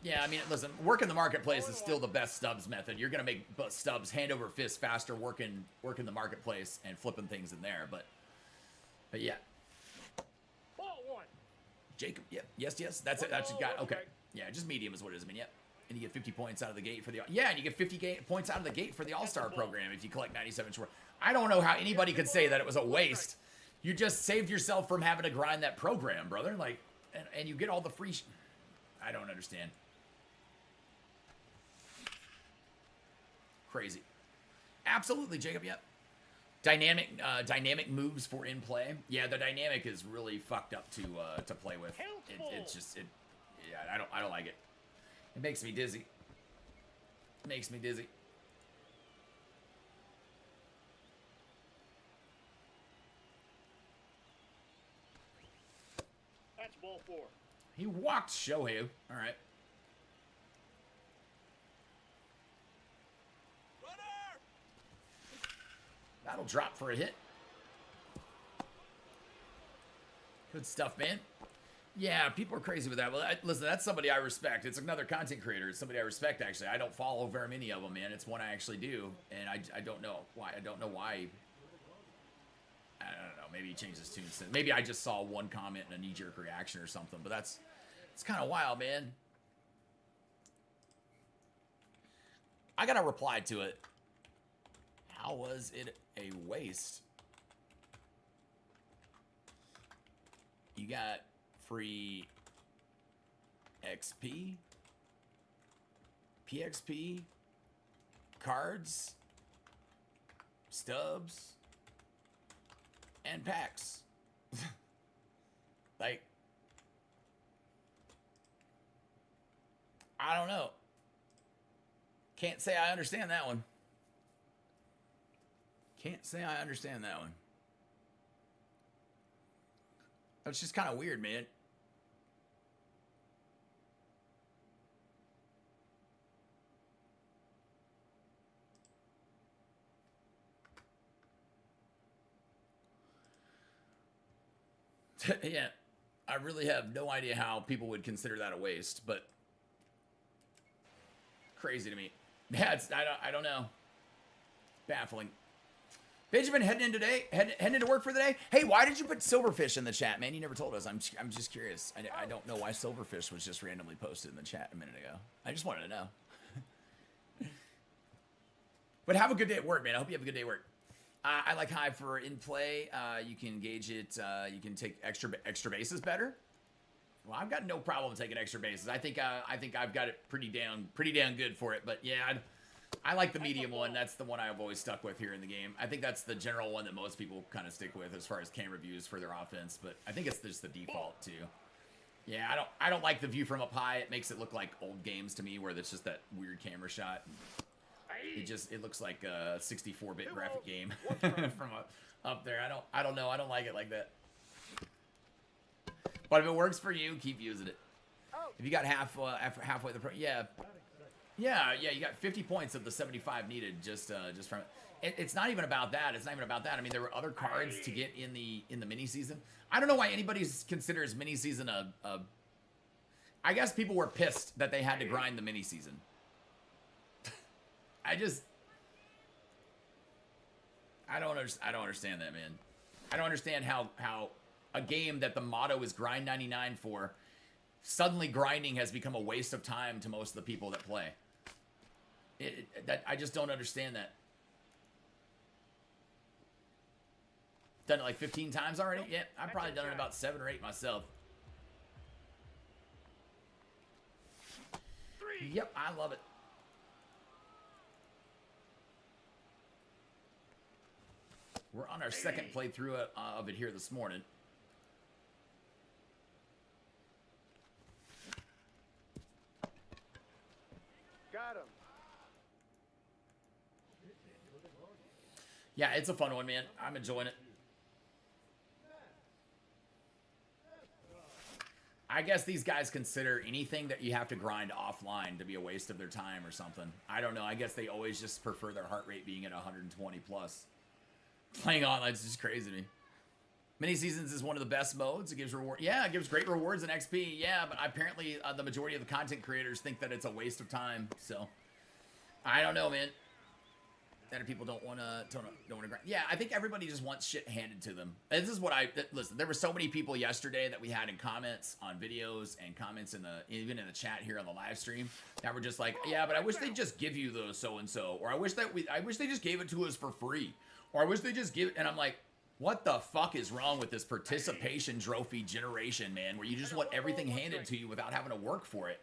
Yeah, I mean, listen, working the marketplace is still the best stubs method. You're going to make stubs hand over fist faster working the marketplace and flipping things in there. But yeah. Jacob, yep, yes, that's it. That's got okay. Yeah, just medium is what it is. I mean, yep. And you get 50 points out of the gate for the and you get 50 points out of the gate for the All-Star program if you collect 97 short. I don't know how anybody could say that it was a waste. You just saved yourself from having to grind that program, brother. Like, and you get all the free. I don't understand. Crazy. Absolutely, Jacob. Yep. Dynamic moves for in play. Yeah, the dynamic is really fucked up to play with. It's just yeah, I don't like it. It makes me dizzy. It makes me dizzy. That's ball 4. He walked Shohei. All right. That'll drop for a hit. Good stuff, man. Yeah, people are crazy with that. Well, listen, that's somebody I respect. It's another content creator. It's somebody I respect, actually. I don't follow very many of them, man. It's one I actually do, and I don't know why. I don't know why. I don't know. Maybe he changed his tune. Maybe I just saw one comment and a knee-jerk reaction or something, but it's kind of wild, man. I got to reply to it. How was it a waste? You got free XP, PXP, cards, stubs, and packs. Like, I don't know. Can't say I understand that one. Can't say I understand that one. That's just kind of weird, man. Yeah, I really have no idea how people would consider that a waste, but crazy to me. Yeah, I don't know. Baffling. Benjamin heading in today, heading into work for the day. Hey, why did you put Silverfish in the chat, man? You never told us. I'm just curious. I don't know why Silverfish was just randomly posted in the chat a minute ago. I just wanted to know. But have a good day at work, man. I hope you have a good day at work. I like Hive for in play. You can engage it. You can take extra bases better. Well, I've got no problem taking extra bases. I think I've got it pretty damn good for it. But yeah, I like the medium one. That's the one I've always stuck with here in the game. I think that's the general one that most people kind of stick with as far as camera views for their offense. But I think it's just the default too. Yeah, I don't like the view from up high. It makes it look like old games to me, where it's just that weird camera shot. It looks like a 64-bit graphic game from up there. I don't know. I don't like it like that. But if it works for you, keep using it. If you got halfway the you got 50 points of the 75 needed just from it. It's not even about that. It's not even about that. I mean, there were other cards to get in the mini season. I don't know why anybody considers mini season a I guess people were pissed that they had to grind the mini season. I don't understand that, man. I don't understand how a game that the motto is grind 99 for, suddenly grinding has become a waste of time to most of the people that play. I just don't understand that. Done it like 15 times already? Yeah, I've probably done it about 7 or 8 myself. Yep, I love it. We're on our second playthrough of it here this morning. Got him. Yeah, it's a fun one, man. I'm enjoying it. I guess these guys consider anything that you have to grind offline to be a waste of their time or something. I don't know. I guess they always just prefer their heart rate being at 120 plus. Playing online is just crazy to me. Mini seasons is one of the best modes. It gives reward. Yeah, it gives great rewards and XP. Yeah, but apparently the majority of the content creators think that it's a waste of time. So I don't know, man. That people don't want to grind. Yeah, I think everybody just wants shit handed to them. This is what listen. There were so many people yesterday that we had in comments on videos and comments even in the chat here on the live stream that were just like, yeah, but I wish they'd just give you the so and so, or I wish they just gave it to us for free, or I wish they just give it. And I'm like, what the fuck is wrong with this participation trophy generation, man? Where you just want everything handed to you without having to work for it.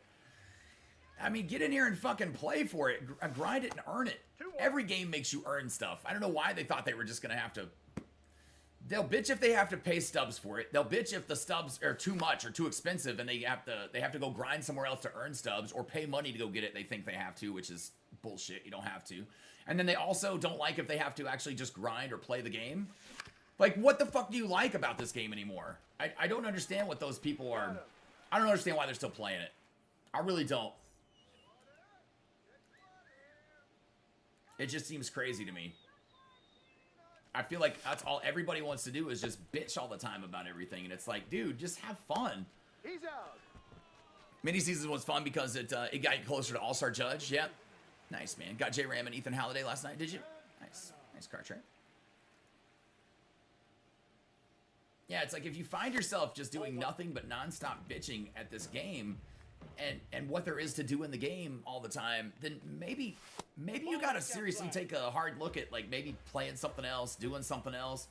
I mean, get in here and fucking play for it. Grind it and earn it. Every game makes you earn stuff. I don't know why they thought they were just going to have to. They'll bitch if they have to pay stubs for it. They'll bitch if the stubs are too much or too expensive and they have to go grind somewhere else to earn stubs or pay money to go get it. They think they have to, which is bullshit. You don't have to. And then they also don't like if they have to actually just grind or play the game. Like, what the fuck do you like about this game anymore? I don't understand what those people are. I don't understand why they're still playing it. I really don't. It just seems crazy to me. I feel like that's all everybody wants to do is just bitch all the time about everything. And it's like, dude, just have fun. He's out. Mini season was fun because it got you closer to All-Star Judge. Yep. Nice, man. Got J Ram and Ethan Halliday last night, did you? Nice. Nice card trade. Yeah, it's like if you find yourself just doing nothing but nonstop bitching at this game and what there is to do in the game all the time, then maybe you gotta seriously take a hard look at like maybe playing something else, doing something else,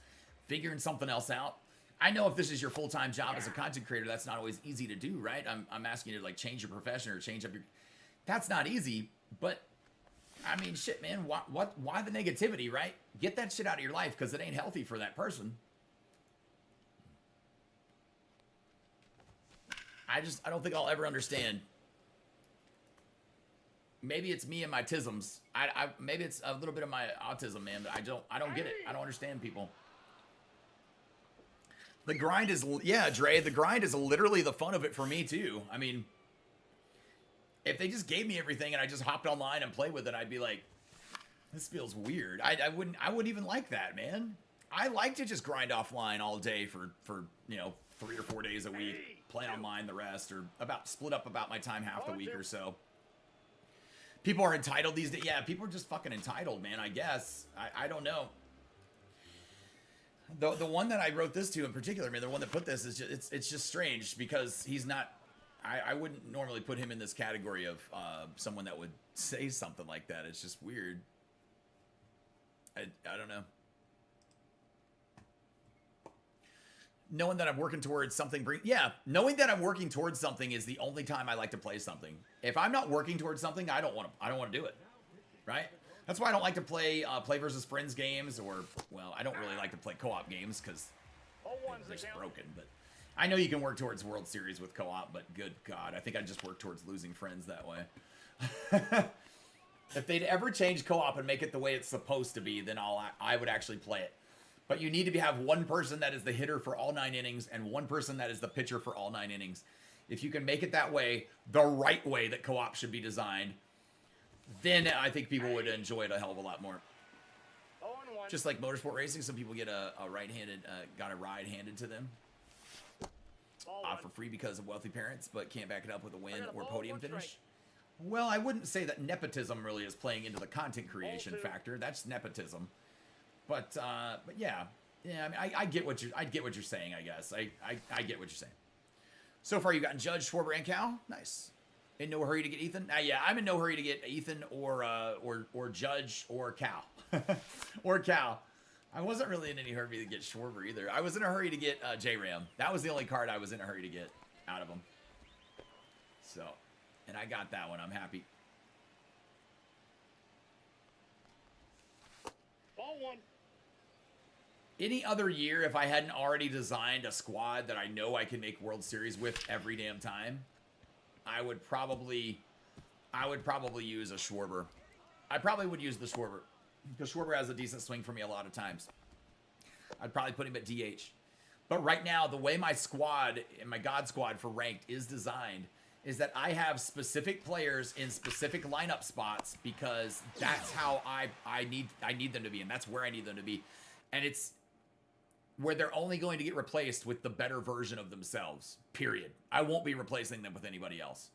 figuring something else out. I know if this is your full-time job as a content creator, that's not always easy to do, right? I'm asking you to like change your profession or change up your. That's not easy, but I mean, shit, man. Why the negativity, right? Get that shit out of your life because it ain't healthy for that person. I don't think I'll ever understand. Maybe it's me and my tisms. Maybe it's a little bit of my autism, man, but I don't get it. I don't understand people. The grind is, yeah, Dre, the grind is literally the fun of it for me too. I mean, if they just gave me everything and I just hopped online and played with it, I'd be like, this feels weird. I wouldn't even like that, man. I like to just grind offline all day for you know 3 or 4 days a week, play online the rest, or about split up about my time half the week or so. People are entitled these days. Yeah, people are just fucking entitled, man. I guess I don't know. The one that I wrote this to in particular, man, the one that put this is just it's just strange because he's not. I wouldn't normally put him in this category of someone that would say something like that. It's just weird. I don't know. Knowing that I'm working towards something, knowing that I'm working towards something is the only time I like to play something. If I'm not working towards something, I don't want to do it, right? That's why I don't like to play play versus friends games, or well, I don't really like to play co-op games because they're just broken. But I know you can work towards World Series with co-op, but good God, I think I'd just work towards losing friends that way. If they'd ever change co-op and make it the way it's supposed to be, then I would actually play it. But you need to have one person that is the hitter for all 9 innings and one person that is the pitcher for all 9 innings. If you can make it that way, the right way that co-op should be designed, then I think people would enjoy it a hell of a lot more. Just like motorsport racing, some people get a right-handed, got a ride handed to them for free because of wealthy parents, but can't back it up with a win or podium finish. Well, I wouldn't say that nepotism really is playing into the content creation factor. That's nepotism. But yeah. I mean, I get what you're saying. I guess I get what you're saying. So far, you gotten Judge, Schwarber, and Cal. Nice. In no hurry to get Ethan. Yeah, I'm in no hurry to get Ethan or Judge or Cal or Cal. I wasn't really in any hurry to get Schwarber either. I was in a hurry to get J-Ram. That was the only card I was in a hurry to get out of him. So, and I got that one. I'm happy. Ball one. Any other year, if I hadn't already designed a squad that I know I can make World Series with every damn time, I would probably use a Schwarber. I probably would use the Schwarber because Schwarber has a decent swing for me a lot of times. I'd probably put him at DH. But right now, the way my squad and my God squad for ranked is designed is that I have specific players in specific lineup spots because that's how I need them to be, and that's where I need them to be. And it's where they're only going to get replaced with the better version of themselves, period. I won't be replacing them with anybody else.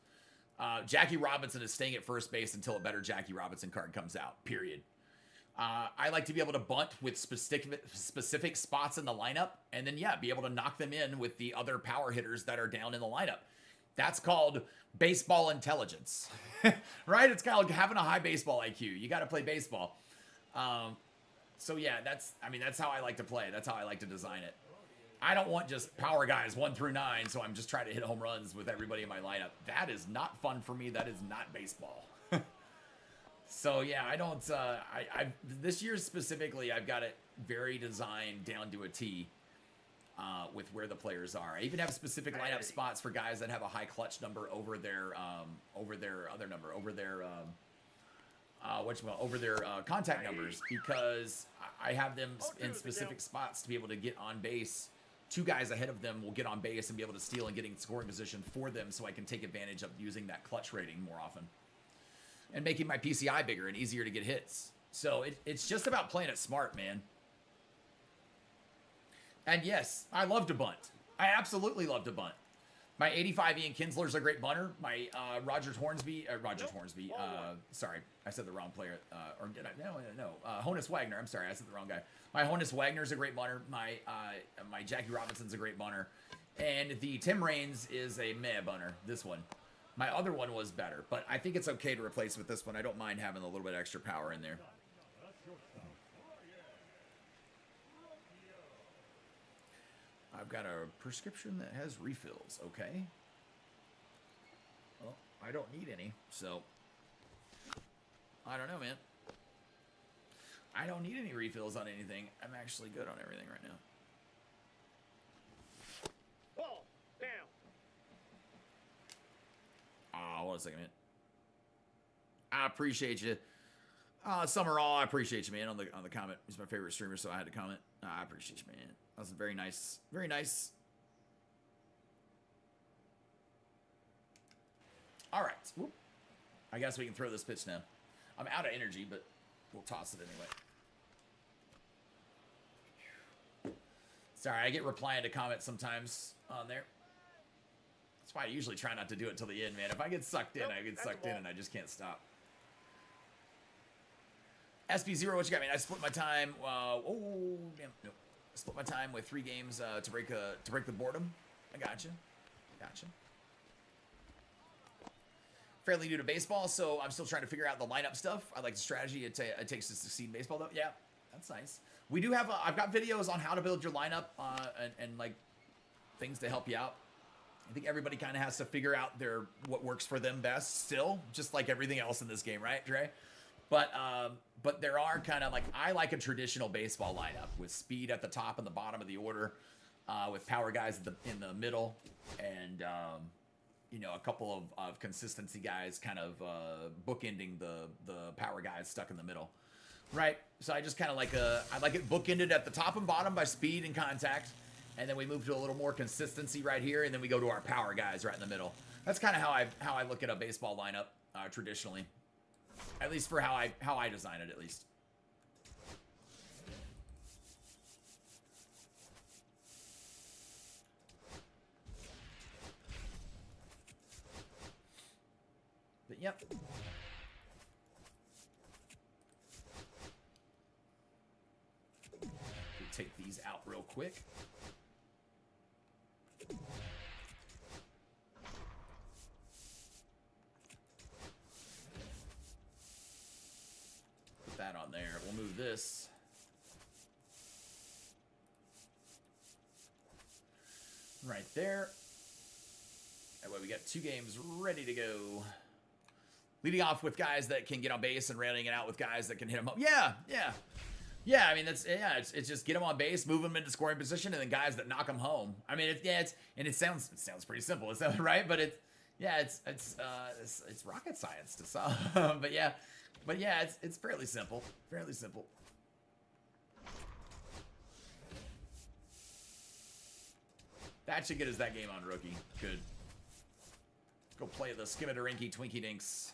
Jackie Robinson is staying at first base until a better Jackie Robinson card comes out, period. I like to be able to bunt with specific spots in the lineup, and then, yeah, be able to knock them in with the other power hitters that are down in the lineup. That's called baseball intelligence, right? It's kind of like having a high baseball IQ. You got to play baseball. So yeah, that's how I like to play. That's how I like to design it. I don't want just power guys 1 through 9, so I'm just trying to hit home runs with everybody in my lineup. That is not fun for me. That is not baseball. So yeah, I don't, this year specifically, I've got it very designed down to a T. With where the players are. I even have specific lineup spots for guys that have a high clutch number over their other number, over their contact numbers, because I have them in specific spots to be able to get on base. 2 guys ahead of them will get on base and be able to steal and get in scoring position for them, so I can take advantage of using that clutch rating more often and making my PCI bigger and easier to get hits. So it's just about playing it smart, man. And yes, I love to bunt. I absolutely love to bunt. My 85 Ian Kinsler's a great bunter. My sorry, I said the wrong player. Or did I? No. Honus Wagner. I'm sorry, I said the wrong guy. My Honus Wagner's a great bunter. My Jackie Robinson's a great bunter. And the Tim Raines is a meh bunter, this one. My other one was better, but I think it's okay to replace with this one. I don't mind having a little bit extra power in there. I've got a prescription that has refills, okay? Well, I don't need any, so I don't know, man. I don't need any refills on anything. I'm actually good on everything right now. Ball down. Hold on a second, man. I appreciate you. Summer All, I appreciate you, man, on the comment. He's my favorite streamer, so I had to comment. I appreciate you, man. That was very nice. Very nice. All right. Whoop. I guess we can throw this pitch now. I'm out of energy, but we'll toss it anyway. Sorry, I get replying to comments sometimes on there. That's why I usually try not to do it till the end, man. If I get sucked in, Nope, I get that's a sucked in ball. and I just can't stop. SB0, what you got, man? I split my time. Oh, damn. No. I split my time with 3 games to break the boredom. I gotcha. Gotcha. Fairly new to baseball, so I'm still trying to figure out the lineup stuff. I like the strategy it takes to succeed in baseball, though. Yeah, that's nice. We do have, I've got videos on how to build your lineup and like things to help you out. I think everybody kind of has to figure out what works for them best still, just like everything else in this game, right, Dre? But there are kind of like, I like a traditional baseball lineup with speed at the top and the bottom of the order, with power guys in the middle, and you know, a couple of consistency guys kind of bookending the power guys stuck in the middle, right? So I just kind of I like it bookended at the top and bottom by speed and contact, and then we move to a little more consistency right here, and then we go to our power guys right in the middle. That's kind of how I look at a baseball lineup traditionally, at least for how I design it, at least. But yep. We'll take these out real quick. Put that on there. We'll move this. Right there. That way we got 2 games ready to go. Leading off with guys that can get on base and railing it out with guys that can hit them up. Yeah. I mean, it's just get them on base, move them into scoring position, and then guys that knock them home. I mean, it sounds pretty simple, is that right? But it's rocket science to solve. but yeah, it's fairly simple, That should get us that game on rookie. Good. Let's go play the Skimmaderinky Twinkie Dinks.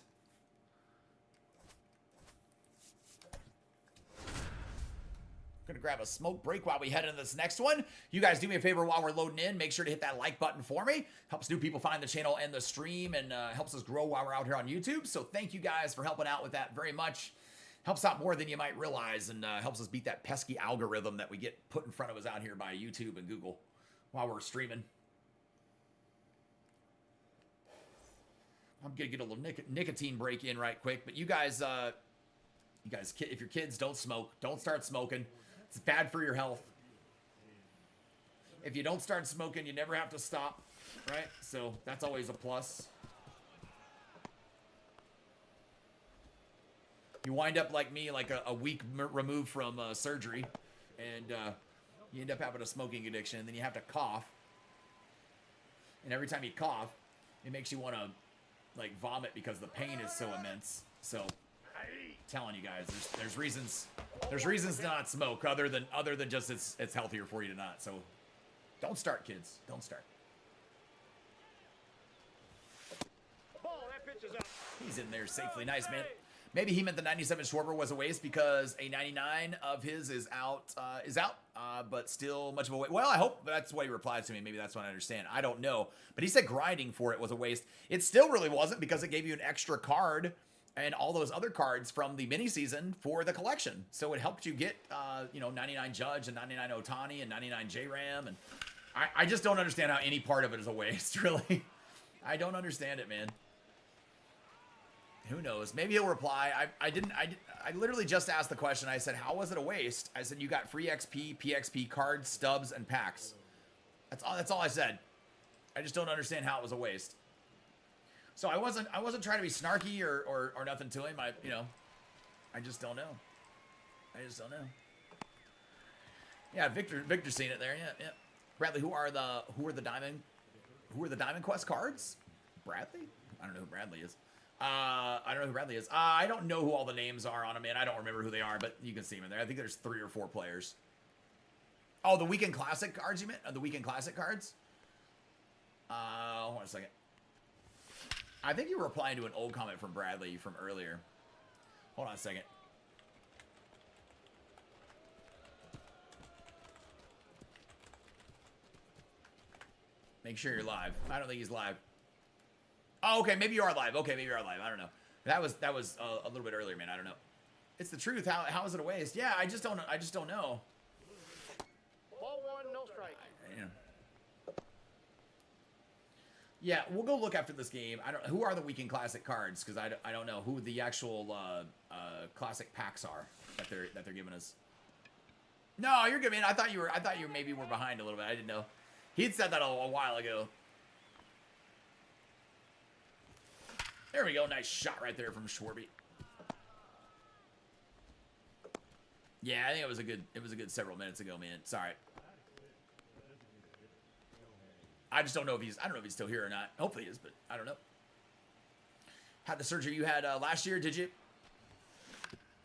Gonna grab a smoke break while we head into this next one. You guys do me a favor while we're loading in. Make sure to hit that like button for me. Helps new people find the channel and the stream, and helps us grow while we're out here on YouTube. So thank you guys for helping out with that very much. Helps out more than you might realize, and helps us beat that pesky algorithm that we get put in front of us out here by YouTube and Google while we're streaming. I'm gonna get a little nicotine break in right quick, but you guys, if your kids don't smoke, don't start smoking. It's bad for your health. If you don't start smoking, you never have to stop, right? So that's always a plus. You wind up like me, like a week removed from surgery, and you end up having a smoking addiction, and then you have to cough. And every time you cough, it makes you want to like vomit because the pain is so immense. So telling you guys, there's reasons to not smoke other than just it's healthier for you to not. So don't start, kids. Don't start. Ball, that pitch is out. He's in there safely. Nice, man. Maybe he meant the 97 Schwarber was a waste because a 99 of his is out, but still much of a waste. Well, I hope that's what he replied to me. Maybe that's what I understand. I don't know. But he said grinding for it was a waste. It still really wasn't, because it gave you an extra card and all those other cards from the mini season for the collection. So it helped you get, 99 Judge and 99 Otani and 99 J-Ram. And I just don't understand how any part of it is a waste, really. I don't understand it, man. Who knows? Maybe he'll reply. I literally just asked the question. I said, how was it a waste? I said, you got free XP, PXP cards, stubs, and packs. That's all I said. I just don't understand how it was a waste. So I wasn't trying to be snarky or nothing to him. I just don't know. Yeah, Victor's seen it there. Yeah. Bradley, who are the Diamond Quest cards? Bradley? I don't know who Bradley is. I don't know who all the names are on them, man. I don't remember who they are, but you can see them in there. I think there's 3 or 4 players. Oh, the Weekend Classic cards, you meant? The Weekend Classic cards? Hold on a second. I think you were replying to an old comment from Bradley from earlier. Hold on a second. Make sure you're live. I don't think he's live. Oh, okay. Maybe you are live. Okay, maybe you are live. I don't know. That was a little bit earlier, man. I don't know. It's the truth. How is it a waste? Yeah, I just don't know. Ball one, no strike. Yeah, we'll go look after this game. I don't. Who are the Weekend Classic cards? Because I don't know who the actual classic packs are that they're giving us. No, you're good, man. I thought you maybe were behind a little bit. I didn't know. He'd said that a while ago. There we go. Nice shot right there from Schwarby. Yeah, I think it was a good several minutes ago, man. Sorry. I just don't know if he's still here or not. Hopefully he is, but I don't know. Had the surgery you had last year, did you?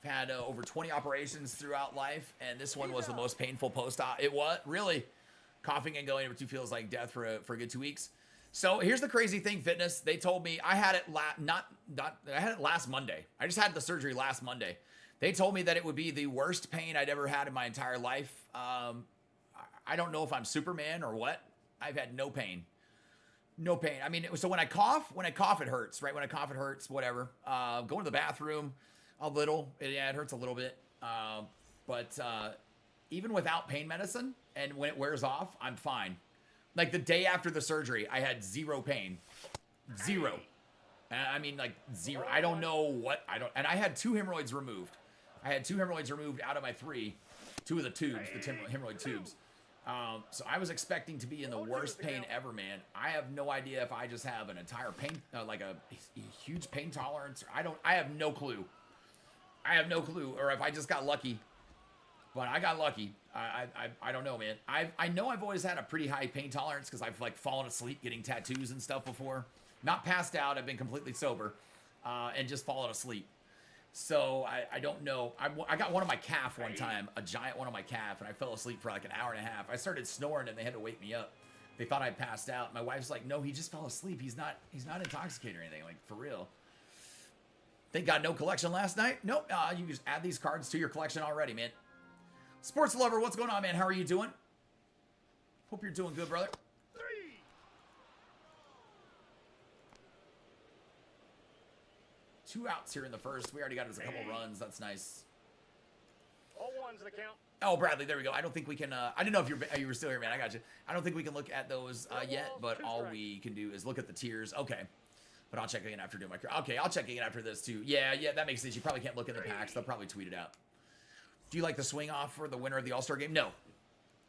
Had over 20 operations throughout life, and this one was the most painful post-op. It was really coughing and going, which feels like death for a good 2 weeks. So here's the crazy thing, fitness. They told me I had it I had it last Monday. I just had the surgery last Monday. They told me that it would be the worst pain I'd ever had in my entire life. I don't know if I'm Superman or what. I've had no pain. No pain. I mean, so when I cough, it hurts, right? When I cough, it hurts, whatever. Going to the bathroom a little. Yeah, it hurts a little bit. But even without pain medicine and when it wears off, I'm fine. Like the day after the surgery, I had zero pain. Zero. I mean, like zero. I don't know what. And I had 2 hemorrhoids removed. I had 2 hemorrhoids removed out of my 3. 2 of the tubes, the hemorrhoid tubes. So I was expecting to be in the worst pain ever, man. I have no idea if I just have an entire pain, like a huge pain tolerance. I have no clue. Or if I just got lucky. But I got lucky. I don't know, man. I know I've always had a pretty high pain tolerance because I've like fallen asleep getting tattoos and stuff before. Not passed out. I've been completely sober, and just fallen asleep. So I don't know. I got one on my calf one time, a giant one on my calf, and I fell asleep for like an hour and a half. I started snoring and they had to wake me up. They thought I passed out. My wife's like, "No, he just fell asleep. He's not intoxicated or anything. Like for real." Thank God, no collection last night. Nope. You just add these cards to your collection already, man. Sports lover, what's going on, man? How are you doing? Hope you're doing good, brother. 2 outs here in the first. We already got us a couple runs. That's nice. All one's the count. Oh, Bradley, there we go. I don't think we can. I didn't know if you were still here, man. I got you. I don't think we can look at those yet, but all we can do is look at the tiers. Okay. But I'll check again after doing my. Okay, I'll check again after this too. Yeah, that makes sense. You probably can't look in the packs. They'll probably tweet it out. Do you like the swing off for the winner of the All-Star game? No.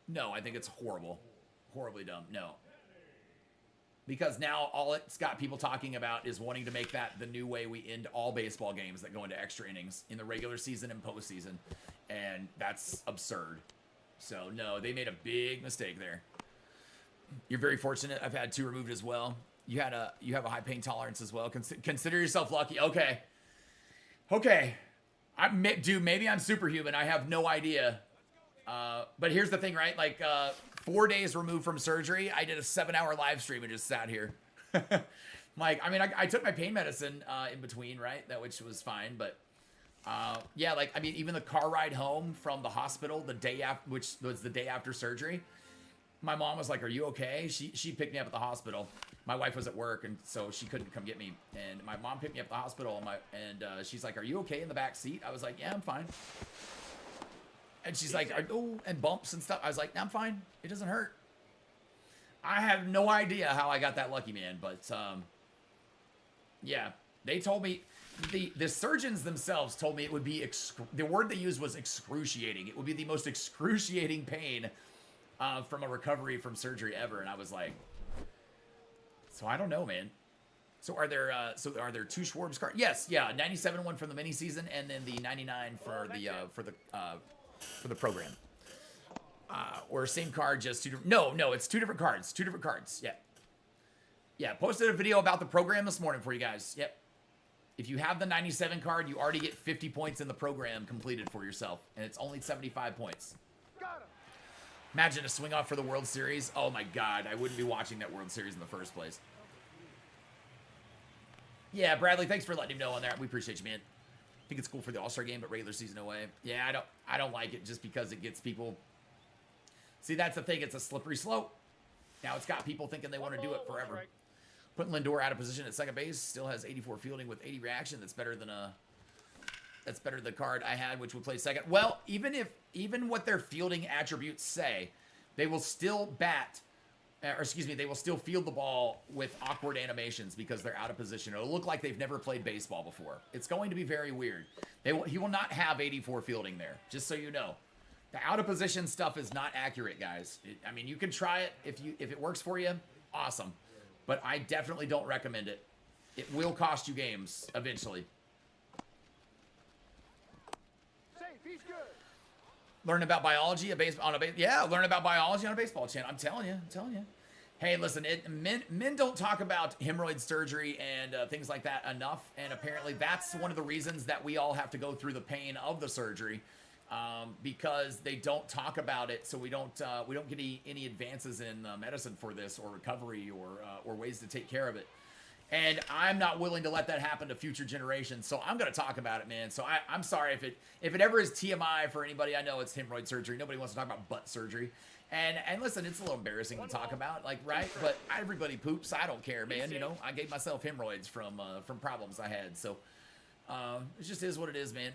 No, I think it's horrible. Horribly dumb. No. Because now all it's got people talking about is wanting to make that the new way we end all baseball games that go into extra innings in the regular season and postseason. And that's absurd. So, no, they made a big mistake there. You're very fortunate. I've had 2 removed as well. You have a high pain tolerance as well. Consider yourself lucky. Okay. Dude, maybe I'm superhuman. I have no idea. But here's the thing, right? Like 4 days removed from surgery, I did a 7-hour live stream and just sat here. Like, I mean, I took my pain medicine in between, right? Which was fine, but yeah, like, I mean, even the car ride home from the hospital the day after, which was the day after surgery, my mom was like, "Are you okay?" She picked me up at the hospital. My wife was at work, and so she couldn't come get me. And my mom picked me up at the hospital, and she's like, "Are you okay in the back seat?" I was like, "Yeah, I'm fine." And she's like, "Oh," and bumps and stuff. I was like, "I'm fine. It doesn't hurt." I have no idea how I got that lucky, man. But yeah, they told me the surgeons themselves told me it would be the word they used was excruciating. It would be the most excruciating pain from a recovery from surgery ever. And I was like, so I don't know, man. So are there 2 Schwarbs cards? Yes, yeah, 97 one from the mini season, and then the 99 for the program. Or same card, just 2 different. No, it's 2 different cards. 2 different cards. Yeah. Posted a video about the program this morning for you guys. Yep. If you have the 97 card, you already get 50 points in the program completed for yourself, and it's only 75 points. Got him. Imagine a swing off for the World Series. Oh my God, I wouldn't be watching that World Series in the first place. Yeah, Bradley, thanks for letting him know on there. We appreciate you, man. I think it's cool for the All-Star game, but regular season away. Yeah, I don't like it just because it gets people. See, that's the thing. It's a slippery slope. Now it's got people thinking they want to do it 1 forever. strike. Putting Lindor out of position at second base, still has 84 fielding with 80 reaction. That's better than the card I had, which would play second. Well, even what their fielding attributes say, they will still they will still field the ball with awkward animations because they're out of position. It'll look like they've never played baseball before. It's going to be very weird. He will not have 84 fielding there, just so you know. The out of position stuff is not accurate, guys. I mean, you can try it if it works for you. Awesome. But I definitely don't recommend it. It will cost you games eventually. Safe, he's good. Learn about biology learn about biology on a baseball channel. I'm telling you. Hey, listen, men don't talk about hemorrhoid surgery and things like that enough, and apparently that's one of the reasons that we all have to go through the pain of the surgery, because they don't talk about it, so we don't get any advances in medicine for this or recovery or ways to take care of it. And I'm not willing to let that happen to future generations, so I'm going to talk about it, man. So I'm sorry if it ever is TMI for anybody. I know it's hemorrhoid surgery. Nobody wants to talk about butt surgery. And listen, it's a little embarrassing to talk about, like, right? But everybody poops. I don't care, man. You know, I gave myself hemorrhoids from problems I had. So it just is what it is, man.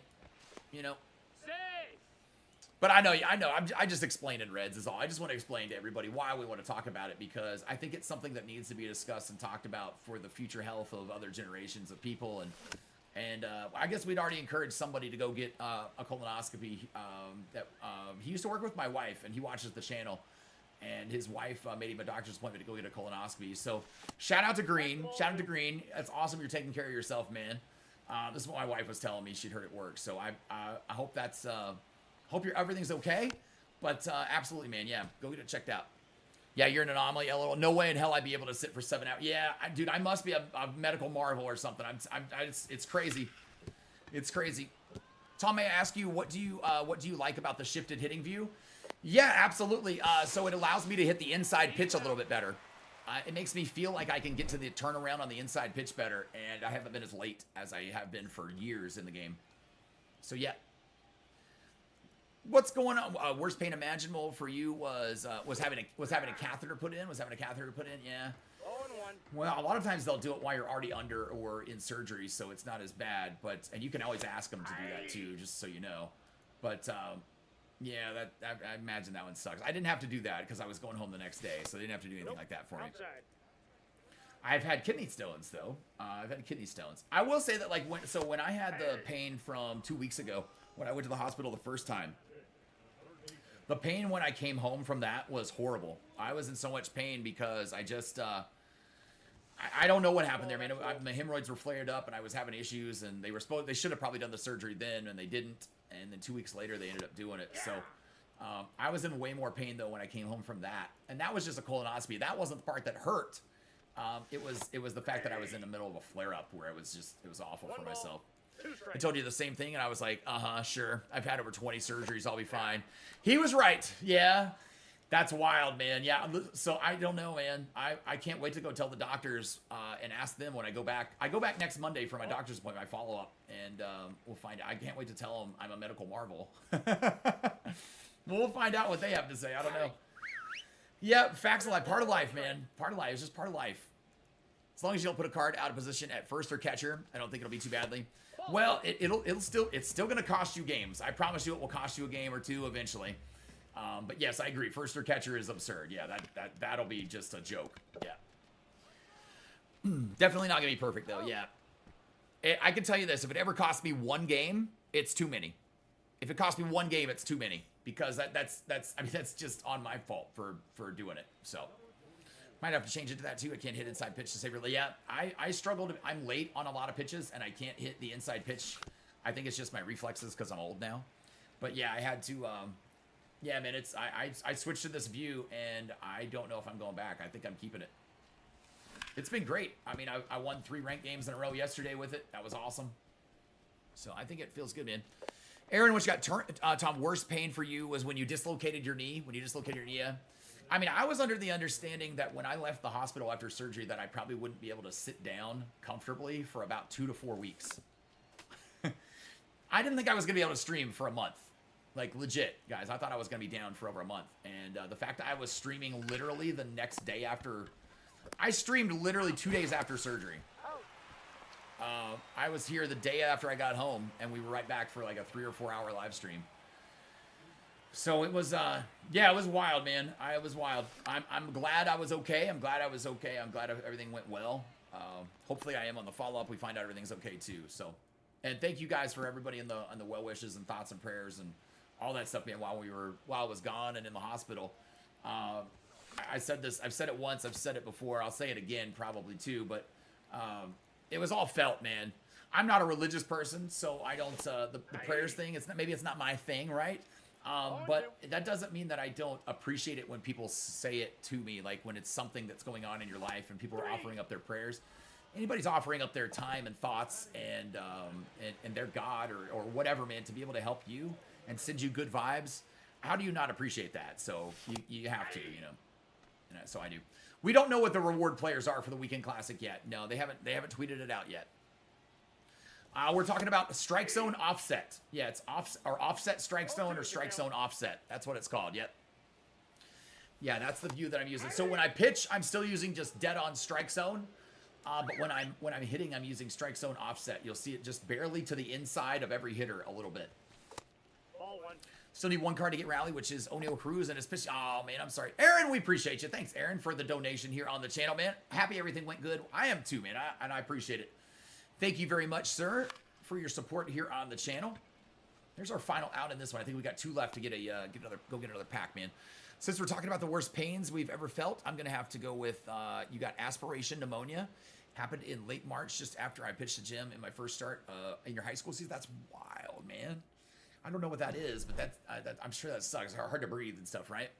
You know. Safe. But I know. I just explained in Reds is all. I just want to explain to everybody why we want to talk about it, because I think it's something that needs to be discussed and talked about for the future health of other generations of people. And I guess we'd already encouraged somebody to go get a colonoscopy. He used to work with my wife, and he watches the channel. And his wife made him a doctor's appointment to go get a colonoscopy. So shout out to Green. Shout out to Green. It's awesome you're taking care of yourself, man. This is what my wife was telling me. She'd heard at work. So I hope that's... hope everything's okay, but absolutely, man. Yeah, go get it checked out. Yeah, you're an anomaly. LOL. No way in hell I'd be able to sit for 7 hours. Yeah, dude, I must be a medical marvel or something. It's crazy. It's crazy. Tom, may I ask you what do you like about the shifted hitting view? Yeah, absolutely. So it allows me to hit the inside pitch a little bit better. It makes me feel like I can get to the turnaround on the inside pitch better, and I haven't been as late as I have been for years in the game. So yeah. What's going on? Worst pain imaginable for you was having a catheter put in. Yeah. 0-1. Well, a lot of times they'll do it while you're already under or in surgery, so it's not as bad. And you can always ask them to do that too, just so you know. But yeah, I imagine that one sucks. I didn't have to do that because I was going home the next day, so they didn't have to do anything like that for me. Outside. I've had kidney stones though. I will say that when I had the pain from 2 weeks ago when I went to the hospital the first time. The pain when I came home from that was horrible. I was in so much pain because I just, I don't know what happened there, man. My hemorrhoids were flared up and I was having issues, and they should have probably done the surgery then, and they didn't. And then 2 weeks later, they ended up doing it. So I was in way more pain though when I came home from that. And that was just a colonoscopy. That wasn't the part that hurt. It was the fact that I was in the middle of a flare up where it was awful for myself. I told you the same thing, and I was like, sure. I've had over 20 surgeries. I'll be fine. He was right. Yeah. That's wild, man. Yeah. So I don't know, man. I can't wait to go tell the doctors and ask them when I go back. I go back next Monday for my doctor's appointment, my follow-up, and we'll find out. I can't wait to tell them I'm a medical marvel. We'll find out what they have to say. I don't know. Yeah, facts of life. Part of life, man. Part of life. It's just part of life. As long as you don't put a card out of position at first or catcher, I don't think it'll be too badly. Well, it's still going to cost you games. I promise you it will cost you a game or two eventually. But yes, I agree. First or catcher is absurd. Yeah, that'll be just a joke. Yeah. Definitely not going to be perfect though. Yeah. I can tell you this, if it ever costs me one game, it's too many. If it costs me one game, it's too many, because that's just on my fault for doing it. So might have to change it to that too. I can't hit inside pitch to save really. Yeah, I struggled. I'm late on a lot of pitches, and I can't hit the inside pitch. I think it's just my reflexes because I'm old now. But yeah, I had to. Yeah, man, I switched to this view, and I don't know if I'm going back. I think I'm keeping it. It's been great. I mean, I won 3 ranked games in a row yesterday with it. That was awesome. So I think it feels good, man. Aaron, what you got? Tom, worst pain for you was when you dislocated your knee. Yeah. I mean, I was under the understanding that when I left the hospital after surgery that I probably wouldn't be able to sit down comfortably for about 2 to 4 weeks. I didn't think I was going to be able to stream for a month. Like, legit, guys. I thought I was going to be down for over a month. And the fact that I was streaming literally the next day after... I streamed literally 2 days after surgery. I was here the day after I got home, and we were right back for like a 3 or 4 hour live stream. So it was, yeah, it was wild, man. It was wild. I'm glad I was okay. I'm glad I was okay. I'm glad everything went well. Hopefully I am on the follow-up. We find out everything's okay too. So, and thank you guys for everybody on the well wishes and thoughts and prayers and all that stuff, man, while I was gone and in the hospital. I said this, I've said it once, I've said it before, I'll say it again probably too, but it was all felt, man. I'm not a religious person, so I don't, the prayers thing, maybe it's not my thing, right? But that doesn't mean that I don't appreciate it when people say it to me, like when it's something that's going on in your life and people are offering up their prayers. Anybody's offering up their time and thoughts and their God or whatever, man, to be able to help you and send you good vibes. How do you not appreciate that? So you have to, you know. And so I do. We don't know what the reward players are for the Weekend Classic yet. No, they haven't tweeted it out yet. We're talking about Strike Zone Offset. Yeah, it's Offset Strike Zone or Strike Zone Offset. That's what it's called. Yep. Yeah, that's the view that I'm using. So when I pitch, I'm still using just dead on Strike Zone. But when I'm hitting, I'm using Strike Zone Offset. You'll see it just barely to the inside of every hitter a little bit. Ball one. Still need one card to get rally, which is O'Neal Cruz and his pitch. Oh, man, I'm sorry. Aaron, we appreciate you. Thanks, Aaron, for the donation here on the channel, man. Happy everything went good. I am too, man, and I appreciate it. Thank you very much, sir, for your support here on the channel. There's our final out in this one. I think we got 2 left to get go get another pack, man. Since we're talking about the worst pains we've ever felt, I'm going to have to go with, you got aspiration pneumonia. Happened in late March, just after I pitched the gym in my first start in your high school season. That's wild, man. I don't know what that is, but I'm sure that sucks. It's hard to breathe and stuff, right?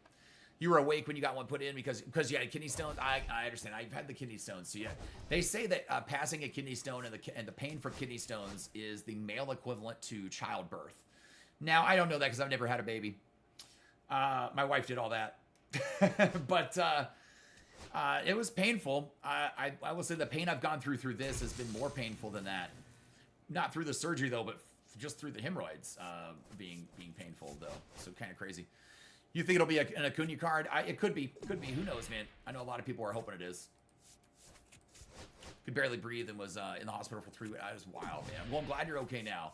You were awake when you got one put in because you had kidney stones. I understand. I've had the kidney stones. So yeah, they say that passing a kidney stone and the pain from kidney stones is the male equivalent to childbirth. Now I don't know that because I've never had a baby. My wife did all that, but it was painful. I will say the pain I've gone through this has been more painful than that. Not through the surgery though, but just through the hemorrhoids being painful though. So kind of crazy. You think it'll be an Acuna card? It could be. Who knows, man? I know a lot of people are hoping it is. Could barely breathe and was in the hospital for 3 weeks. That was wild, man. Well, I'm glad you're okay now.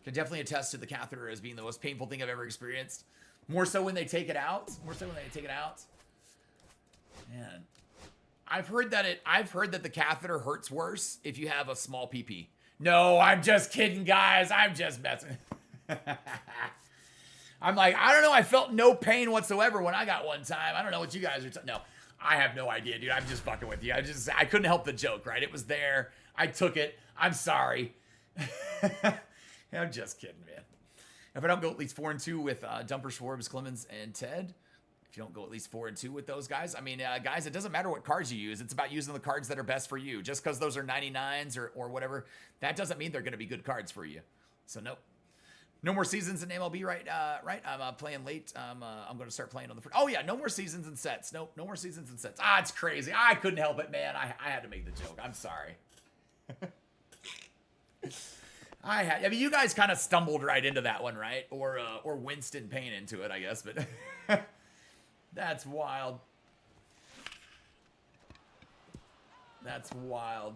Can definitely attest to the catheter as being the most painful thing I've ever experienced. More so when they take it out. Man, I've heard that the catheter hurts worse if you have a small PP. No, I'm just kidding, guys. I'm just messing. I'm like, I don't know. I felt no pain whatsoever when I got one time. I don't know what you guys are no, I have no idea, dude. I'm just fucking with you. I couldn't help the joke, right? It was there. I took it. I'm sorry. I'm just kidding, man. If I don't go at least 4-2 with Dumper, Schwarbs, Clemens, and Ted, if you don't go at least 4-2 with those guys, I mean, guys, it doesn't matter what cards you use. It's about using the cards that are best for you. Just because those are 99s or whatever, that doesn't mean they're going to be good cards for you. So, nope. No more seasons in MLB, right? I'm playing late. I'm going to start playing on the first. Oh, yeah, no more seasons and sets. Nope, no more seasons and sets. It's crazy. I couldn't help it, man. I had to make the joke. I'm sorry. I mean, you guys kind of stumbled right into that one, right? Or winced in pain into it, I guess. But that's wild. That's wild.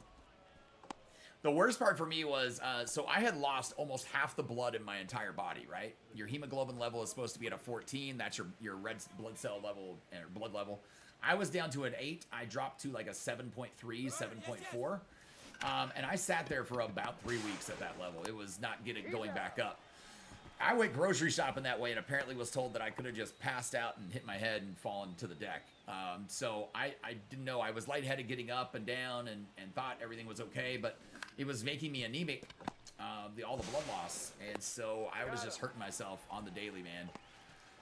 The worst part for me was, so I had lost almost half the blood in my entire body, right? Your hemoglobin level is supposed to be at a 14. That's your red blood cell level, or blood level. I was down to an 8. I dropped to like a 7.3, 7.4. And I sat there for about 3 weeks at that level. It was not going back up. I went grocery shopping that way and apparently was told that I could have just passed out and hit my head and fallen to the deck. So I didn't know. I was lightheaded getting up and down and thought everything was okay, but it was making me anemic, all the blood loss. And so I was just hurting myself on the daily, man.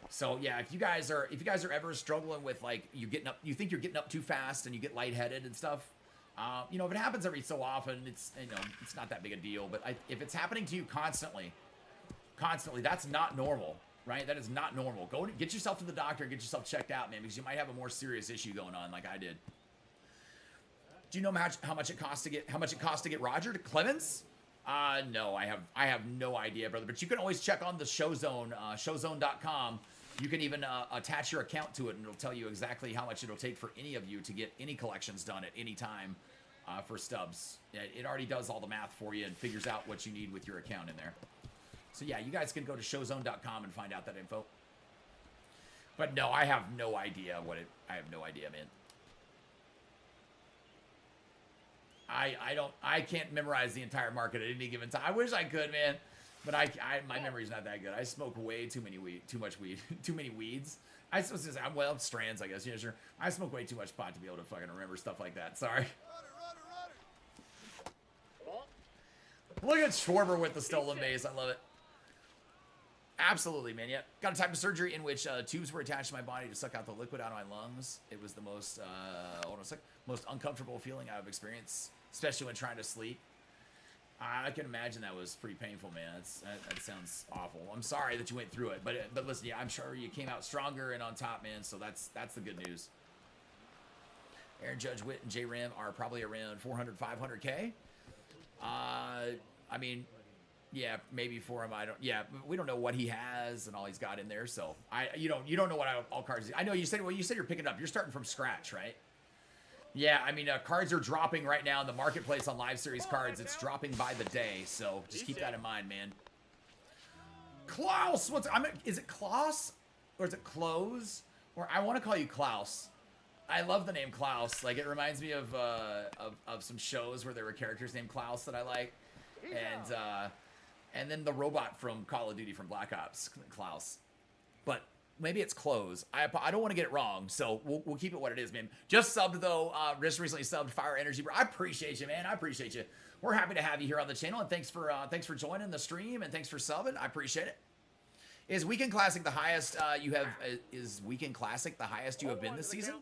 So yeah, if you guys are ever struggling with like you think you're getting up too fast and you get lightheaded and stuff, if it happens every so often, it's not that big a deal. But if it's happening to you constantly, that's not normal, right? That is not normal. Go get yourself to the doctor, get yourself checked out, man, because you might have a more serious issue going on, like I did. Do you know how much it costs to get Roger to Clemens? No, I have no idea, brother. But you can always check on the Showzone, showzone.com. You can even attach your account to it, and it'll tell you exactly how much it'll take for any of you to get any collections done at any time for Stubs. It already does all the math for you and figures out what you need with your account in there. So yeah, you guys can go to showzone.com and find out that info. But no, I have no idea what it. I have no idea, man. I can't memorize the entire market at any given time. I wish I could, man, but my memory's not that good. I smoke way too much weed, too many weeds. Well, strands, I guess. Yeah, sure. I smoke way too much pot to be able to fucking remember stuff like that. Sorry. Look at Schwarber with the stolen base. I love it. Absolutely, man. Yep. Got a type of surgery in which tubes were attached to my body to suck out the liquid out of my lungs. It was the most, hold on a sec, most uncomfortable feeling I've experienced, especially when trying to sleep. I can imagine that was pretty painful, man. That sounds awful. I'm sorry that you went through it, but listen, yeah, I'm sure you came out stronger and on top, man. So that's the good news. Aaron Judge, Witt, and J Ram are probably around 400, 500K. I mean, yeah, maybe for him. Yeah, we don't know what he has and all he's got in there. So you don't know what all cards. I know you said you're picking up. You're starting from scratch, right? Yeah, I mean, cards are dropping right now in the marketplace on live series cards. It's dropping by the day, so just keep that in mind, man. Klaus, is it Klaus or is it Close? Or I want to call you Klaus. I love the name Klaus. Like, it reminds me of some shows where there were characters named Klaus that I like, and then the robot from Call of Duty from Black Ops, Klaus. But maybe it's Close. I don't want to get it wrong, so we'll keep it what it is, man. Just subbed though. Just recently subbed Fire Energy, bro. I appreciate you, man. I appreciate you. We're happy to have you here on the channel, and thanks for joining the stream, and thanks for subbing. I appreciate it. Is Weekend Classic the highest you have? Is Weekend Classic the highest you have been this season?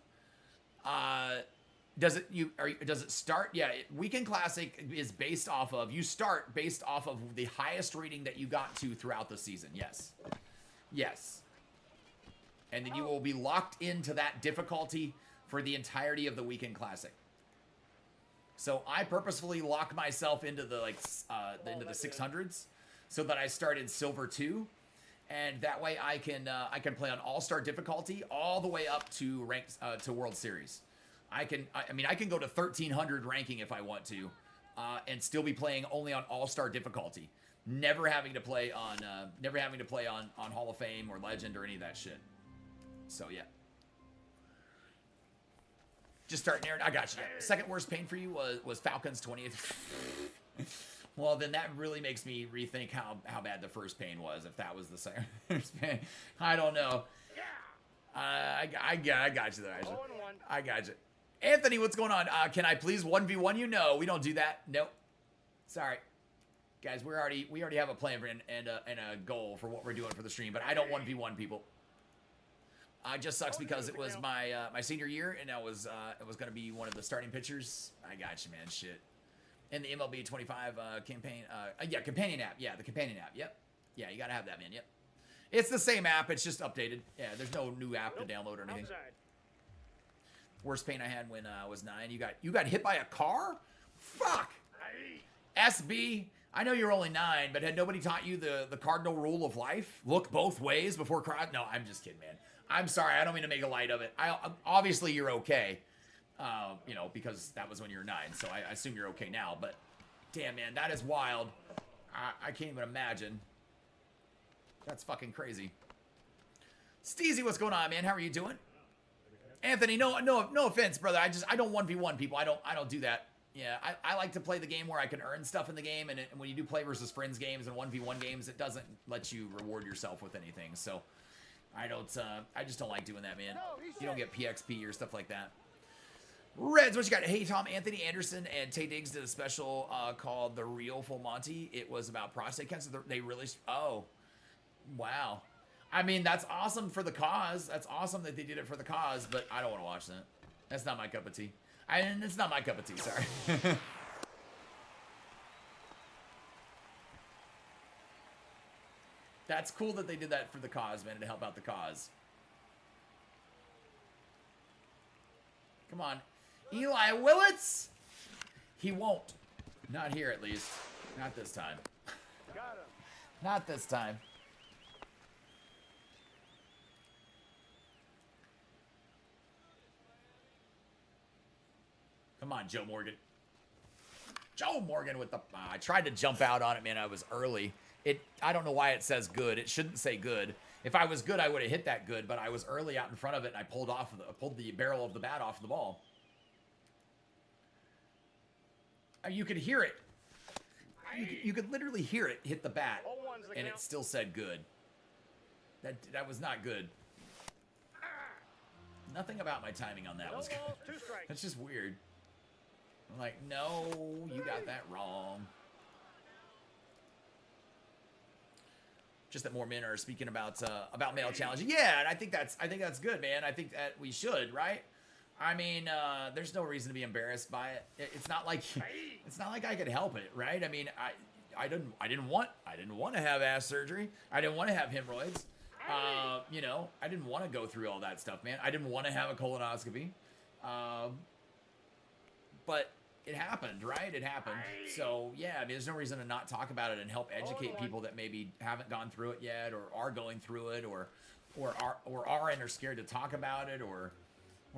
Does it start? Yeah, Weekend Classic is based off of, you start based off of the highest rating that you got to throughout the season. Yes. Yes. And then you will be locked into that difficulty for the entirety of the Weekend Classic. So I purposefully lock myself into the into the 600s so that I started Silver 2, and that way I can play on All-Star difficulty all the way up to ranks to World Series. I mean I can go to 1300 ranking if I want to, and still be playing only on All-Star difficulty, never having to play on Hall of Fame or Legend or any of that shit. So yeah. Just starting Aaron. I got you. Yeah. Second worst pain for you was Falcons 20th. Well, then that really makes me rethink how bad the first pain was. If that was the second worst pain, I don't know. I got you there, Aisha. I got you. Anthony, what's going on? Can I please 1v1 you? No, we don't do that. Nope. Sorry, guys. We already have a plan and a goal for what we're doing for the stream. But I don't 1v1 people. It just sucks because it was my senior year, and it was going to be one of the starting pitchers. I got you, man. Shit. And the MLB 25 campaign. Yeah, companion app. Yeah, the companion app. Yep. Yeah, you got to have that, man. Yep. It's the same app. It's just updated. Yeah, there's no new app to download or anything. Worst pain I had when I was 9. You got hit by a car? Fuck. SB. I know you're only 9, but had nobody taught you the cardinal rule of life? Look both ways before crying? No, I'm just kidding, man. I'm sorry. I don't mean to make a light of it. Obviously, you're okay, because that was when you were 9. So I assume you're okay now. But damn, man, that is wild. I can't even imagine. That's fucking crazy. Steezy, what's going on, man? How are you doing? Anthony, no offense, brother. I don't 1v1 people. I don't do that. Yeah, I like to play the game where I can earn stuff in the game, and when you do play versus friends games and 1v1 games, it doesn't let you reward yourself with anything. So I just don't like doing that, man. You don't get PXP or stuff like that. Reds, what you got? Hey, Tom, Anthony Anderson and Tay Diggs did a special called The Real Full Monty. It was about prostate cancer. They released, oh, wow. I mean, that's awesome for the cause. That's awesome that they did it for the cause, but I don't want to watch that. That's not my cup of tea. It's not my cup of tea, sorry. That's cool that they did that for the cause, man, to help out the cause. Come on. Eli Willits? He won't. Not here, at least. Not this time. Got him. Not this time. Come on, Joe Morgan. Joe Morgan with the... I tried to jump out on it, man. I was early. I don't know why it says good. It shouldn't say good. If I was good, I would have hit that good, but I was early out in front of it, and I pulled the barrel of the bat off the ball. You could hear it. You could literally hear it hit the bat, and it still said good. That was not good. Nothing about my timing on that was good. That's just weird. I'm like, no, you got that wrong. Just that more men are speaking about male challenging. Yeah, and I think that's good, man. I think that we should, right? I mean, there's no reason to be embarrassed by it. It's not like I could help it, right? I mean, I didn't want to have ass surgery. I didn't want to have hemorrhoids. You know, I didn't want to go through all that stuff, man. I didn't want to have a colonoscopy. But it happened, right? It happened. So, yeah, I mean, there's no reason to not talk about it and help educate people that maybe haven't gone through it yet, or are going through it, or are and are scared to talk about it, or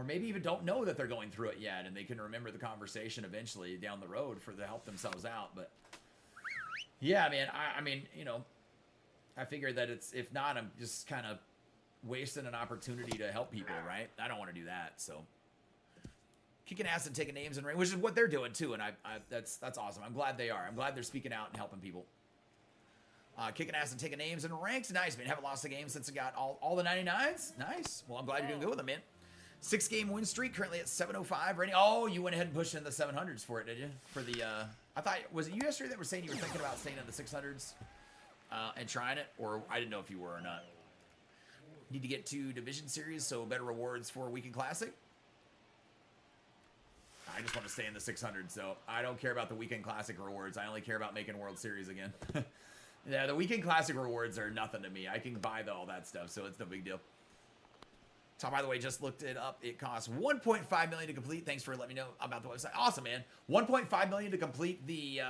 maybe even don't know that they're going through it yet, and they can remember the conversation eventually down the road to help themselves out. But yeah, man, I mean, you know, I figure that if not, I'm just kind of wasting an opportunity to help people, right? I don't want to do that, so. Kicking ass and taking names and ring, which is what they're doing too, and that's awesome. I'm glad they are. I'm glad they're speaking out and helping people. Kicking ass and taking names and ranks, nice, man. Haven't lost a game since I got all the 99s. Nice. Well, I'm glad you're doing good with them, man. 6-game win streak, currently at 705. Ready? Oh, you went ahead and pushed in the 700s for it, did you? For the I thought, was it you yesterday that were saying you were thinking about staying in the 600s and trying it, or I didn't know if you were or not. Need to get to Division Series, so better rewards for Weekend Classic. I just want to stay in the 600, so I don't care about the Weekend Classic rewards. I only care about making World Series again. Yeah, the Weekend Classic rewards are nothing to me. I can buy all that stuff, so it's no big deal. So, by the way, just looked it up. It costs $1.5 million to complete. Thanks for letting me know about the website. Awesome, man. $1.5 million to complete the...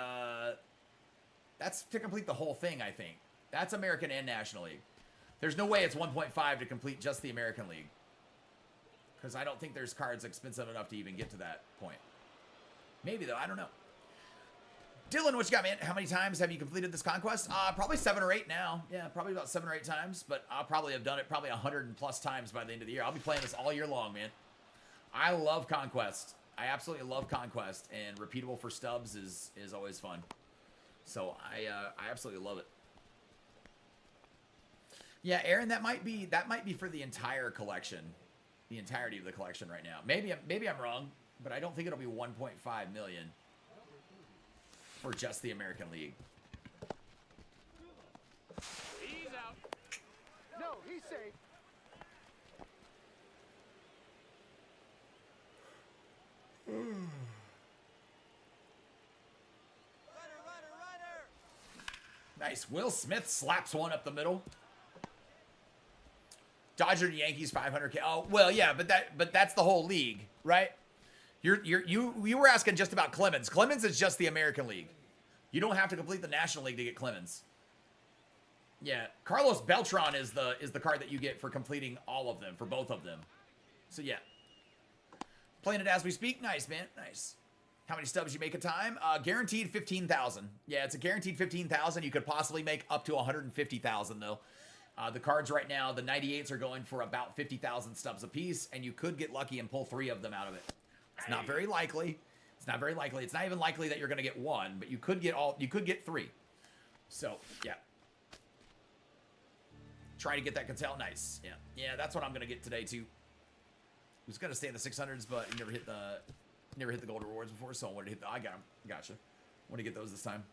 that's to complete the whole thing, I think. That's American and National League. There's no way it's 1.5 to complete just the American League. Because I don't think there's cards expensive enough to even get to that point. Maybe, though. I don't know. Dylan, what you got, man? How many times have you completed this Conquest? Probably 7 or 8 now. Yeah, probably about 7 or 8 times. But I'll probably have done it probably 100+ times by the end of the year. I'll be playing this all year long, man. I love Conquest. I absolutely love Conquest. And repeatable for stubs is always fun. So I absolutely love it. Yeah, Aaron, that might be for the entire collection. The entirety of the collection right now. Maybe I'm wrong, but I don't think it'll be 1.5 million for just the American League. He's out. No, he's safe. Nice. Will Smith slaps one up the middle. Dodger and Yankees 500K. Oh, well, yeah, but that's the whole league, right? You were asking just about Clemens. Clemens is just the American League. You don't have to complete the National League to get Clemens. Yeah, Carlos Beltran is the card that you get for completing all of them, for both of them. So yeah. Playing it as we speak. Nice, man. Nice. How many stubs you make a time? Guaranteed 15,000. Yeah, it's a guaranteed 15,000. You could possibly make up to 150,000 though. The cards right now, the 98s are going for about 50,000 stubs a piece, and you could get lucky and pull 3 of them out of it. It's not very likely. It's not very likely. It's not even likely that you're going to get 1, but you could get 3. So, yeah. Try to get that Cattell. Nice. Yeah. Yeah, that's what I'm going to get today, too. I was going to stay in the 600s, but never hit the gold rewards before, so I wanted to hit the... I got them. Gotcha. Want to get those this time.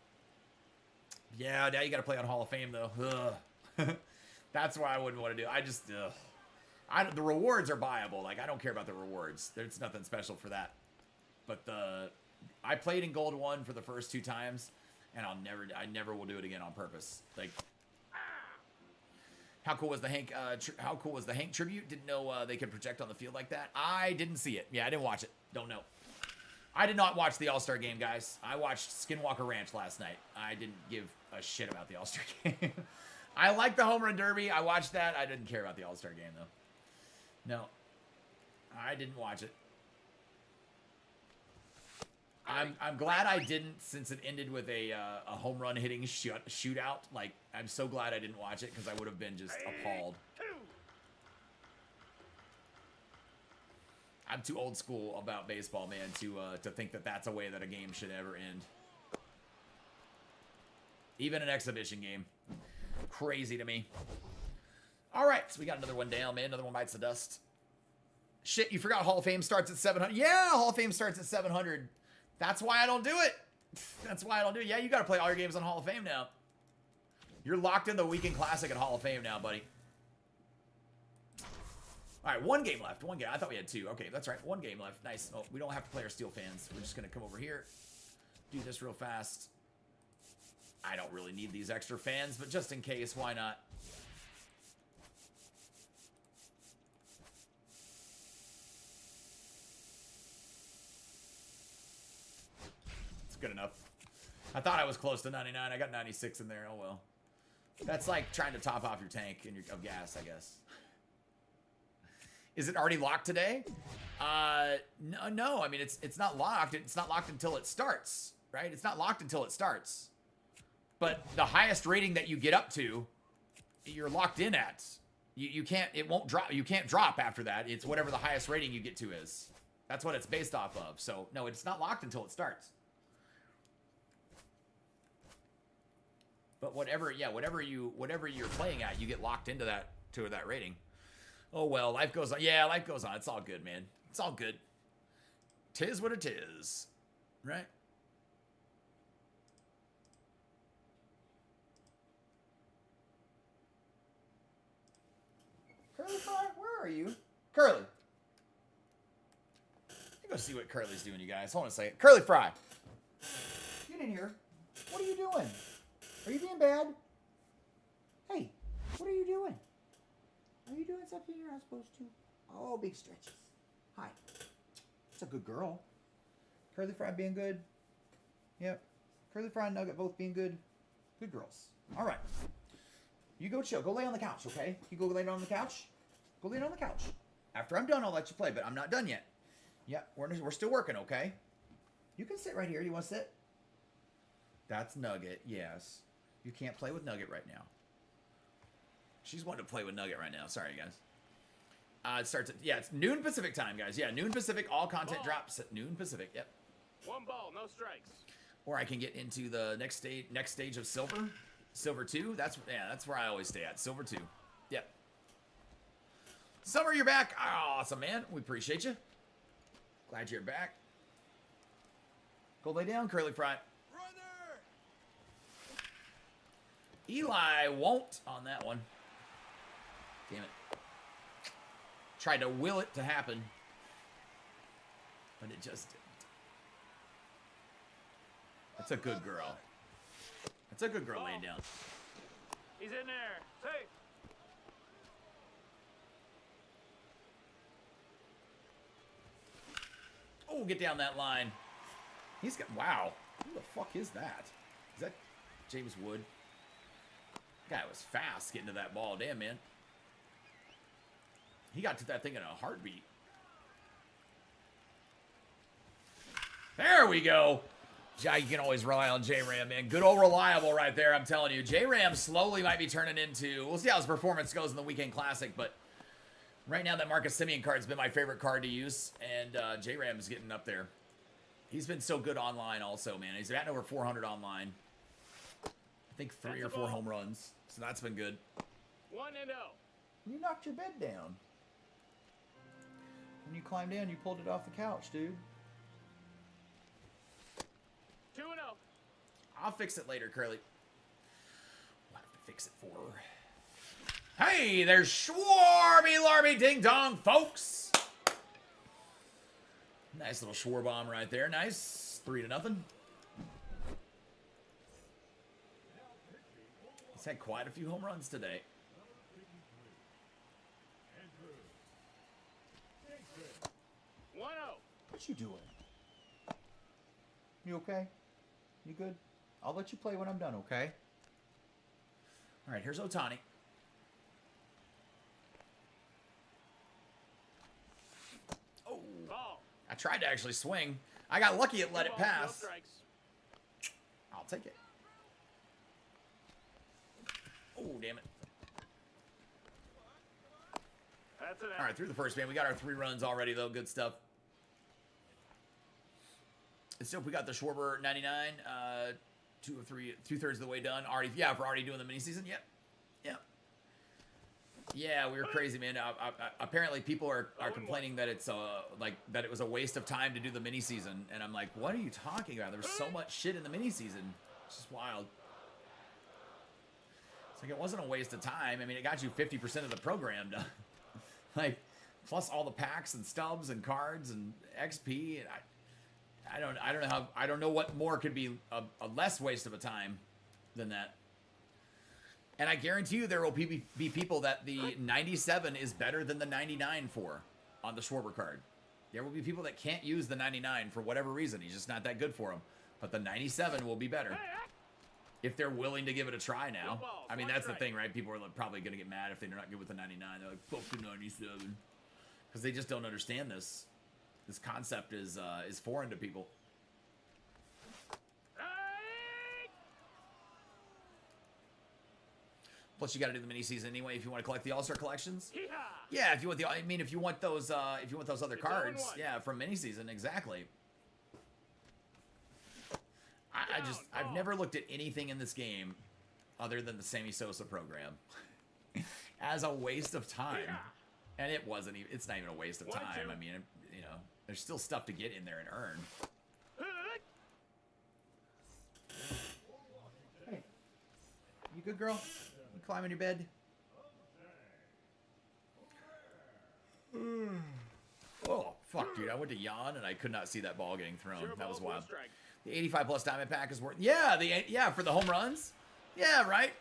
Yeah, now you got to play on Hall of Fame, though. Ugh. That's why I wouldn't want to do. I just, the rewards are buyable. Like, I don't care about the rewards. There's nothing special for that. But I played in Gold 1 for the first 2 times, and I never will do it again on purpose. Like, how cool was the Hank? How cool was the Hank tribute? Didn't know they could project on the field like that. I didn't see it. Yeah, I didn't watch it. Don't know. I did not watch the All-Star game, guys. I watched Skinwalker Ranch last night. I didn't give a shit about the All-Star game. I like the Home Run Derby. I watched that. I didn't care about the All-Star game, though. No. I didn't watch it. I'm glad I didn't, since it ended with a home run hitting shootout. Like, I'm so glad I didn't watch it, because I would have been just appalled. I'm too old school about baseball, man, to think that that's a way that a game should ever end. Even an exhibition game. Crazy to me. All right, so we got another one down, man. Another one bites the dust. Shit, you forgot Hall of Fame starts at 700. Yeah, Hall of Fame starts at 700. That's why I don't do it. That's why I don't do it. Yeah, you got to play all your games on Hall of Fame now. You're locked in the Weekend Classic at Hall of Fame now, buddy. All right, one game left. One game. I thought we had two. Okay, that's right. One game left. Nice. Oh, we don't have to play our Steel fans. We're just going to come over here. Do this real fast. I don't really need these extra fans, but just in case, why not? It's good enough. I thought I was close to 99. I got 96 in there. Oh, well. That's like trying to top off your tank of gas, I guess. Is it already locked today? No. I mean, it's not locked. It's not locked until it starts, right? It's not locked until it starts. But the highest rating that you get up to, you're locked in at. You can't. It won't drop. You can't drop after that. It's whatever the highest rating you get to is. That's what it's based off of. So no, it's not locked until it starts. But whatever you're playing at, you get locked into that rating. Oh, well, life goes on. Yeah, life goes on. It's all good, man. It's all good. 'Tis what it is. Right? Curly Fry, where are you? Curly. Let me go see what Curly's doing, you guys. Hold on a second. Curly Fry. Get in here. What are you doing? Are you being bad? Hey, what are you doing? Are you doing something you're not supposed to? Oh, big stretches. Hi. It's a good girl. Curly Fry being good. Yep. Curly Fry and Nugget both being good. Good girls. All right. You go chill. Go lay on the couch, okay? You go lay on the couch. Go lay on the couch. After I'm done, I'll let you play, but I'm not done yet. Yeah, we're still working, okay? You can sit right here. You want to sit? That's Nugget, yes. You can't play with Nugget right now. She's wanting to play with Nugget right now. Sorry, guys. It starts at, yeah, it's noon Pacific time, guys. Yeah, noon Pacific. All content drops at noon Pacific. Yep. One ball, no strikes. Or I can get into the next stage of Silver. Silver 2. That's where I always stay at. Silver 2. Yep. Summer, you're back. Oh, awesome, man. We appreciate you. Glad you're back. Go lay down, Curly Fry. Eli won't on that one. Damn it. Tried to will it to happen. But it just didn't. That's a good girl. That's a good girl laying down. He's in there. Safe. Oh, get down that line. He's got, wow. Who the fuck is that? Is that James Wood? Guy was fast getting to that ball. Damn, man. He got to that thing in a heartbeat. There we go. You can always rely on J-Ram, man. Good old reliable right there, I'm telling you. J-Ram slowly might be turning into... We'll see how his performance goes in the Weekend Classic, but right now that Marcus Semien card's been my favorite card to use, and J-Ram's getting up there. He's been so good online also, man. He's batting over 400 online. I think 3 or 4 home runs, so that's been good. 1-0. You knocked your bed down. When you climbed in, you pulled it off the couch, dude. 2-0. I'll fix it later, Curly. I'll have to fix it for her. Hey, there's Schwarby Larby Ding Dong, folks. Nice little Schwarbomb right there. Nice. 3-0. He's had quite a few home runs today. What you doing? You okay? You good? I'll let you play when I'm done, okay? All right, here's Otani. Oh, Ball. I tried to actually swing. I got lucky it let it Balls, no pass. strikes. I'll take it. Oh, damn it. That's an out. All right, through the first, man. We got our 3 runs already, though. Good stuff. And still, we got the Schwarber 99. 2/3 of the way done. Already, yeah, if we're already doing the mini season. Yep. Yep. Yeah, we were crazy, man. Apparently, people are complaining that it's like that it was a waste of time to do the mini season, and I'm like, what are you talking about? There was so much shit in the mini season. It's just wild. It's like it wasn't a waste of time. I mean, it got you 50% of the program done. Like, plus all the packs and stubs and cards and XP. And I don't know what more could be a less waste of a time than that. And I guarantee you there will be people that the 97 is better than the 99 for on the Schwarber card. There will be people that can't use the 99 for whatever reason. He's just not that good for them. But the 97 will be better. If they're willing to give it a try now. I mean, that's the thing, right? People are probably going to get mad if they're not good with the 99. They're like, fuck the 97. Because they just don't understand this. This concept is foreign to people. Plus, you got to do the mini season anyway if you want to collect the All-Star collections. Yeah, if you want if you want those other cards, yeah, from mini season, exactly. I've never looked at anything in this game other than the Sammy Sosa program as a waste of time. And it wasn't even, it's not even a waste of time. I mean, you know, there's still stuff to get in there and earn. Hey, you good, girl? You climb in your bed? Oh, fuck, dude. I went to yawn and I could not see that ball getting thrown. That was wild. The 85 plus diamond pack is worth, yeah, for the home runs. Yeah, right.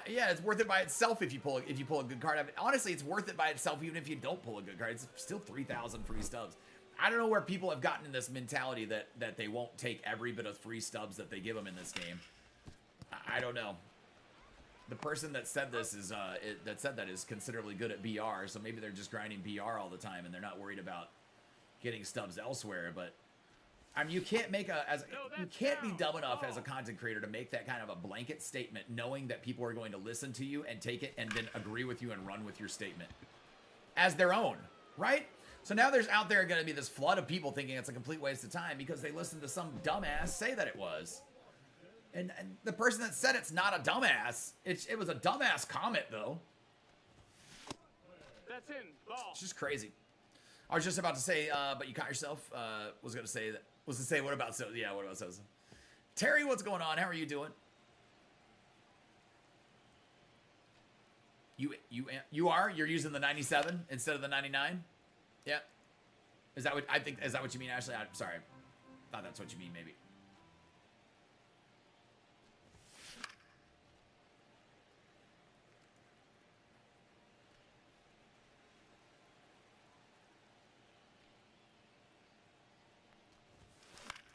Yeah, it's worth it by itself if you pull a good card. I mean, honestly, it's worth it by itself even if you don't pull a good card. It's still 3,000 free stubs. I don't know where people have gotten in this mentality that they won't take every bit of free stubs that they give them in this game. I don't know. The person that said this is is considerably good at BR, so maybe they're just grinding BR all the time and they're not worried about getting stubs elsewhere. But I mean, you can't be dumb enough as a content creator to make that kind of a blanket statement, knowing that people are going to listen to you and take it and then agree with you and run with your statement as their own, right? So now there's out there going to be this flood of people thinking it's a complete waste of time because they listened to some dumbass say that it was. And the person that said it's not a dumbass. It was a dumbass comment, though. That's in. Ball. It's just crazy. I was just about to say, but you caught yourself. Was going to say that. Was to say, what about Sosa? Yeah, what about Sosa? Terry, what's going on? How are you doing? You're using the 97 instead of the 99? Yeah. Is that what you mean, Ashley? I'm sorry. Thought that's what you mean, maybe.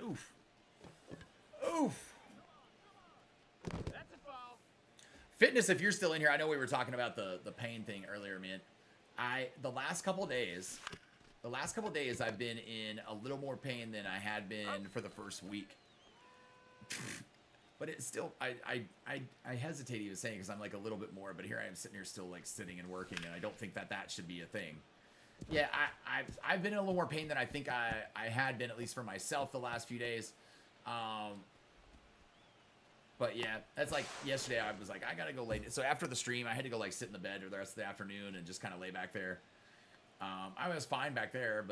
Oof. Oof. That's a foul. Fitness, if you're still in here, I know we were talking about the pain thing earlier, man. The last couple days I've been in a little more pain than I had been for the first week. But it's still, I hesitate even saying because I'm like a little bit more, but here I am sitting here still like sitting and working, and I don't think that should be a thing. Yeah, I've been in a little more pain than I think I had been, at least for myself, the last few days. But yeah, that's like yesterday I was like, I gotta go late. So after the stream, I had to go like sit in the bed for the rest of the afternoon and just kind of lay back there. I was fine back there,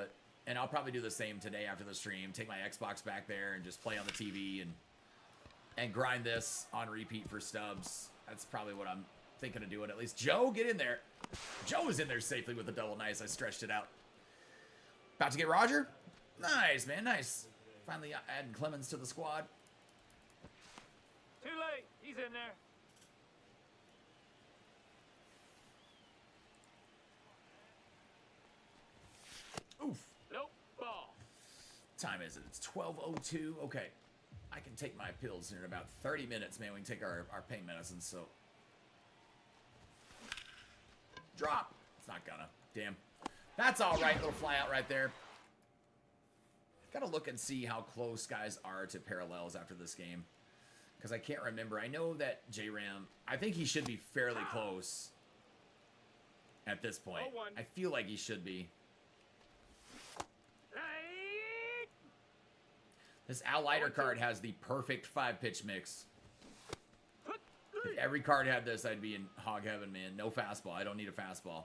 and I'll probably do the same today after the stream. Take my Xbox back there and just play on the TV and grind this on repeat for stubs. That's probably what I'm thinking of doing. At least Joe, get in there. Joe was in there safely with the double nice. I stretched it out. About to get Roger? Nice, man, nice. Finally adding Clemens to the squad. Too late. He's in there. Oof. Nope. Ball. time is it? It's 12:02. Okay. I can take my pills here in about 30 minutes, man. We can take our pain medicine, so. Drop. It's not gonna. Damn. That's all right. Little fly out right there. Gotta look and see how close guys are to parallels after this game. Because I can't remember. I know that J-Ram, I think he should be fairly close at this point. I feel like he should be. This Al Leiter card has the perfect 5-pitch mix. If every card had this, I'd be in hog heaven, man. No fastball. I don't need a fastball.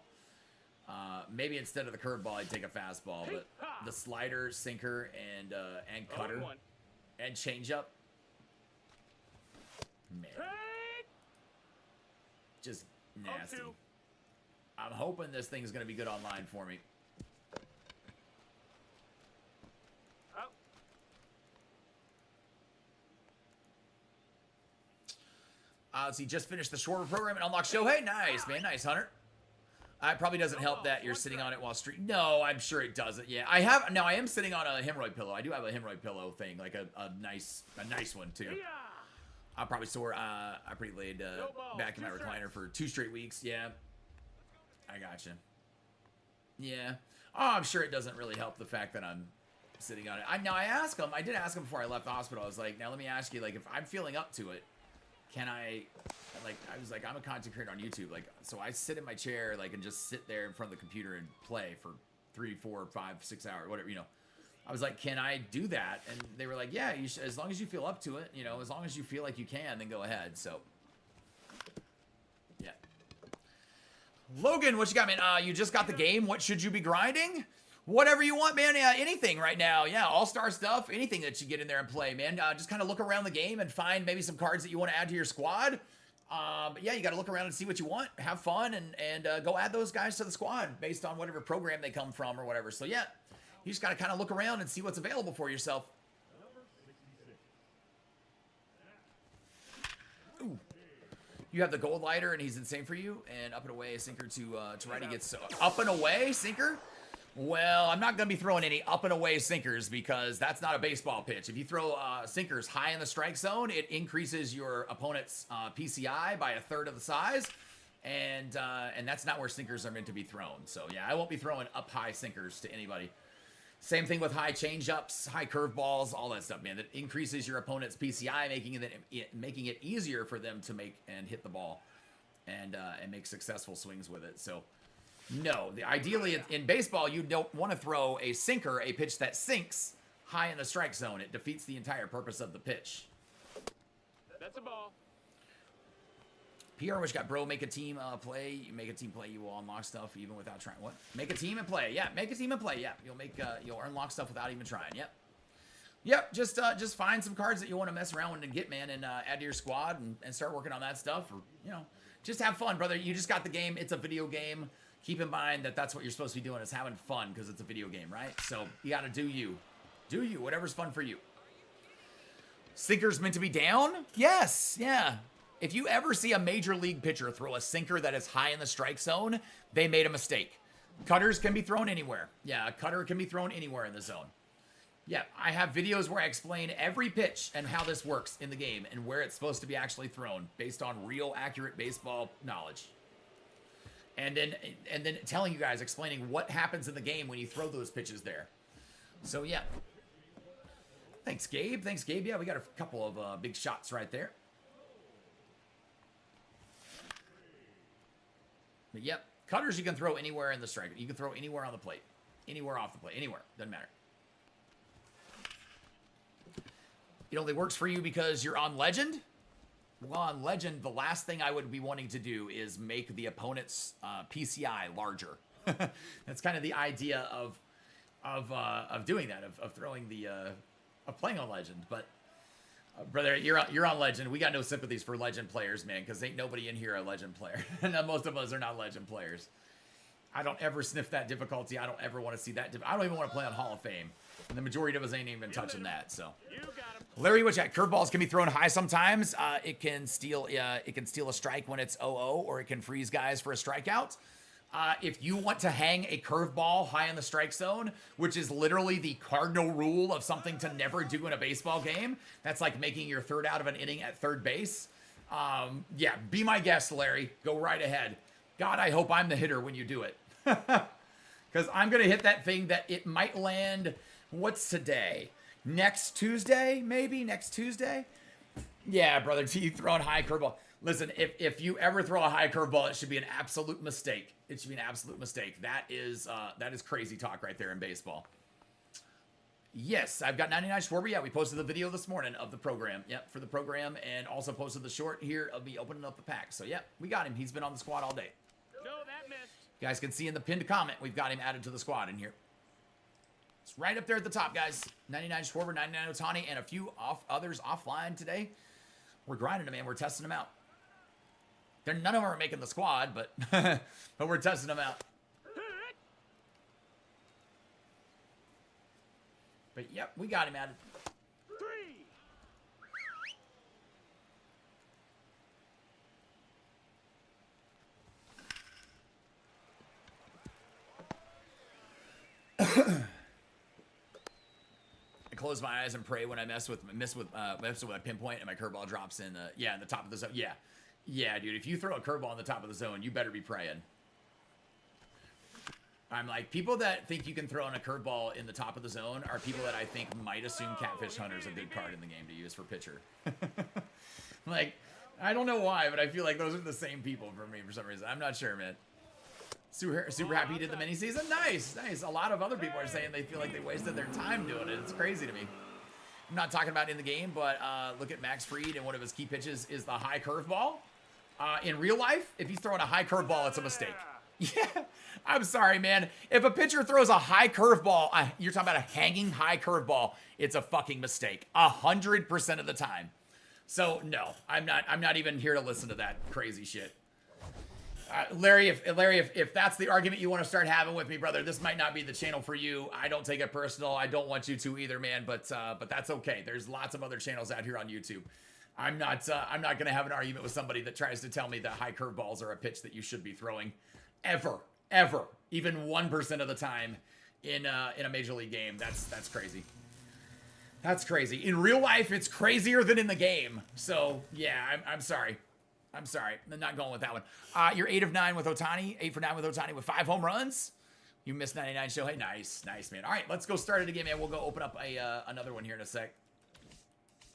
Maybe instead of the curveball, I'd take a fastball. But the slider, sinker, and cutter, and changeup. Man. Just nasty. I'm hoping this thing's going to be good online for me. Let's see, just finished the Schwarber program and unlocked Shohei. Nice, man. Nice, Hunter. It probably doesn't help that you're sitting on it while streaming. No, I'm sure it doesn't. Yeah, I am sitting on a hemorrhoid pillow. I do have a hemorrhoid pillow thing, like a nice one too. I'm probably sore. I pretty laid back in my recliner for 2 straight weeks. Yeah, I gotcha. Yeah. Oh, I'm sure it doesn't really help the fact that I'm sitting on it. I did ask him before I left the hospital. I was like, now let me ask you, like, if I'm feeling up to it, can I, like, I was like, I'm a content creator on YouTube, like, so I sit in my chair, like, and just sit there in front of the computer and play for 3, 4, 5, 6 hours, whatever, you know. I was like, can I do that? And they were like, yeah, you should, as long as you feel up to it, you know, as long as you feel like you can, then go ahead. So, yeah. Logan, what you got, man? You just got the game. What should you be grinding? Whatever you want, man. Anything right now. Yeah, all-star stuff. Anything that you get in there and play, man. Just kind of look around the game and find maybe some cards that you want to add to your squad. But yeah, you got to look around and see what you want. Have fun and go add those guys to the squad based on whatever program they come from or whatever. So yeah, you just got to kind of look around and see what's available for yourself. Ooh. You have the gold lighter and he's insane for you. And up and away, a sinker to right. He gets up and away, sinker. Well, I'm not going to be throwing any up and away sinkers because that's not a baseball pitch. If you throw sinkers high in the strike zone, it increases your opponent's PCI by 1/3 of the size. And that's not where sinkers are meant to be thrown. So, yeah, I won't be throwing up high sinkers to anybody. Same thing with high changeups, high curveballs, all that stuff, man. That increases your opponent's PCI, making it easier for them to make and hit the ball and make successful swings with it. So, no, ideally in baseball, you don't want to throw a sinker, a pitch that sinks high in the strike zone. It defeats the entire purpose of the pitch. That's a ball. PR, which got bro, make a team play. You make a team play, you will unlock stuff even without trying. What? Make a team and play. Yeah, make a team and play. Yeah, you'll unlock stuff without even trying. Yep. Just find some cards that you want to mess around with and get, man, and add to your squad and start working on that stuff. Or just have fun, brother. You just got the game. It's a video game. Keep in mind that that's what you're supposed to be doing, is having fun, because it's a video game, right? So you got to do you. Do you. Whatever's fun for you. Sinker's meant to be down? Yes. Yeah. If you ever see a major league pitcher throw a sinker that is high in the strike zone, they made a mistake. Cutters can be thrown anywhere. Yeah, a cutter can be thrown anywhere in the zone. Yeah, I have videos where I explain every pitch and how this works in the game and where it's supposed to be actually thrown based on real, accurate baseball knowledge. And then telling you guys, explaining what happens in the game when you throw those pitches there. So, yeah. Thanks, Gabe. Yeah, we got a couple of big shots right there. But, yep. Cutters you can throw anywhere in the strike. You can throw anywhere on the plate. Anywhere off the plate. Anywhere. Doesn't matter. It only works for you because you're on Legend? Well, on Legend, the last thing I would be wanting to do is make the opponent's PCI larger. That's kind of the idea of doing that, of throwing of playing on Legend. But brother, you're on Legend. We got no sympathies for Legend players, man, because ain't nobody in here a Legend player. And most of us are not Legend players. I don't ever sniff that difficulty. I don't ever want to see that. I don't even want to play on Hall of Fame. And the majority of us ain't even touching that. So, Larry, which at curveballs can be thrown high sometimes. It can steal a strike when it's 0-0, or it can freeze guys for a strikeout. If you want to hang a curveball high in the strike zone, which is literally the cardinal rule of something to never do in a baseball game, that's like making your third out of an inning at third base. Yeah, be my guest, Larry. Go right ahead. God, I hope I'm the hitter when you do it. Because I'm going to hit that thing that it might land, what's today? Next Tuesday, maybe? Next Tuesday? Yeah, brother, T throwing high curveball. Listen, if you ever throw a high curveball, it should be an absolute mistake. It should be an absolute mistake. That is crazy talk right there in baseball. Yes, I've got 99 Schwarber. Yeah, we posted the video this morning of the program. Yep, for the program, and also posted the short here of me opening up the pack. So, yeah, we got him. He's been on the squad all day. No, that missed. You guys can see in the pinned comment, we've got him added to the squad in here. It's right up there at the top, guys. 99 Schwarber, 99 Otani, and a few others offline today. We're grinding them, man. We're testing them out. None of them are making the squad, but but we're testing them out. But yep, we got him added. 3. I close my eyes and pray when I mess with a pinpoint and my curveball drops in the top of the zone. Yeah, dude. If you throw a curveball in the top of the zone, you better be praying. I'm like, people that think you can throw in a curveball in the top of the zone are people that I think might assume Catfish Hunter's a good card in the game to use for pitcher. Like, I don't know why, but I feel like those are the same people for me for some reason. I'm not sure, man. Super happy you did the mini season. Nice. A lot of other people are saying they feel like they wasted their time doing it. It's crazy to me. I'm not talking about in the game, but look at Max Fried, and one of his key pitches is the high curveball. In real life, if he's throwing a high curveball, it's a mistake. Yeah, I'm sorry, man. If a pitcher throws a high curveball, you're talking about a hanging high curveball, it's a fucking mistake. 100% of the time. So no, I'm not even here to listen to that crazy shit. Larry, if that's the argument you want to start having with me, brother, this might not be the channel for you. I don't take it personal. I don't want you to either, man. But that's okay. There's lots of other channels out here on YouTube. I'm not going to have an argument with somebody that tries to tell me that high curveballs are a pitch that you should be throwing, ever, even 1% of the time in a major league game. That's crazy. That's crazy. In real life, it's crazier than in the game. So yeah, I'm sorry. I'm not going with that one. You're 8 of 9 with Otani. 8 for 9 with Otani with 5 home runs. You missed 99 Shohei. Nice, man. All right, let's go start it again, man. We'll go open up another one here in a sec.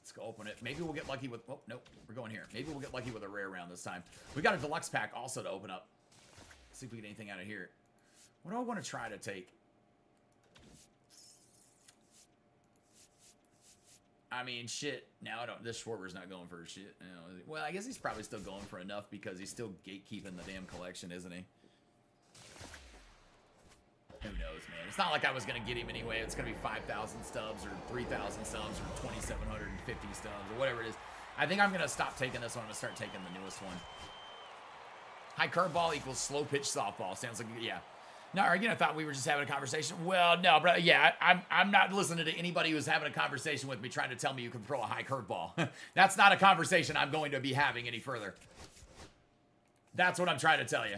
Let's go open it. Maybe we'll get lucky with... Oh, nope. We're going here. Maybe we'll get lucky with a rare round this time. We got a deluxe pack also to open up. Let's see if we get anything out of here. What do I want to try to take? I mean, shit. Now I don't... This Schwarber's not going for shit. You know, well, I guess he's probably still going for enough because he's still gatekeeping the damn collection, isn't he? Who knows, man? It's not like I was going to get him anyway. It's going to be 5,000 stubs or 3,000 stubs or 2,750 stubs or whatever it is. I think I'm going to stop taking this one. I'm going to start taking the newest one. High curveball equals slow pitch softball. Sounds like, yeah. No, again, I thought we were just having a conversation. Well, no, bro. Yeah, I'm not listening to anybody who's having a conversation with me trying to tell me you can throw a high curveball. That's not a conversation I'm going to be having any further. That's what I'm trying to tell you.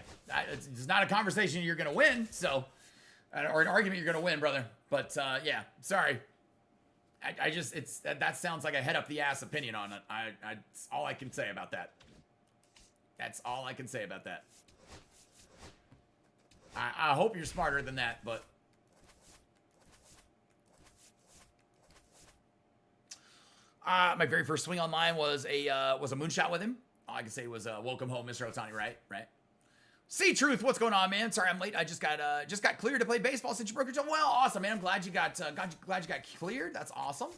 It's not a conversation you're going to win, so... Or an argument you're going to win, brother. But, yeah, sorry. I just, that sounds like a head up the ass opinion on it. That's all I can say about that. That's all I can say about that. I hope you're smarter than that, but. My very first swing on mine was a moonshot with him. All I can say was, welcome home, Mr. Otani, right? See Truth, what's going on, man? Sorry I'm late. I just got cleared to play baseball since you broke your jaw. Well, awesome, man. I'm glad you got cleared. That's awesome.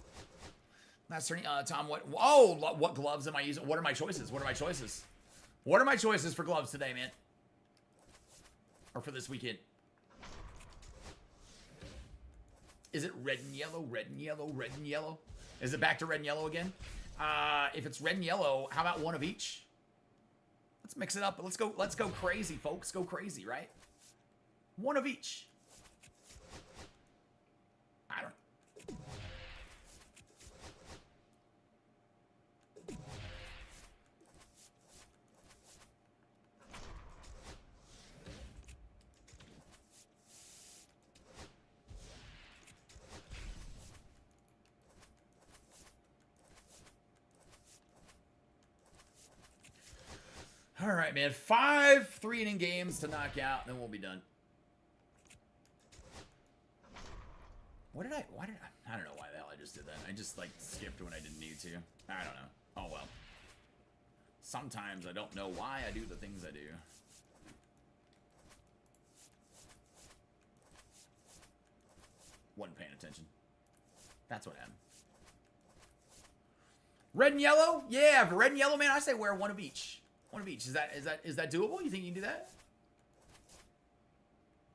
That's turning Tom. What gloves am I using? What are my choices? What are my choices for gloves today, man? Or for this weekend? Is it red and yellow? Red and yellow? Red and yellow? Is it back to red and yellow again? If it's red and yellow, how about one of each? Let's mix it up. Let's go crazy, folks. Go crazy, right? One of each. I don't. All right, man. 5 3-inning games to knock out, and then we'll be done. Why did I? I don't know why the hell I just did that. I just, like, skipped when I didn't need to. I don't know. Oh, well. Sometimes I don't know why I do the things I do. Wasn't paying attention. That's what happened. Red and yellow? Yeah, for red and yellow, man, I say wear one of each. One of each. Is that doable? You think you can do that?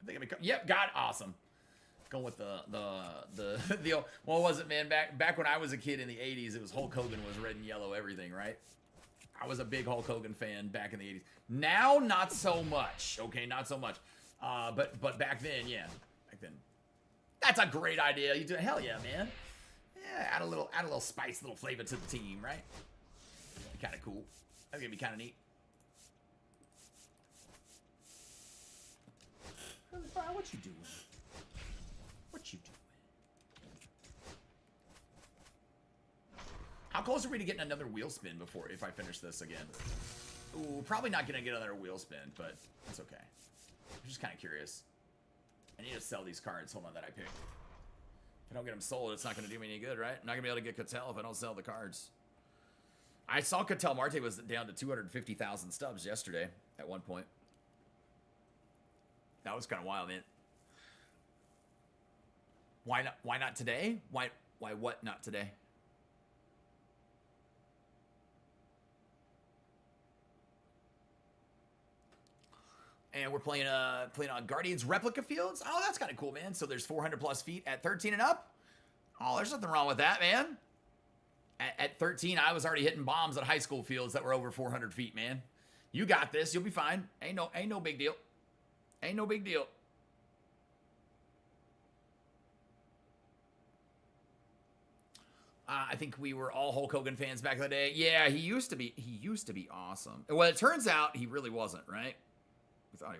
I think yep, got it. Awesome. Going with the what was it, man? Back when I was a kid in the 80s, it was Hulk Hogan was red and yellow everything, right? I was a big Hulk Hogan fan back in the 80s. Now, not so much. Okay, not so much. But back then, yeah. Back then. That's a great idea. You do hell yeah, man. Yeah, add a little spice, a little flavor to the team, right? Kind of cool. That's gonna be kind of neat. What you doing? What you doing? How close are we to getting another wheel spin before if I finish this again? Ooh, probably not gonna get another wheel spin, but that's okay. I'm just kind of curious. I need to sell these cards. Hold on, that I picked. If I don't get them sold, it's not going to do me any good, right? I'm not going to be able to get Cattell if I don't sell the cards. I saw Cattell Marte was down to 250,000 stubs yesterday at one point. That was kind of wild, man. Why not today? Why what not today? And we're playing on Guardians replica fields. Oh, that's kind of cool, man. So there's 400 plus feet at 13 and up. Oh, there's nothing wrong with that, man. At 13, I was already hitting bombs at high school fields that were over 400 feet, man. You got this. You'll be fine. Ain't no big deal. Ain't no big deal. I think we were all Hulk Hogan fans back in the day. Yeah, he used to be awesome. Well, it turns out he really wasn't, right? We thought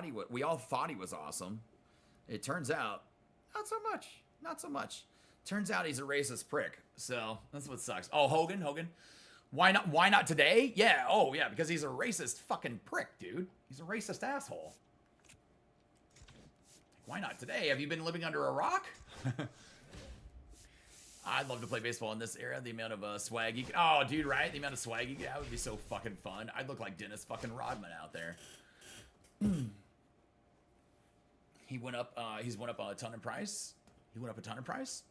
he was. We all thought he was awesome. It turns out, not so much. Not so much. Turns out he's a racist prick. So that's what sucks. Oh, Hogan. Why not today? Yeah. Oh, yeah. Because he's a racist fucking prick, dude. He's a racist asshole. Why not today? Have you been living under a rock? I'd love to play baseball in this era. The amount of swag you could... Oh, dude, right? The amount of swag you could... That would be so fucking fun. I'd look like Dennis fucking Rodman out there. He went up... he's went up a ton in price. He went up a ton in price.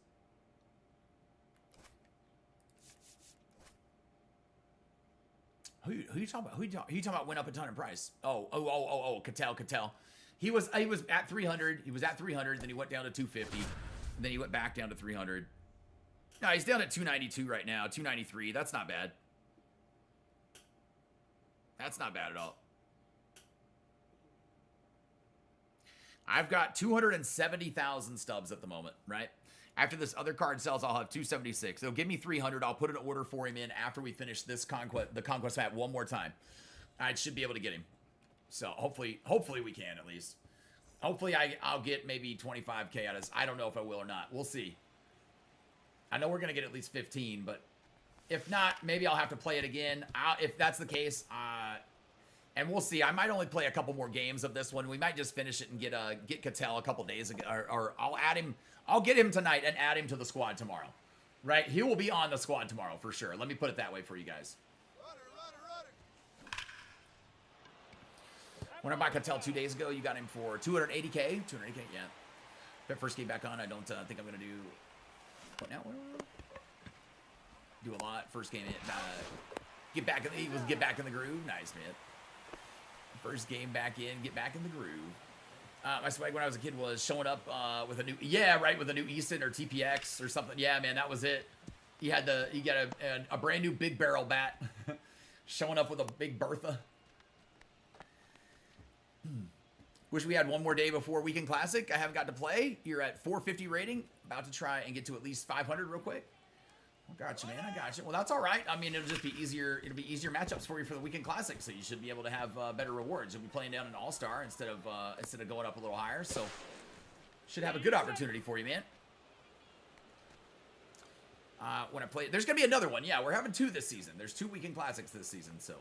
Who you talking about? Who you talking about went up a ton in price? Oh, Cattell. He was at 300. He was at 300. Then he went down to 250. And then he went back down to 300. No, he's down at 292 right now. 293. That's not bad. That's not bad at all. I've got 270,000 stubs at the moment, right? After this other card sells, I'll have 276. They'll give me 300. I'll put an order for him in after we finish this the Conquest map one more time. I should be able to get him. So hopefully we can at least. Hopefully I'll get maybe 25K out of this. I don't know if I will or not. We'll see. I know we're going to get at least 15, but if not, maybe I'll have to play it again. If that's the case, and we'll see. I might only play a couple more games of this one. We might just finish it and get Cattell a couple days ago, or I'll add him. I'll get him tonight and add him to the squad tomorrow. Right? He will be on the squad tomorrow for sure. Let me put it that way for you guys. When I bought Cattell 2 days ago, you got him for 280K. 280K, yeah. That first game back on, I don't think I'm going to do... What now? Do a lot. First game, get back in the groove. Nice, man. First game back in, get back in the groove. My swag when I was a kid was showing up with a new, with a new Easton or TPX or something. Yeah, man, that was it. You got a brand new big barrel bat, showing up with a big Bertha. Wish we had one more day before Weekend Classic. I haven't got to play. You're at 450 rating. About to try and get to at least 500 real quick. I got you, man. I got you. Well, that's all right. I mean, it'll just be easier. It'll be easier matchups for you for the Weekend Classic, so you should be able to have better rewards. You'll be playing down an All-Star instead of going up a little higher. So, should have a good opportunity for you, man. when I play. There's gonna be another one. Yeah, we're having 2 this season. There's 2 weekend classics this season. So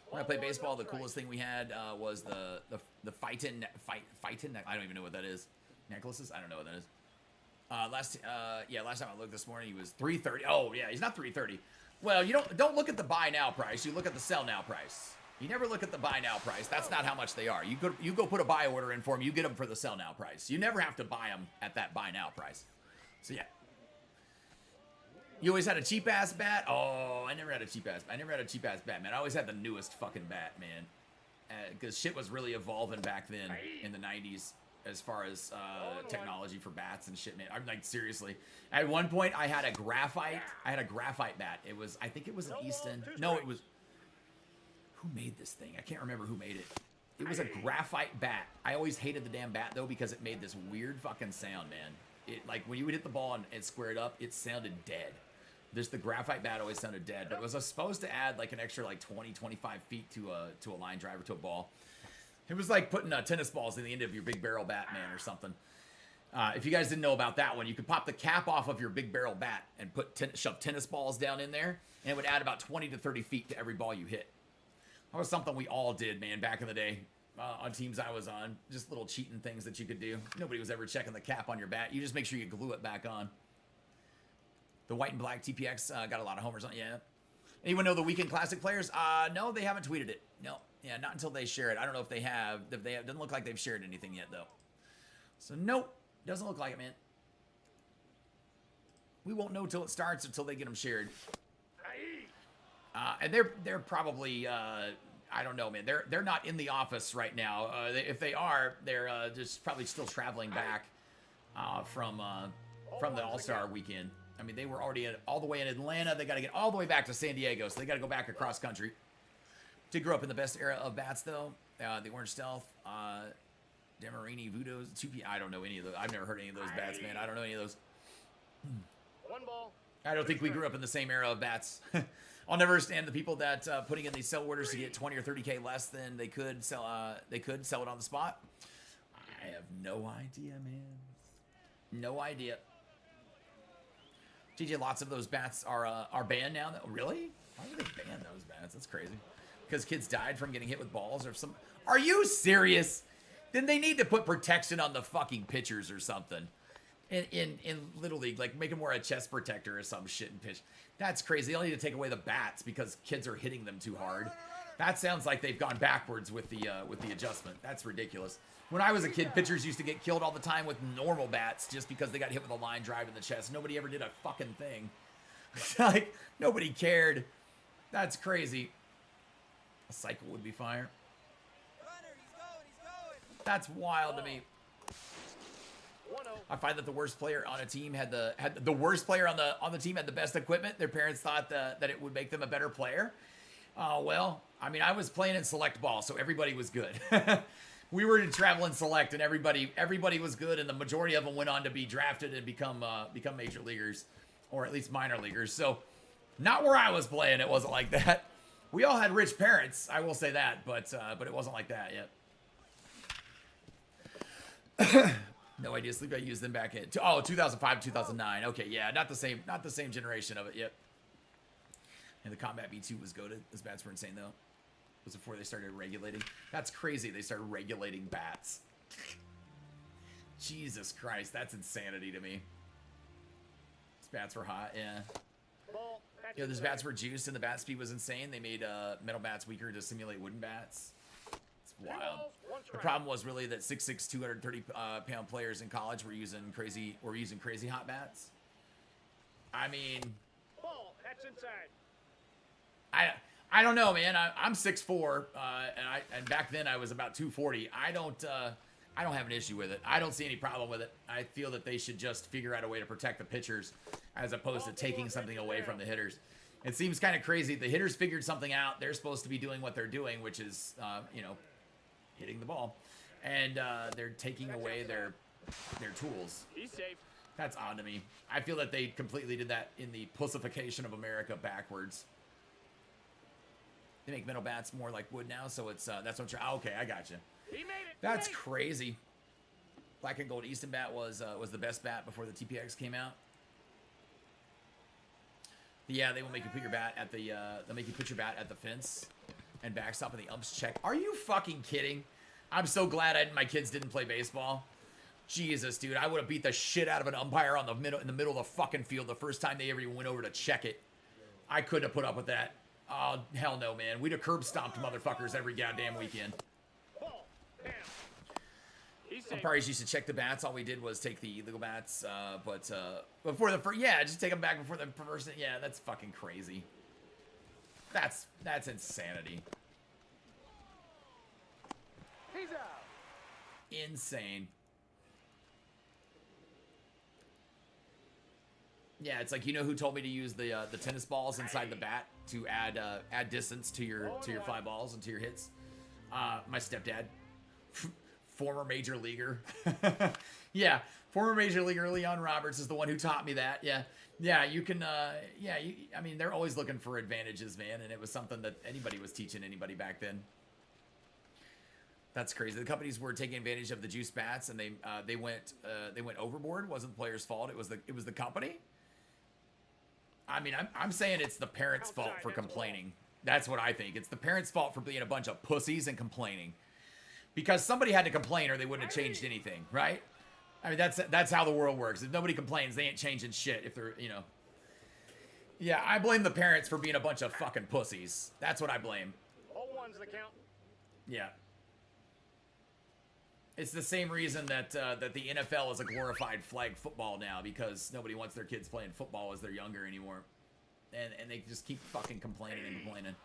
when I played baseball, the coolest thing we had was the fightin'. I don't even know what that is. Necklaces? I don't know what that is. Last time I looked this morning, he was 330. Oh yeah, he's not 330. Well, you don't look at the buy now price. You look at the sell now price. You never look at the buy now price. That's not how much they are. You go put a buy order in for them. You get them for the sell now price. You never have to buy them at that buy now price. So yeah. You always had a cheap ass bat. Oh, I never had a cheap ass bat, man. I always had the newest fucking bat, man. Because shit was really evolving back then in the 90s as far as technology for bats and shit, man. I'm like, seriously. At one point, I had a graphite bat. I think it was an Easton. No, it was. Who made this thing? I can't remember who made it. It was a graphite bat. I always hated the damn bat though because it made this weird fucking sound, man. It like when you would hit the ball and square it up, it sounded dead. The graphite bat always sounded dead, but it was supposed to add like an extra like 20, 25 feet to a line drive or to a ball. It was like putting tennis balls in the end of your big barrel bat, man, or something. If you guys didn't know about that one, you could pop the cap off of your big barrel bat and shove tennis balls down in there, and it would add about 20 to 30 feet to every ball you hit. That was something we all did, man, back in the day on teams I was on. Just little cheating things that you could do. Nobody was ever checking the cap on your bat. You just make sure you glue it back on. The white and black TPX got a lot of homers on it. Yeah. Anyone know the Weekend Classic players? No, they haven't tweeted it. No. Yeah, not until they share it. I don't know if they have. It doesn't look like they've shared anything yet, though. So, nope. Doesn't look like it, man. We won't know till it starts until they get them shared. And they're probably I don't know, man. They're not in the office right now. If they are, they're just probably still traveling back from the All-Star weekend. I mean, they were already all the way in Atlanta. They got to get all the way back to San Diego, so they got to go back across country. Did grow up in the best era of bats, though. The Orange Stealth, Demarini, Voodos, 2P. I don't know any of those. I've never heard any of those bats, man. I don't know any of those. One ball. I don't think we grew up in the same era of bats. I'll never understand the people that putting in these sell orders to get 20 or 30K less than they could sell it on the spot. I have no idea, man. No idea. GG, lots of those bats are banned now. Really? Why would they ban those bats? That's crazy. Because kids died from getting hit with balls or some. Are you serious? Then they need to put protection on the fucking pitchers or something. In Little League, like make them wear a chest protector or some shit and pitch. That's crazy. They only need to take away the bats because kids are hitting them too hard. That sounds like they've gone backwards with the adjustment. That's ridiculous. When I was a kid, pitchers used to get killed all the time with normal bats just because they got hit with a line drive in the chest. Nobody ever did a fucking thing. Like, nobody cared. That's crazy. A cycle would be fire. That's wild to me. I find that the worst player on a team had the worst player on the team had the best equipment. Their parents thought that it would make them a better player. Well, I mean, I was playing in select ball, so everybody was good. We were in travel and select, and everybody was good, and the majority of them went on to be drafted and become major leaguers, or at least minor leaguers. So, not where I was playing. It wasn't like that. We all had rich parents, I will say that, but it wasn't like that yet. No idea. Sleep. I used them back in 2005, 2009. Okay, yeah, not the same generation of it. Yep. And the Combat B2 was goated. Those bats were insane though. It was before they started regulating. That's crazy. They started regulating bats. Jesus Christ, that's insanity to me. These bats were hot. Yeah. Yeah, those bats were juiced and the bat speed was insane. They made metal bats weaker to simulate wooden bats. It's wild. The problem was really that 6'6", 230 pound players in college were using crazy hot bats. I mean, Ball, that's inside. I don't know, man. I'm 6'4", and back then I was about 240. I don't have an issue with it. I don't see any problem with it. I feel that they should just figure out a way to protect the pitchers as opposed to taking something away from the hitters. It seems kind of crazy. The hitters figured something out. They're supposed to be doing what they're doing, which is, hitting the ball, and they're taking away their tools. He's safe. That's odd to me. I feel that they completely did that in the pussification of America backwards. They make metal bats more like wood now, so it's that's what you're. Okay, I got you. He made it. That's crazy. Black and gold Easton bat was the best bat before the TPX came out. Yeah, they will make you put your bat at the, they'll make you put your bat at the fence and backstop and the umps check. Are you fucking kidding? I'm so glad my kids didn't play baseball. Jesus, dude, I would have beat the shit out of an umpire in the middle of the fucking field the first time they ever even went over to check it. I couldn't have put up with that. Oh, hell no, man. We'd have curb stomped motherfuckers every goddamn weekend. Ball. Down. He's safe. Umpires used to check the bats. All we did was take the illegal bats, but before the first, yeah, just take them back before the person. Yeah, that's fucking crazy. That's insanity. He's out. Insane. Yeah, it's like, you know who told me to use the tennis balls inside the bat to add distance to your fly balls and to your hits? My stepdad, former major leaguer. Yeah, former major leaguer Leon Roberts is the one who taught me that. Yeah, you can. I mean, they're always looking for advantages, man, and it was something that anybody was teaching anybody back then. That's crazy. The companies were taking advantage of the juice bats, and they went overboard. It wasn't the player's fault. It was the company. I mean, I'm saying it's the parents' fault for complaining. That's what I think. It's the parents' fault for being a bunch of pussies and complaining. Because somebody had to complain or they wouldn't have changed anything, right? I mean, that's how the world works. If nobody complains, they ain't changing shit if they're, you know. Yeah, I blame the parents for being a bunch of fucking pussies. That's what I blame. All one's the count. Yeah. It's the same reason that that the NFL is a glorified flag football now, because nobody wants their kids playing football as they're younger anymore, and they just keep fucking complaining and complaining.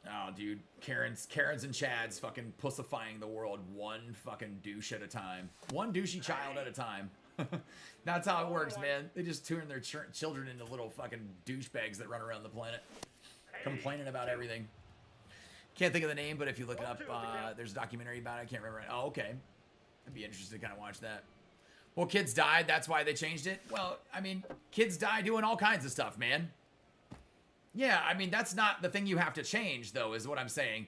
Oh, dude, Karens and Chads fucking pussifying the world one fucking douche at a time, one douchey child at a time. That's how it works, man. They just turn their children into little fucking douchebags that run around the planet, complaining about everything. Can't think of the name, but if you look it up, there's a documentary about it. I can't remember. Oh, okay. I'd be interested to kind of watch that. Well, kids died. That's why they changed it. Well, I mean, kids die doing all kinds of stuff, man. Yeah, I mean, that's not the thing you have to change, though, is what I'm saying.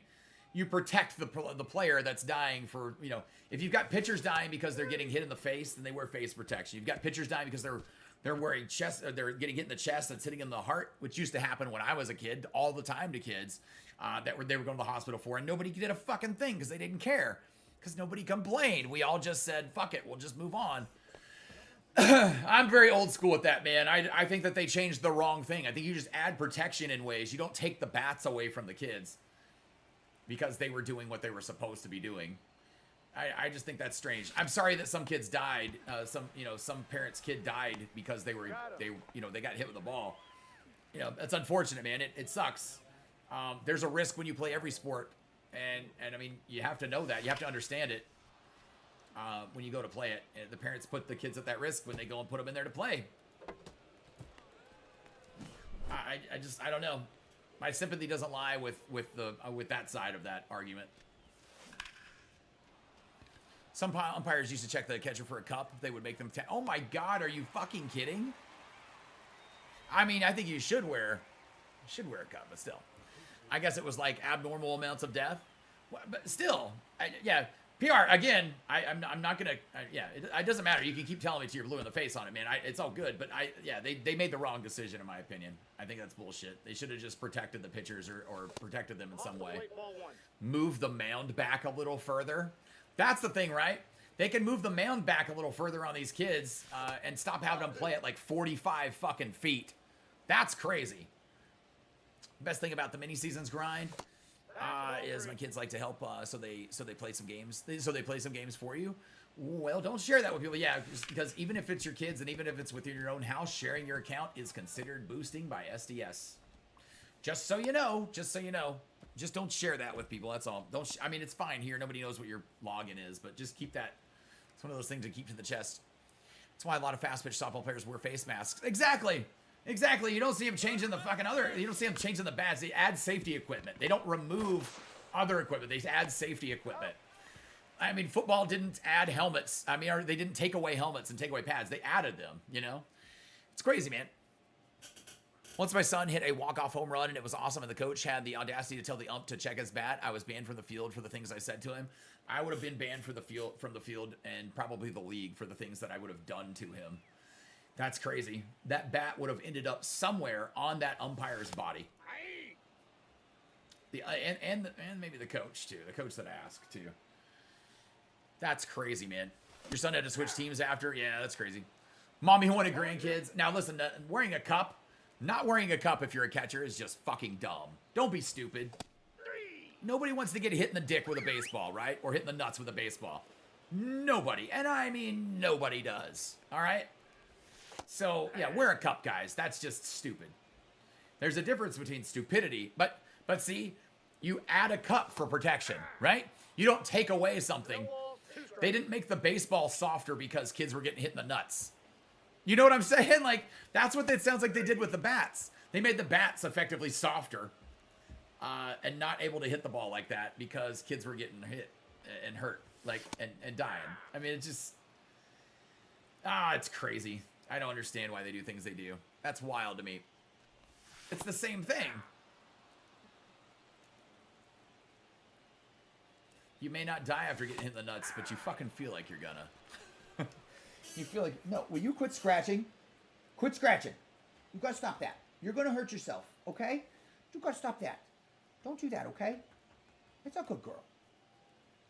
You protect the player that's dying for, you know, if you've got pitchers dying because they're getting hit in the face, then they wear face protection. You've got pitchers dying because they're wearing chest, or they're getting hit in the chest that's hitting them in the heart, which used to happen when I was a kid, all the time to kids. They were going to the hospital for, and nobody did a fucking thing because they didn't care, because nobody complained. We all just said, fuck it, we'll just move on. I'm very old school with that, man. I think that they changed the wrong thing. I think you just add protection in ways. You don't take the bats away from the kids because they were doing what they were supposed to be doing. I just think that's strange. I'm sorry that some kids died. Some parents' kid died because they got hit with a ball. You know, that's unfortunate, man. It sucks. There's a risk when you play every sport, and I mean, you have to know that. You have to understand it when you go to play it. And the parents put the kids at that risk when they go and put them in there to play. I don't know. My sympathy doesn't lie with that side of that argument. Some umpires used to check the catcher for a cup. They would make them. Oh my God, are you fucking kidding? I mean, I think you should wear a cup, but still. I guess it was like abnormal amounts of death, but still, yeah. PR again. I'm not gonna. It doesn't matter. You can keep telling me till you're blue in the face on it, man. It's all good, but they made the wrong decision in my opinion. I think that's bullshit. They should have just protected the pitchers or protected them in some way. Move the mound back a little further. That's the thing, right? They can move the mound back a little further on these kids and stop having them play at like 45 fucking feet. That's crazy. Best thing about the mini seasons grind is my kids like to help, so they play some games. So they play some games for you. Well, don't share that with people. Yeah, just because even if it's your kids and even if it's within your own house, sharing your account is considered boosting by SDS. Just so you know. Just don't share that with people. That's all. I mean, it's fine here. Nobody knows what your login is, but just keep that. It's one of those things to keep to the chest. That's why a lot of fast pitch softball players wear face masks. Exactly. You don't see them changing the fucking you don't see them changing the bats. They add safety equipment. They don't remove other equipment. They add safety equipment. I mean, football didn't add helmets. I mean, they didn't take away helmets and take away pads. They added them, you know? It's crazy, man. Once my son hit a walk-off home run and it was awesome, and the coach had the audacity to tell the ump to check his bat, I was banned from the field for the things I said to him. I would have been banned from the field and probably the league for the things that I would have done to him. That's crazy. That bat would have ended up somewhere on that umpire's body. And maybe the coach too. The coach that asked too. That's crazy, man. Your son had to switch teams after? Yeah, that's crazy. Mommy wanted grandkids. Now listen, wearing a cup, not wearing a cup if you're a catcher is just fucking dumb. Don't be stupid. Nobody wants to get hit in the dick with a baseball, right? Or hit in the nuts with a baseball. Nobody. And I mean nobody does. All right? So, yeah, wear a cup, guys. That's just stupid. There's a difference between stupidity, but see, you add a cup for protection, right? You don't take away something. They didn't make the baseball softer because kids were getting hit in the nuts. You know what I'm saying? Like, that's what it sounds like they did with the bats. They made the bats effectively softer and not able to hit the ball like that because kids were getting hit and hurt, like, and dying. I mean, it's just, it's crazy. I don't understand why they do things they do. That's wild to me. It's the same thing. You may not die after getting hit in the nuts, but you fucking feel like you're gonna. You feel like, no, will you quit scratching? Quit scratching. You gotta stop that. You're gonna hurt yourself, okay? You gotta stop that. Don't do that, okay? It's a good girl.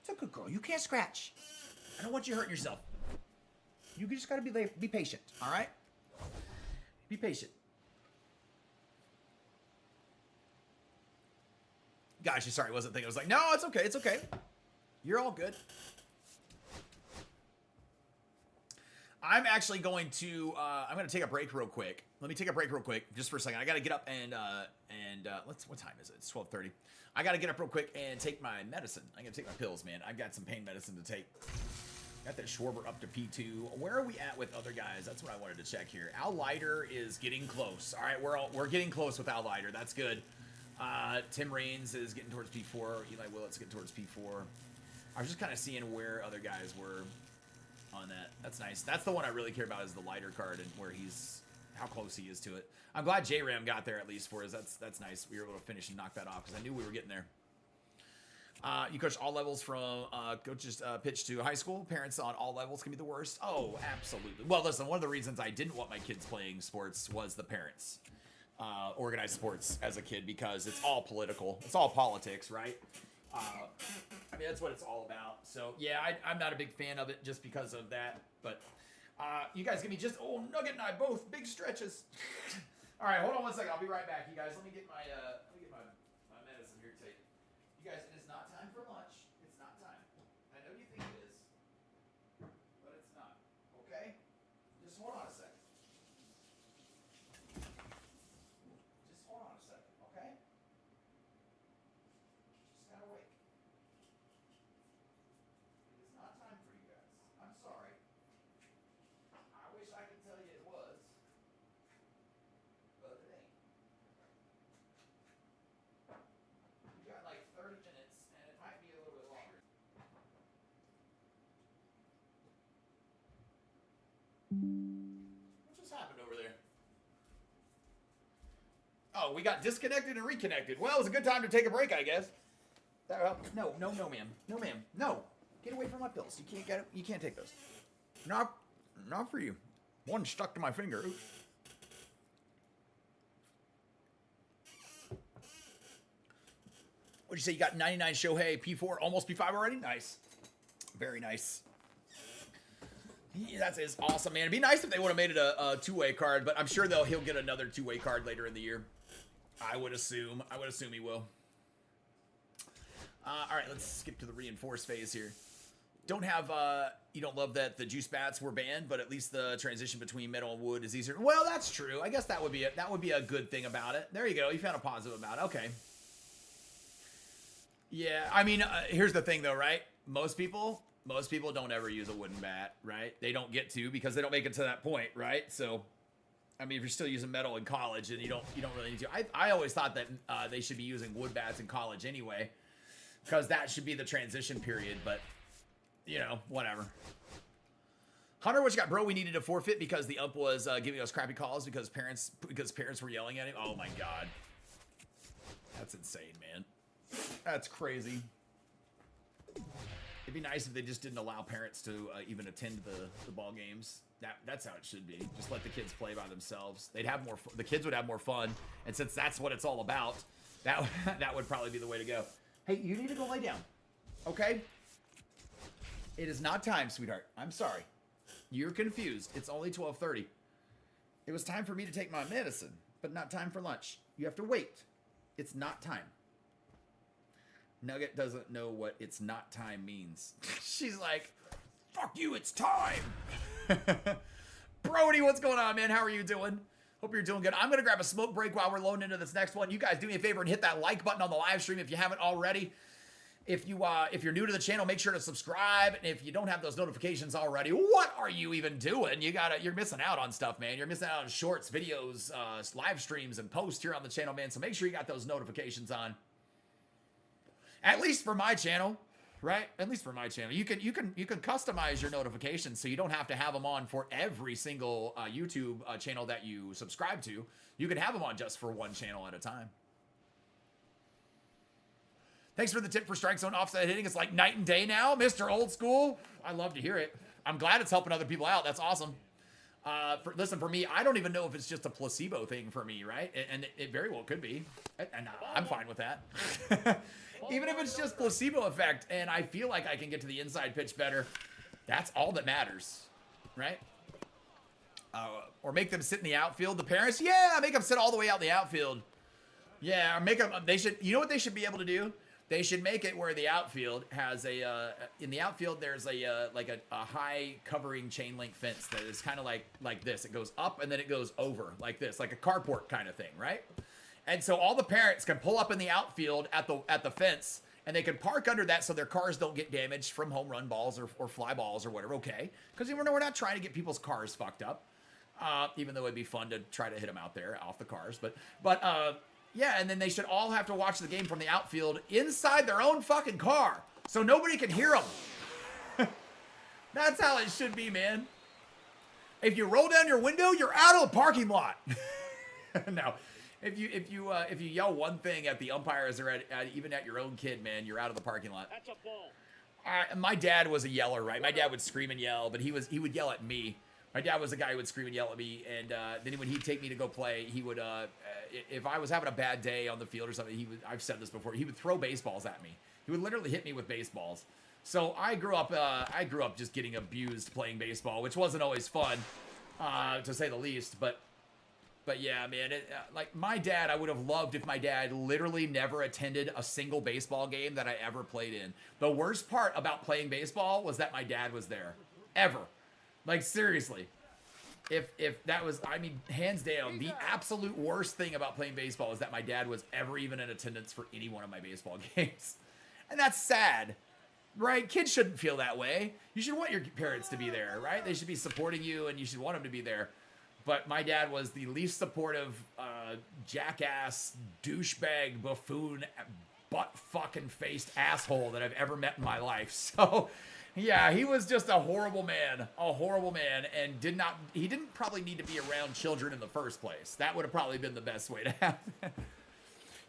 It's a good girl. You can't scratch. I don't want you hurting yourself. You just gotta be patient, all right? Be patient. Gosh, sorry, I wasn't thinking. I was like, no, it's okay, it's okay. You're all good. I'm actually going to, I'm going to take a break real quick. Let me take a break real quick, just for a second. I got to get up and what time is it? It's 12:30. I got to get up real quick and take my medicine. I'm going to take my pills, man. I've got some pain medicine to take. Got that Schwarber up to P2. Where are we at with other guys? That's what I wanted to check here. Al Leiter is getting close. All right, we're getting close with Al Leiter. That's good. Tim Raines is getting towards P4. Eli Willett's getting towards P4. I was just kind of seeing where other guys were on that. That's nice. That's the one I really care about is the Leiter card and where how close he is to it. I'm glad J-Ram got there at least for us. That's nice. We were able to finish and knock that off because I knew we were getting there. You coach all levels from coaches pitch to high school. Parents on all levels can be the worst. Oh, absolutely. Well, listen, one of the reasons I didn't want my kids playing sports was the parents. Organized sports as a kid because it's all political. It's all politics, right? I mean, that's what it's all about. So, yeah, I'm not a big fan of it just because of that. But you guys give me Nugget and I both big stretches. All right, hold on one second. I'll be right back, you guys. Let me get my medicine here to take. You guys, it is not time for lunch. It's not time. I know you think it is, but it's not. Okay? Just hold on a second. Just hold on a second, okay? Just gotta wait. It is not time for you guys. I'm sorry. I wish I could tell you it was, but it ain't. You got like 30 minutes, and it might be a little bit longer. What just happened over there? Oh, we got disconnected and reconnected. Well, it was a good time to take a break, I guess. No, ma'am. No, ma'am. No. Get away from my pills. You can't get it. You can't take those. Not for you. One stuck to my finger. Oops. What'd you say? You got 99 Shohei, P4, almost P5 already? Nice. Very nice. Yeah, that is awesome, man. It'd be nice if they would have made it a two-way card, but I'm sure he'll get another two-way card later in the year. I would assume he will. All right, let's skip to the reinforced phase here. You don't love that the juice bats were banned, but at least the transition between metal and wood is easier. Well, that's true. I guess that would be a good thing about it. There you go. You found a positive about it. Okay. Yeah, I mean, here's the thing though, right? Most people don't ever use a wooden bat, right? They don't get to because they don't make it to that point, right? So, I mean, if you're still using metal in college, then you don't really need to. I always thought that they should be using wood bats in college anyway, because that should be the transition period. But you know, whatever. Hunter, what you got, bro? We needed to forfeit because the ump was giving us crappy calls because parents were yelling at him. Oh my god, that's insane, man. That's crazy. It'd be nice if they just didn't allow parents to even attend the ball games. That's how it should be. Just let the kids play by themselves. They'd have more. The kids would have more fun, and since that's what it's all about, that would probably be the way to go. Hey, you need to go lay down, okay? It is not time, sweetheart. I'm sorry. You're confused. It's only 12:30. It was time for me to take my medicine, but not time for lunch. You have to wait. It's not time. Nugget doesn't know what it's not time means. She's like, fuck you, it's time. Brody, what's going on, man? How are you doing? Hope you're doing good. I'm going to grab a smoke break while we're loading into this next one. You guys do me a favor and hit that like button on the live stream if you haven't already. If you're new to the channel, make sure to subscribe. And if you don't have those notifications already, what are you even doing? You're missing out on stuff, man. You're missing out on shorts, videos, live streams, and posts here on the channel, man. So make sure you got those notifications on. At least for my channel, right? At least for my channel. You can customize your notifications so you don't have to have them on for every single YouTube channel that you subscribe to. You can have them on just for one channel at a time. Thanks for the tip for strike zone offset hitting. It's like night and day now, Mr. Old School. I love to hear it. I'm glad it's helping other people out. That's awesome. Listen, for me, I don't even know if it's just a placebo thing for me, right? And it very well could be. And I'm fine with that. Even if it's just placebo effect and I feel like I can get to the inside pitch better, that's all that matters, right? Or make them sit in the outfield. The parents, yeah, make them sit all the way out in the outfield. Yeah, or make them, you know what they should be able to do? They should make it where the outfield has in the outfield there's a high covering chain link fence that is kind of like this. It goes up and then it goes over like this, like a carport kind of thing, right? And so all the parents can pull up in the outfield at the fence, and they can park under that so their cars don't get damaged from home run balls or fly balls or whatever, okay? Because we're not trying to get people's cars fucked up, even though it'd be fun to try to hit them out there off the cars. But yeah, and then they should all have to watch the game from the outfield inside their own fucking car so nobody can hear them. That's how it should be, man. If you roll down your window, you're out of the parking lot. Now, if you yell one thing at the umpires or even at your own kid, man, you're out of the parking lot. That's a ball. My dad was a yeller, right? My dad would scream and yell, but he would yell at me. My dad was the guy who would scream and yell at me, and then when he'd take me to go play, he would, if I was having a bad day on the field or something, I've said this before, he would throw baseballs at me. He would literally hit me with baseballs. So I grew up just getting abused playing baseball, which wasn't always fun, to say the least, but yeah, man, like my dad, I would have loved if my dad literally never attended a single baseball game that I ever played in. The worst part about playing baseball was that my dad was there, ever. Like, seriously, if that was, I mean, hands down, the absolute worst thing about playing baseball is that my dad was ever even in attendance for any one of my baseball games. And that's sad, right? Kids shouldn't feel that way. You should want your parents to be there, right? They should be supporting you, and you should want them to be there. But my dad was the least supportive, jackass, douchebag, buffoon, butt-fucking-faced asshole that I've ever met in my life. So... yeah, he was just a horrible man, and he didn't probably need to be around children in the first place. That would have probably been the best way to happen.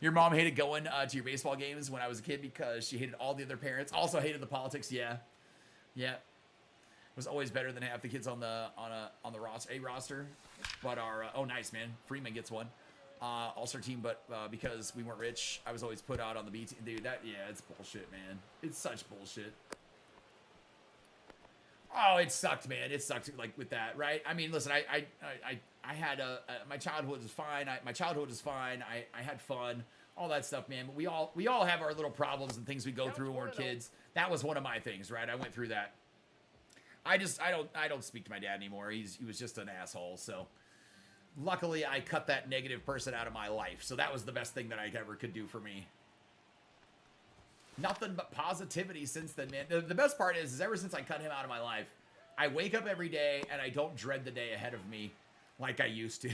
Your mom hated going to your baseball games when I was a kid because she hated all the other parents. Also hated the politics. Yeah. It was always better than half the kids on the roster. But our oh nice man, Freeman gets one. All-star team, but because we weren't rich, I was always put out on the B team. Dude, it's bullshit, man. It's such bullshit. Oh, it sucked, man. It sucked, like, with that, right? I mean, listen, I had my childhood was fine. I had fun, all that stuff, man. But we all have our little problems and things we go through when we're kids. That was one of my things, right? I went through that. I don't speak to my dad anymore. He was just an asshole. So luckily, I cut that negative person out of my life. So that was the best thing that I ever could do for me. Nothing but positivity since then, man. The best part is ever since I cut him out of my life, I wake up every day and I don't dread the day ahead of me like I used to.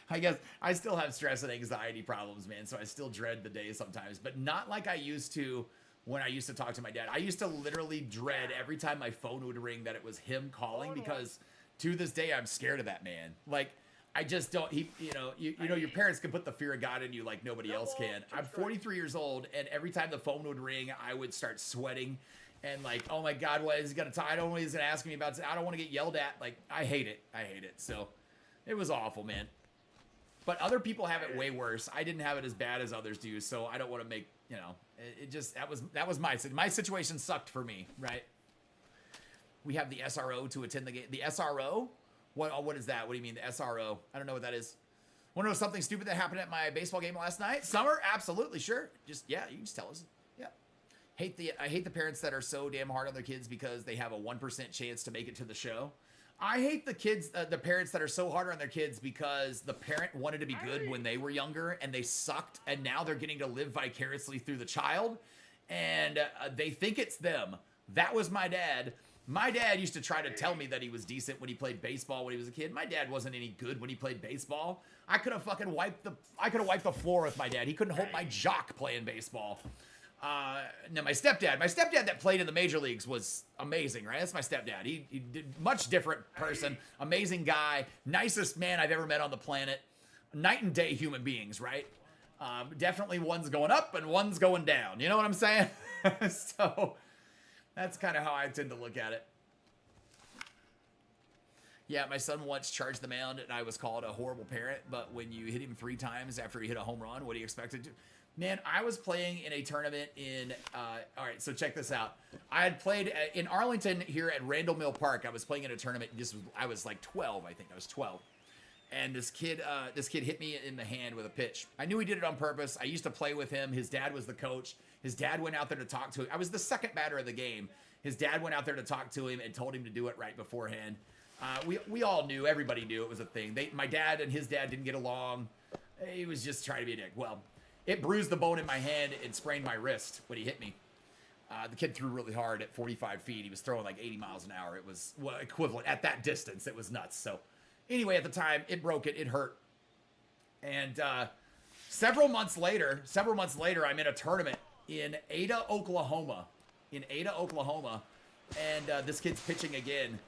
I guess I still have stress and anxiety problems, man, so I still dread the day sometimes, but not like I used to when I used to talk to my dad. I used to literally dread every time my phone would ring that it was him calling, because to this day I'm scared of that man. Like, I just don't, you know, your parents can put the fear of God in you like nobody else can. I'm 43 years old, and every time the phone would ring, I would start sweating, And like, oh my God, what is he gonna I don't know what he's gonna ask me about. I don't want to get yelled at. Like, I hate it. So it was awful, man. But other people have it way worse. I didn't have it as bad as others do, so I don't want to make, you know, it just, that was my situation sucked for me, right? We have the SRO to attend the game. The SRO? What is that? What do you mean, the SRO? I don't know what that is. Want to know something stupid that happened at my baseball game last night? Summer? Absolutely, sure. Just, yeah, you can just tell us. Yeah. I hate the parents that are so damn hard on their kids because they have a 1% chance to make it to the show. I hate the parents that are so hard on their kids because the parent wanted to be good when they were younger and they sucked, and now they're getting to live vicariously through the child, and they think it's them. That was my dad. My dad used to try to tell me that he was decent when he played baseball when he was a kid. My dad wasn't any good when he played baseball. I could have fucking wiped the floor with my dad. He couldn't hold my jock playing baseball. Now my stepdad that played in the major leagues was amazing, right? That's my stepdad. He did much different person, amazing guy, nicest man I've ever met on the planet. Night and day human beings, right? Definitely one's going up and one's going down. You know what I'm saying? So that's kind of how I tend to look at it. Yeah, my son once charged the mound and I was called a horrible parent, but when you hit him 3 times after he hit a home run, what do you expect to do? Man, I was playing in a tournament in, all right, so check this out. I had played in Arlington here at Randall Mill Park. I was playing in a tournament. I was like 12, I think. I was 12. And this kid hit me in the hand with a pitch. I knew he did it on purpose. I used to play with him. His dad was the coach. His dad went out there to talk to him. I was the second batter of the game. His dad went out there to talk to him and told him to do it right beforehand. We all knew, everybody knew it was a thing. My dad and his dad didn't get along. He was just trying to be a dick. Well, it bruised the bone in my hand and sprained my wrist when he hit me. The kid threw really hard at 45 feet. He was throwing like 80 miles an hour. It was equivalent at that distance. It was nuts. So anyway, at the time, it broke it. It hurt. And several months later, I'm in a tournament in Ada, Oklahoma. And this kid's pitching again.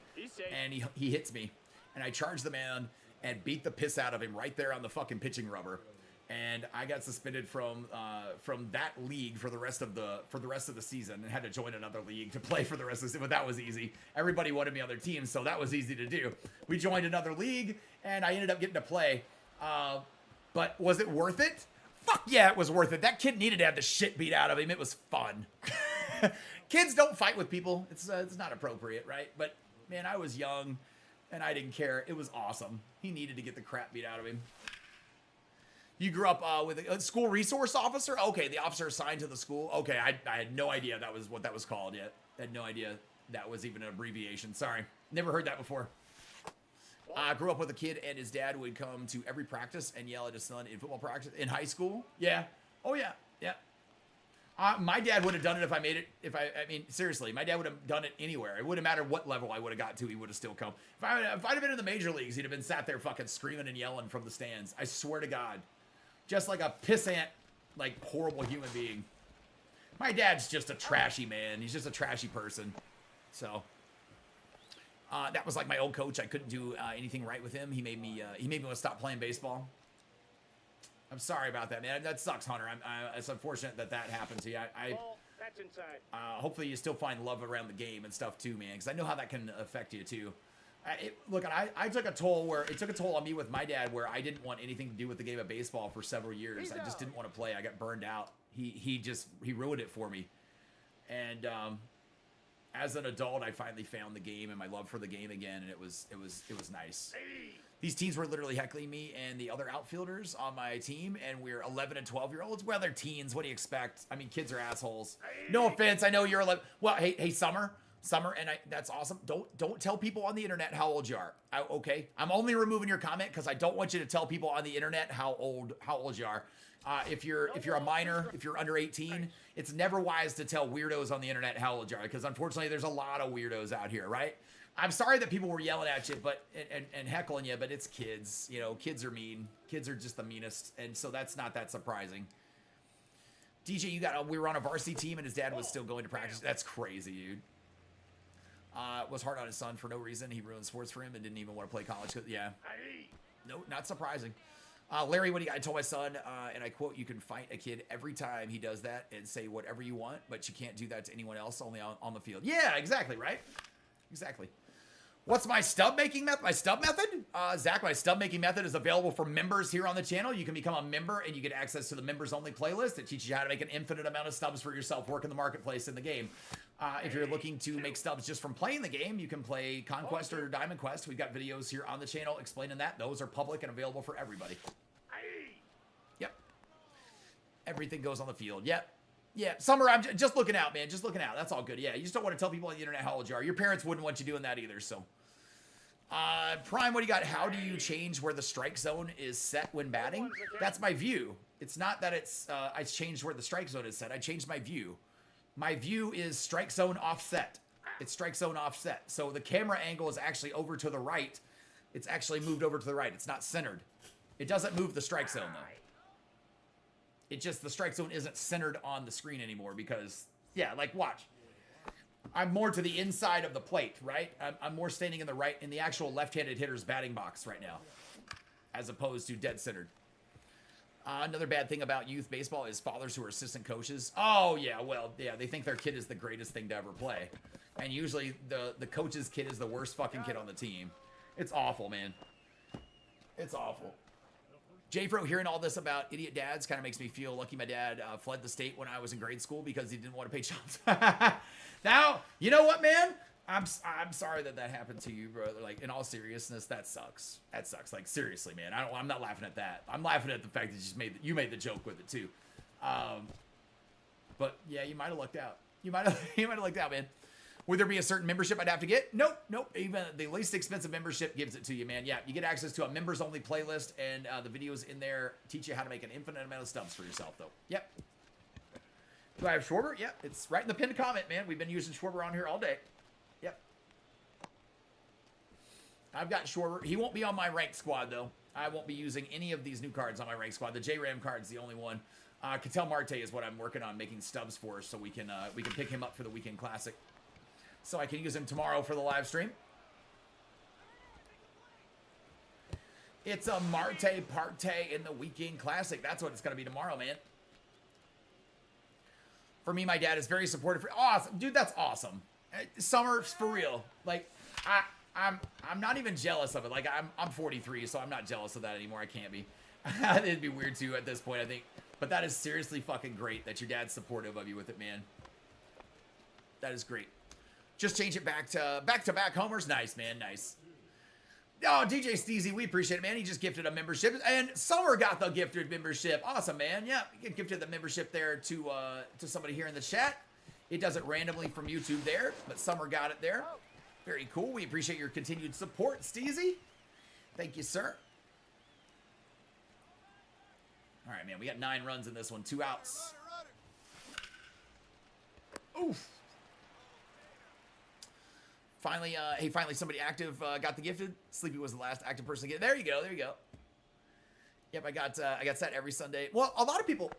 And he hits me. And I charge the mound and beat the piss out of him right there on the fucking pitching rubber. And I got suspended from that league for the rest of the season and had to join another league to play for the rest of the season. But that was easy. Everybody wanted me on their team, so that was easy to do. We joined another league, and I ended up getting to play. But was it worth it? Fuck yeah, it was worth it. That kid needed to have the shit beat out of him. It was fun. Kids don't fight with people. It's not appropriate, right? But man, I was young, and I didn't care. It was awesome. He needed to get the crap beat out of him. You grew up with a school resource officer? Okay, the officer assigned to the school. Okay, I had no idea that was what that was called yet. I had no idea that was even an abbreviation. Sorry. Never heard that before. I grew up with a kid and his dad would come to every practice and yell at his son in football practice. In high school? Yeah. Oh, yeah. Yeah. My dad would have done it if I made it. I mean, seriously, my dad would have done it anywhere. It wouldn't matter what level I would have got to, he would have still come. If I'd have been in the major leagues, he'd have been sat there fucking screaming and yelling from the stands. I swear to God. Just like a pissant, like, horrible human being. My dad's just a trashy man. He's just a trashy person. So, that was like my old coach. I couldn't do anything right with him. He made me want to stop playing baseball. I'm sorry about that, man. That sucks, Hunter. It's unfortunate that happened to you. That's inside. Hopefully you still find love around the game and stuff too, man, because I know how that can affect you too. Look, I took a toll on me with my dad where I didn't want anything to do with the game of baseball for several years. I just didn't want to play. I got burned out. He ruined it for me. And as an adult, I finally found the game and my love for the game again, and it was nice. These teens were literally heckling me and the other outfielders on my team, and we're 11 and 12-year-olds. Well, they're teens. What do you expect? I mean, kids are assholes. No offense. I know you're 11. Well, hey, Summer, and that's awesome. Don't tell people on the internet how old you are. Okay, I'm only removing your comment because I don't want you to tell people on the internet how old you are. If you're a minor, if you're under 18, it's never wise to tell weirdos on the internet how old you are, because unfortunately there's a lot of weirdos out here, right? I'm sorry that people were yelling at you, but and heckling you, but it's kids. You know, kids are mean. Kids are just the meanest, and so that's not that surprising. DJ, we were on a varsity team, and his dad was still going to practice. That's crazy, dude. Was hard on his son for no reason. He ruined sports for him and didn't even want to play college. Yeah. No, not surprising. Larry, what do you got? I told my son, and I quote, you can fight a kid every time he does that and say whatever you want, but you can't do that to anyone else, only on the field. Yeah, exactly, right? Exactly. What's my stub making method? My stub method? Zach, my stub making method is available for members here on the channel. You can become a member and you get access to the members only playlist. It teaches you how to make an infinite amount of stubs for yourself, work in the marketplace in the game. If you're looking to make stubs just from playing the game, you can play Conquest or Diamond Quest. We've got videos here on the channel explaining that. Those are public and available for everybody. Yep. Everything goes on the field. Yep. Yeah, Summer, I'm just looking out, man. Just looking out. That's all good. Yeah, you just don't want to tell people on the internet how old you are. Your parents wouldn't want you doing that either, so. Prime, what do you got? How do you change where the strike zone is set when batting? That's my view. It's not that it's, I changed where the strike zone is set. I changed my view. My view is strike zone offset. It's strike zone offset. So the camera angle is actually over to the right. It's actually moved over to the right. It's not centered. It doesn't move the strike zone, though. It just, the strike zone isn't centered on the screen anymore because, yeah, like, watch. I'm more to the inside of the plate, right? I'm more standing in the actual left-handed hitter's batting box right now, as opposed to dead centered. Another bad thing about youth baseball is fathers who are assistant coaches. Oh, yeah, well, yeah, they think their kid is the greatest thing to ever play. And usually the coach's kid is the worst fucking kid on the team. It's awful, man. It's awful. J-Fro, hearing all this about idiot dads kind of makes me feel lucky my dad fled the state when I was in grade school because he didn't want to pay child. Now, you know what, man? I'm sorry that happened to you, bro. Like, in all seriousness, that sucks. That sucks. Like, seriously, man. I'm not laughing at that. I'm laughing at the fact that you made the joke with it too. But yeah, you might have lucked out. You might have lucked out, man. Would there be a certain membership I'd have to get? Nope. Even the least expensive membership gives it to you, man. Yeah, you get access to a members-only playlist, and the videos in there teach you how to make an infinite amount of stubs for yourself, though. Yep. Do I have Schwarber? Yep. It's right in the pinned comment, man. We've been using Schwarber on here all day. Yep. I've got Schwarber. He won't be on my ranked squad, though. I won't be using any of these new cards on my ranked squad. The J-Ram card's the only one. Cattell Marte is what I'm working on making stubs for, so we can pick him up for the Weekend Classic. So I can use him tomorrow for the live stream. It's a Marte Parte in the Weekend Classic. That's what it's going to be tomorrow, man. For me, my dad is very supportive. Awesome. Dude, that's awesome. Summer, for real. Like, I'm not even jealous of it. Like, I'm 43, so I'm not jealous of that anymore. I can't be. It'd be weird, too, at this point, I think. But that is seriously fucking great that your dad's supportive of you with it, man. That is great. Just change it back to back homers. Nice, man. Nice. Oh, DJ Steezy, we appreciate it, man. He just gifted a membership. And Summer got the gifted membership. Awesome, man. Yeah, you get gifted the membership there to somebody here in the chat. It does it randomly from YouTube there, but Summer got it there. Very cool. We appreciate your continued support, Steezy. Thank you, sir. All right, man. We got 9 runs in this one. 2 outs. Oof. Finally, finally somebody active got the gifted. Sleepy was the last active person to get it. There you go. There you go. Yep, I got set every Sunday. Well, a lot of people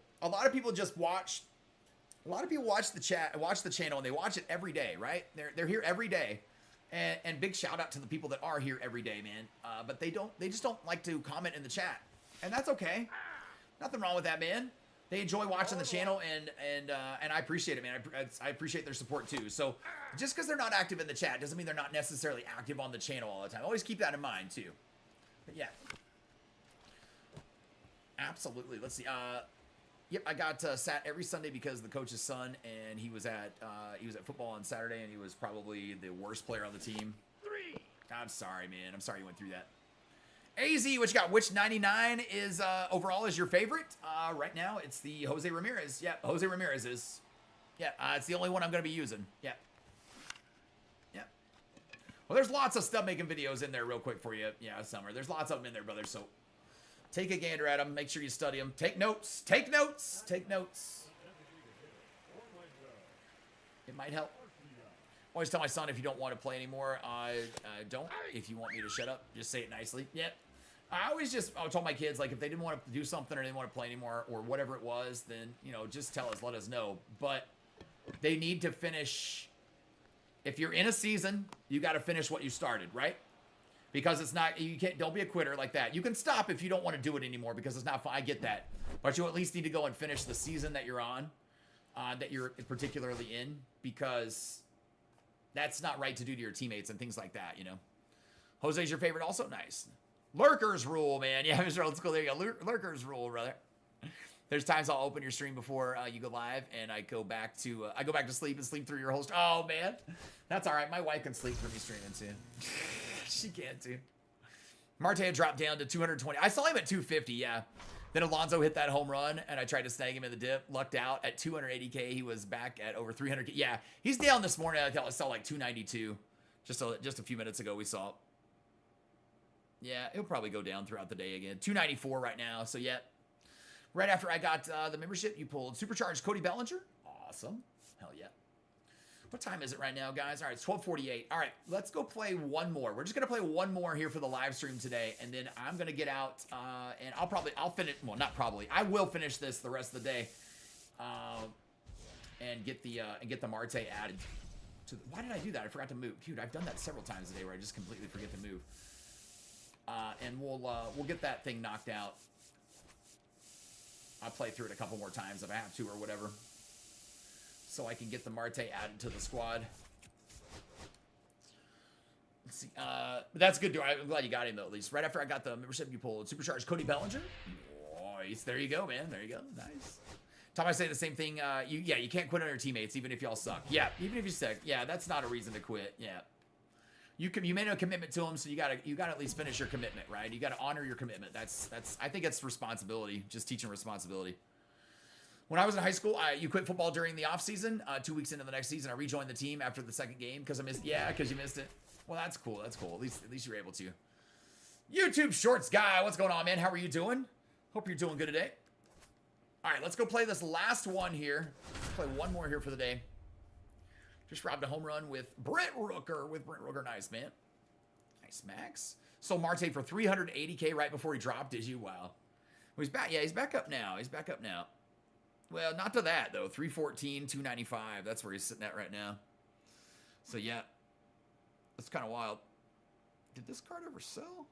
just watch. A lot of people watch the channel, and they watch it every day, right? They're here every day, and big shout out to the people that are here every day, man. But they just don't like to comment in the chat, and that's okay. Nothing wrong with that, man. They enjoy watching the channel, and I appreciate it, man. I appreciate their support too. So just because they're not active in the chat doesn't mean they're not necessarily active on the channel all the time. Always keep that in mind too. But yeah, absolutely. Let's see. Yep, I got sat every Sunday because the coach's son, and he was at football on Saturday, and he was probably the worst player on the team. 3. I'm sorry, man. I'm sorry you went through that. AZ, what you got? Which 99 is overall is your favorite? Right now, it's the Jose Ramirez. Yeah, Jose Ramirez is. Yeah, it's the only one I'm going to be using. Yeah. Yeah. Well, there's lots of stuff making videos in there real quick for you. Yeah, Summer. There's lots of them in there, brother. So take a gander at them. Make sure you study them. Take notes. Take notes. Take notes. It might help. Always tell my son if you don't want to play anymore, don't. If you want me to shut up, just say it nicely. Yeah. I told my kids, like, if they didn't want to do something or they didn't want to play anymore or whatever it was, then, you know, just tell us, let us know. But they need to finish. If you're in a season, you got to finish what you started, right? because it's not, you can't, don't be a quitter like that. You can stop if you don't want to do it anymore because it's not fun. I get that. But you at least need to go and finish the season that you're on, that you're particularly in, because that's not right to do to your teammates and things like that, you know. Jose's your favorite also? Nice. Lurkers rule, man. Yeah, Mr. Old School, there you go. Lurkers rule, brother. There's times I'll open your stream before you go live, and I go back to sleep and sleep through your whole. Oh man, that's all right. My wife can sleep through me streaming too. She can too. Marte dropped down to 220. I saw him at 250. Yeah. Then Alonso hit that home run, and I tried to snag him in the dip. Lucked out at 280K. He was back at over 300K. Yeah, he's down this morning. I saw like 292. Just a few minutes ago we saw. Yeah, he'll probably go down throughout the day again. 294 right now. So yeah. Right after I got the membership, you pulled Supercharged Cody Bellinger. Awesome. Hell yeah. What time is it right now, guys? All right, it's 12:48. All right, let's go play one more. We're just going to play one more here for the live stream today, and then I'm going to get out, and I'll finish, well, not probably. I will finish this the rest of the day, and get the Marte added to the, why did I do that? I forgot to move. Dude, I've done that several times today where I just completely forget to move. And we'll get that thing knocked out. I'll play through it a couple more times if I have to or whatever, so I can get the Marte added to the squad. Let's see. That's good, dude. I'm glad you got him, though, at least. Right after I got the membership, you pulled Supercharged Cody Bellinger. Nice. There you go, man. There you go. Nice. Tom, I say the same thing. You can't quit on your teammates, even if y'all suck. Yeah, even if you suck. Yeah, that's not a reason to quit. Yeah. You made a commitment to them, so you gotta at least finish your commitment, right? You gotta honor your commitment. That's I think it's responsibility, just teaching responsibility. When I was in high school, you quit football during the off season. 2 weeks into the next season, I rejoined the team after the second game because I missed. Yeah, because you missed it. Well, that's cool. That's cool. At least you're able to. YouTube Shorts guy, what's going on, man? How are you doing? Hope you're doing good today. All right, let's go play this last one here. Let's play one more here for the day. Just robbed a home run with Brent Rooker. Nice, man. Nice, Max. Sold Marte for 380K right before he dropped, did you? Wow. Well, he's back. Yeah, he's back up now. Well, not to that, though. 314, 295. That's where he's sitting at right now. So, yeah. That's kind of wild. Did this card ever sell?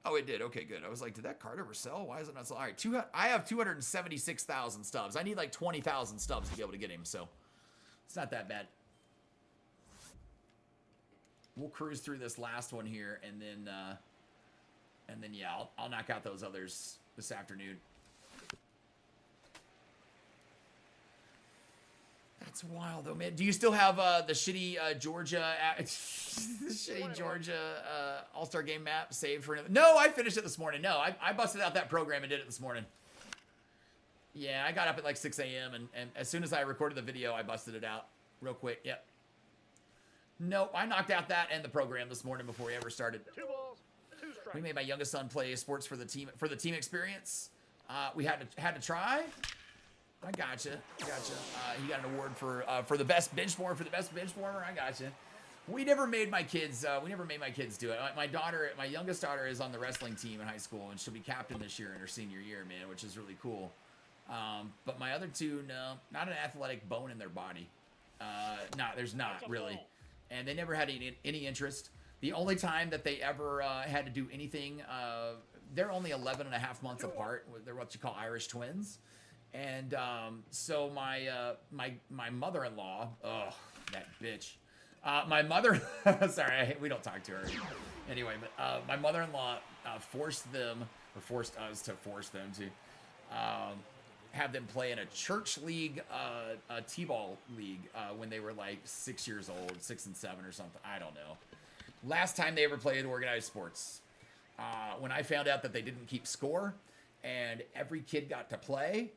Oh, it did. Okay, good. I was like, did that card ever sell? Why is it not selling? All right, I have 276,000 stubs. I need like 20,000 stubs to be able to get him, so it's not that bad. We'll cruise through this last one here, and then yeah, I'll knock out those others this afternoon. That's wild, though, man. Do you still have the shitty Georgia, All-Star Game map saved for? No, I finished it this morning. No, I busted out that program and did it this morning. Yeah, I got up at like 6 a.m. and as soon as I recorded the video, I busted it out real quick. Yep. Nope, I knocked out that and the program this morning before we ever started. 2 balls, 2 strikes. We made my youngest son play sports for the team experience. We had to try. I gotcha. He got an award for the best bench warmer. I gotcha. We never made my kids do it. My youngest daughter is on the wrestling team in high school, and she'll be captain this year in her senior year, man, which is really cool. But my other two, no, not an athletic bone in their body. There's not really, and they never had any interest. The only time that they ever had to do anything, they're only 11 and a half months apart. They're what you call Irish twins. And so my mother-in-law, oh, that bitch. My mother, sorry, we don't talk to her anyway. But my mother-in-law forced us to have them play in a church league, a t-ball league, when they were like 6 years old, 6 and 7 or something. I don't know. Last time they ever played organized sports. When I found out that they didn't keep score and every kid got to play.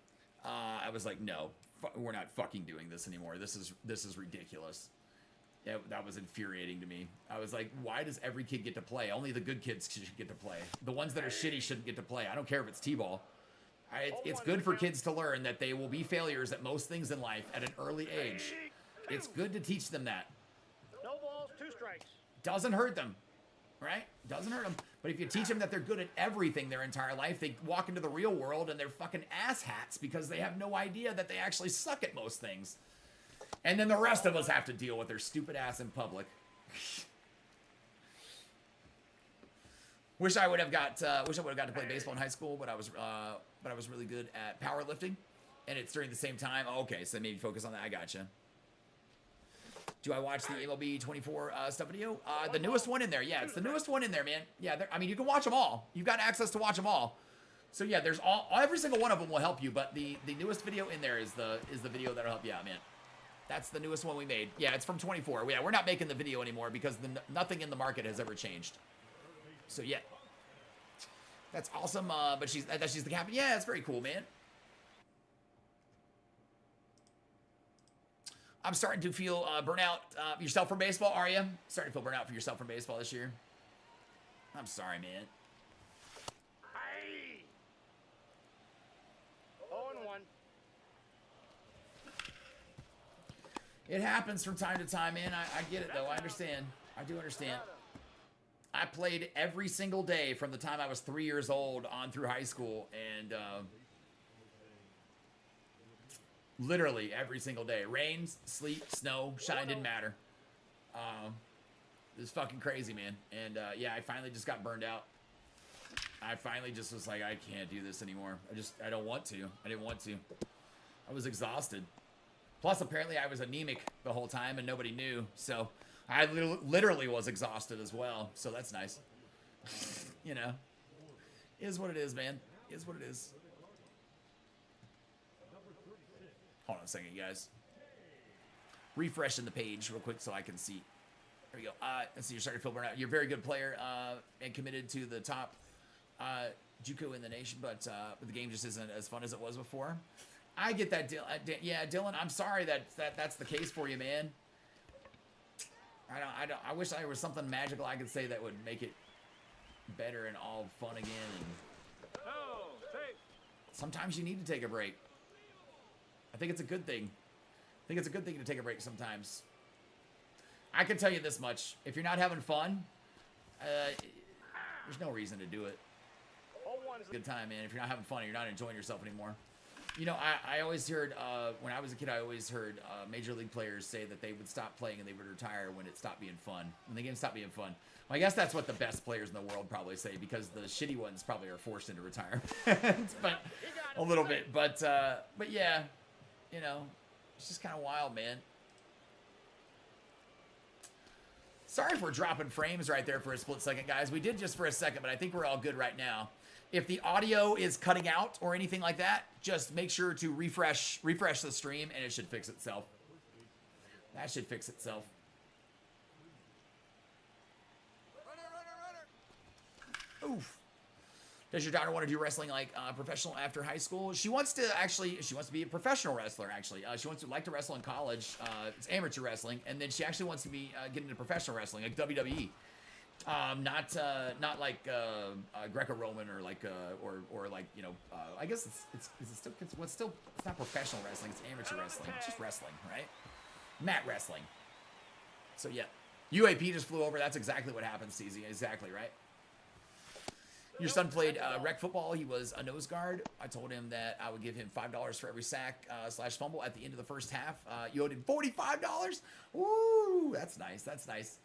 I was like, no, we're not fucking doing this anymore. This is ridiculous. Yeah, that was infuriating to me. I was like, why does every kid get to play? Only the good kids should get to play. The ones that are shitty shouldn't get to play. I don't care if it's t-ball. It's good for kids to learn that they will be failures at most things in life at an early age. It's good to teach them that. No balls, 2 strikes. Doesn't hurt them, right? Doesn't hurt them. But if you teach them that they're good at everything their entire life, they walk into the real world and they're fucking asshats because they have no idea that they actually suck at most things. And then the rest of us have to deal with their stupid ass in public. Wish I would have got to play baseball in high school, but I was really good at powerlifting, and it's during the same time. Oh, okay, so maybe focus on that. I gotcha. Do I watch the MLB 24 stuff video? The newest one in there. Yeah, it's the newest one in there, man. Yeah, I mean, you can watch them all. You've got access to watch them all. So yeah, there's every single one of them will help you, but the newest video in there is the video that'll help you out, man. That's the newest one we made. Yeah, it's from 24. Yeah, we're not making the video anymore because nothing in the market has ever changed. So yeah, that's awesome. But she's the captain. Yeah, it's very cool, man. I'm starting to feel burnout yourself from baseball. Are you starting to feel burnout for yourself from baseball this year? I'm sorry, man. Hey. 0-1. It happens from time to time, man. I get it though. I understand. I do understand. I played every single day from the time I was 3 years old on through high school, and literally every single day. Rains, sleet, snow, shine, didn't matter. It was fucking crazy, man. And yeah, I finally just got burned out. I finally just was like, I can't do this anymore. I don't want to. I didn't want to. I was exhausted. Plus, apparently I was anemic the whole time and nobody knew. So I literally was exhausted as well. So that's nice. You know, is what it is, man. Is what it is. Hold on a second, guys. Refreshing the page real quick so I can see. There we go. Let's see, you're starting to feel burnout. You're a very good player and committed to the top JUCO in the nation, but the game just isn't as fun as it was before. I get that, yeah, Dylan. I'm sorry that's the case for you, man. I wish there was something magical I could say that would make it better and all fun again. And sometimes you need to take a break. I think it's a good thing. I think it's a good thing to take a break sometimes. I can tell you this much: if you're not having fun, there's no reason to do it. It's a good time, man. If you're not having fun, you're not enjoying yourself anymore. You know, I always heard, when I was a kid, I always heard major league players say that they would stop playing and they would retire when it stopped being fun. When the game stopped being fun. Well, I guess that's what the best players in the world probably say, because the shitty ones probably are forced into retirement. But a little bit. But yeah, you know, it's just kind of wild, man. Sorry for dropping frames right there for a split second, guys. We did just for a second, but I think we're all good right now. If the audio is cutting out or anything like that, just make sure to refresh the stream and it should fix itself. That should fix itself. Oof. Does your daughter want to do wrestling like professional after high school? She wants to be a professional wrestler, actually. She wants to like to wrestle in college. It's amateur wrestling. And then she actually wants to be get into professional wrestling, like WWE. Not like Greco-Roman or like or like, you know, I guess it's not professional wrestling, it's amateur wrestling. It's just wrestling, right? Mat wrestling. So yeah, UAP just flew over. That's exactly what happened, CZ. Exactly right. Your son played rec football. He was a nose guard. I told him that I would give him $5 for every sack / fumble at the end of the first half. You owed him $45. Ooh, that's nice. That's nice.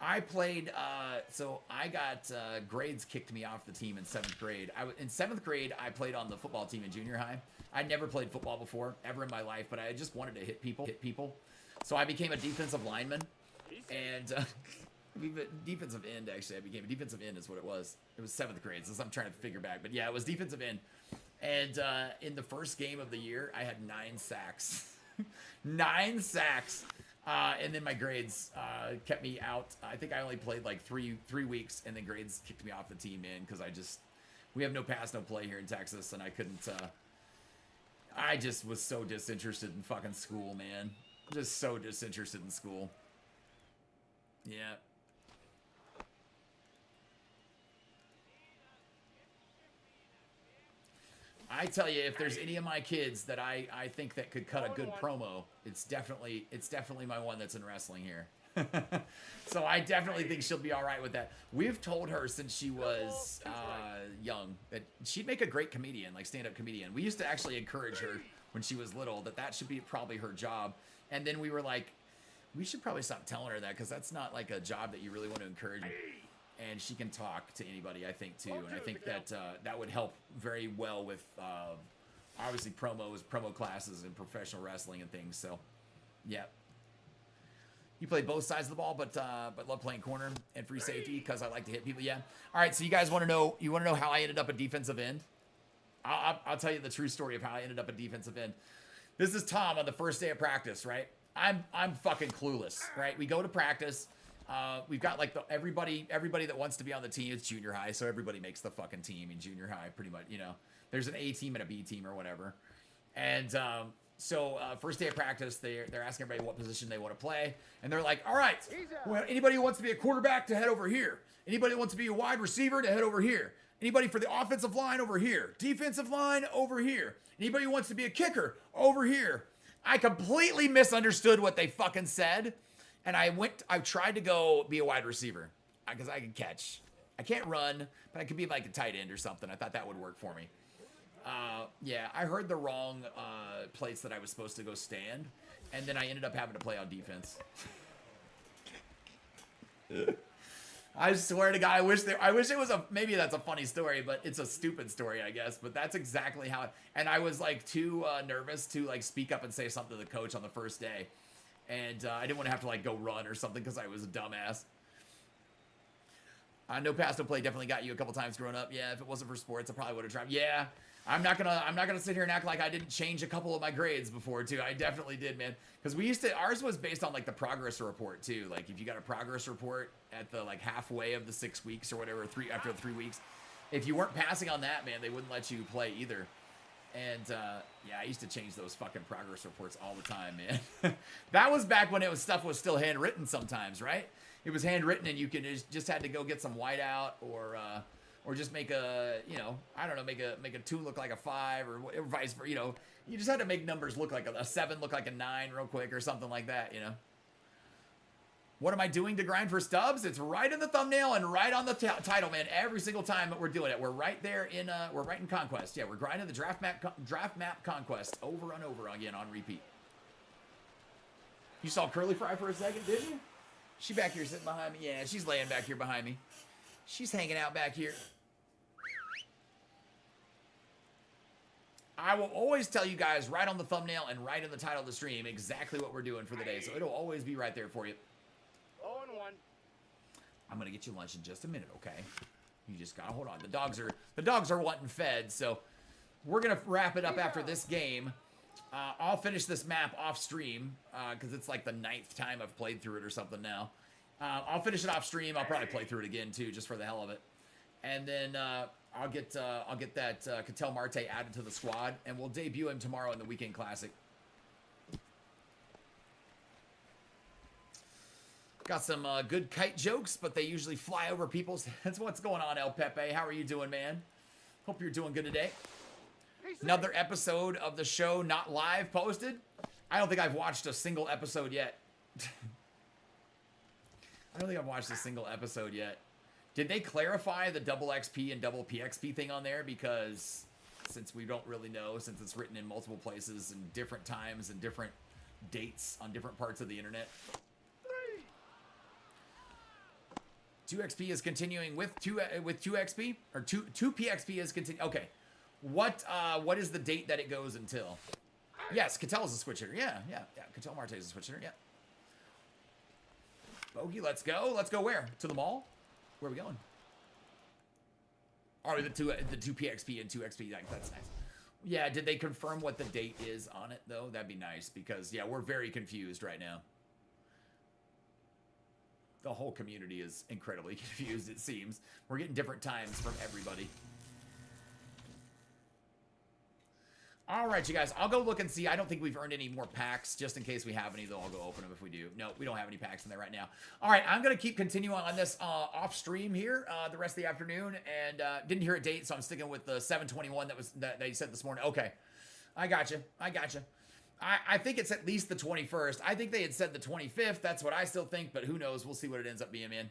I played, so I got grades kicked me off the team in 7th grade. In 7th grade, I played on the football team in junior high. I'd never played football before, ever in my life, but I just wanted to hit people. So I became a defensive lineman, and defensive end, actually. I became a defensive end is what it was. It was 7th grade, so I'm trying to figure back. But yeah, it was defensive end. And in the first game of the year, I had 9 sacks. 9 sacks. And then my grades kept me out. I think I only played like three weeks, and then grades kicked me off the team, man, because we have no pass, no play here in Texas, and I couldn't, I just was so disinterested in fucking school, man. Just so disinterested in school. Yeah. I tell you, if there's any of my kids that I think that could cut a good promo, it's definitely my one that's in wrestling here. So I definitely think she'll be all right with that. We've told her since she was young that she'd make a great comedian, like stand-up comedian. We used to actually encourage her when she was little that should be probably her job. And then we were like, we should probably stop telling her that, because that's not like a job that you really want to encourage. and she can talk to anybody, I think, too. And I think that that would help very well with obviously promo classes and professional wrestling and things. So, yeah. You play both sides of the ball, but love playing corner and free safety because I like to hit people. Yeah. All right. So you guys want to know? You want to know how I ended up a defensive end? I'll tell you the true story of how I ended up a defensive end. This is Tom on the first day of practice, right? I'm fucking clueless, right? We go to practice. We've got like everybody that wants to be on the team. It's junior high, so everybody makes the fucking team in junior high, pretty much. You know, there's an A team and a B team or whatever. And so first day of practice, they're asking everybody what position they want to play, and they're like, all right, well, anybody who wants to be a quarterback to head over here. Anybody who wants to be a wide receiver to head over here. Anybody for the offensive line over here. Defensive line over here. Anybody who wants to be a kicker over here. I completely misunderstood what they fucking said. And I tried to go be a wide receiver because I can catch. I can't run, but I could be like a tight end or something. I thought that would work for me. Yeah, I heard the wrong place that I was supposed to go stand. And then I ended up having to play on defense. I swear to God, I wish it was maybe that's a funny story, but it's a stupid story, I guess. But that's exactly how and I was like too nervous to like speak up and say something to the coach on the first day. And I didn't want to have to like go run or something because I was a dumbass. No pass, no play definitely got you a couple times growing up. Yeah, if it wasn't for sports, I probably would have tried. Yeah, I'm not gonna sit here and act like I didn't change a couple of my grades before too. I definitely did, man. Because ours was based on like the progress report too. Like if you got a progress report at the like halfway of the 6 weeks or whatever, after 3 weeks, if you weren't passing on that, man, they wouldn't let you play either. And yeah, I used to change those fucking progress reports all the time, man. That was back when stuff was still handwritten sometimes, right? It was handwritten and you could just had to go get some whiteout or just make a, I don't know, make a 2 look like a 5 or vice versa, you just had to make numbers look like a 7 look like a 9 real quick or something like that, What am I doing to grind for Stubs? It's right in the thumbnail and right on the title, man. Every single time that we're doing it, we're right there we're right in Conquest. Yeah, we're grinding the draft map Conquest over and over again on repeat. You saw Curly Fry for a second, didn't you? She back here sitting behind me. Yeah, she's laying back here behind me. She's hanging out back here. I will always tell you guys right on the thumbnail and right in the title of the stream exactly what we're doing for the day. So it'll always be right there for you. 0-1. I'm going to get you lunch in just a minute, okay? You just got to hold on. The dogs are wanting fed, so we're going to wrap it up after this game. I'll finish this map off stream because it's like the 9th time I've played through it or something now. I'll finish it off stream. I'll probably play through it again too, just for the hell of it. And then I'll get that Cattell Marte added to the squad, and we'll debut him tomorrow in the Weekend Classic. Got some good kite jokes, but they usually fly over people's heads. What's going on, El Pepe? How are you doing, man? Hope you're doing good today. Another episode of the show not live posted. I don't think I've watched a single episode yet. Did they clarify the double XP and double PXP thing on there? Because since we don't really know, since it's written in multiple places and different times and different dates on different parts of the internet. 2XP is continuing with 2XP or 2 PXP is continuing. Okay. What is the date that it goes until? Yes, Cattell is a switch hitter. Yeah. Cattell Marte is a switch hitter. Yeah. Bogey, let's go. Let's go where? To the mall? Where are we going? Or the two PXP and 2XP. That's nice. Yeah, did they confirm what the date is on it though? That'd be nice because yeah, we're very confused right now. The whole community is incredibly confused, it seems. We're getting different times from everybody. All right, you guys. I'll go look and see. I don't think we've earned any more packs. Just in case we have any, though, I'll go open them if we do. No, we don't have any packs in there right now. All right, I'm going to keep continuing on this off stream here the rest of the afternoon. And didn't hear a date, so I'm sticking with the 7/21 that you said this morning. Okay, I got you. I think it's at least the 21st. I think they had said the 25th. That's what I still think, but who knows? We'll see what it ends up being, man.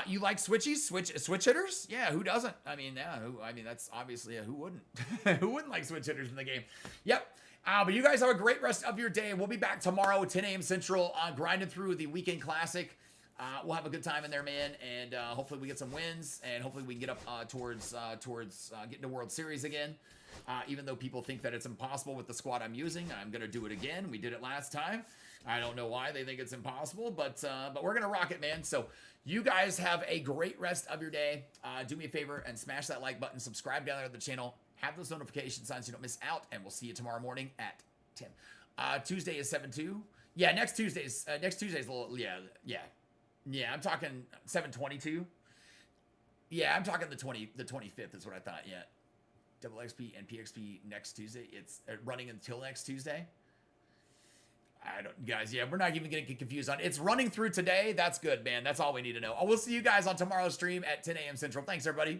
You like switchies? Switch hitters? Yeah, who doesn't? I mean, yeah, that's obviously who wouldn't? Who wouldn't like switch hitters in the game? Yep. But you guys have a great rest of your day. We'll be back tomorrow at 10 a.m. Central grinding through the Weekend Classic. We'll have a good time in there, man, and hopefully we get some wins, and hopefully we can get up towards getting to World Series again. Even though people think that it's impossible with the squad I'm using, I'm gonna do it again. We did it last time. I don't know why they think it's impossible, but we're gonna rock it, man. So you guys have a great rest of your day. Do me a favor and smash that like button, subscribe down there to the channel, have those notifications on so you don't miss out, and we'll see you tomorrow morning at 10. Tuesday is 7/2. Yeah, next Tuesday's a little, yeah, I'm talking 7/22. Yeah, I'm talking the 25th is what I thought. Yeah, double XP and PXP next Tuesday. It's running until next Tuesday. I don't, guys. Yeah, we're not even gonna get confused on it. It's running through today. That's good, man. That's all we need to know. We'll see you guys on tomorrow's stream at 10 a.m. Central. Thanks, everybody.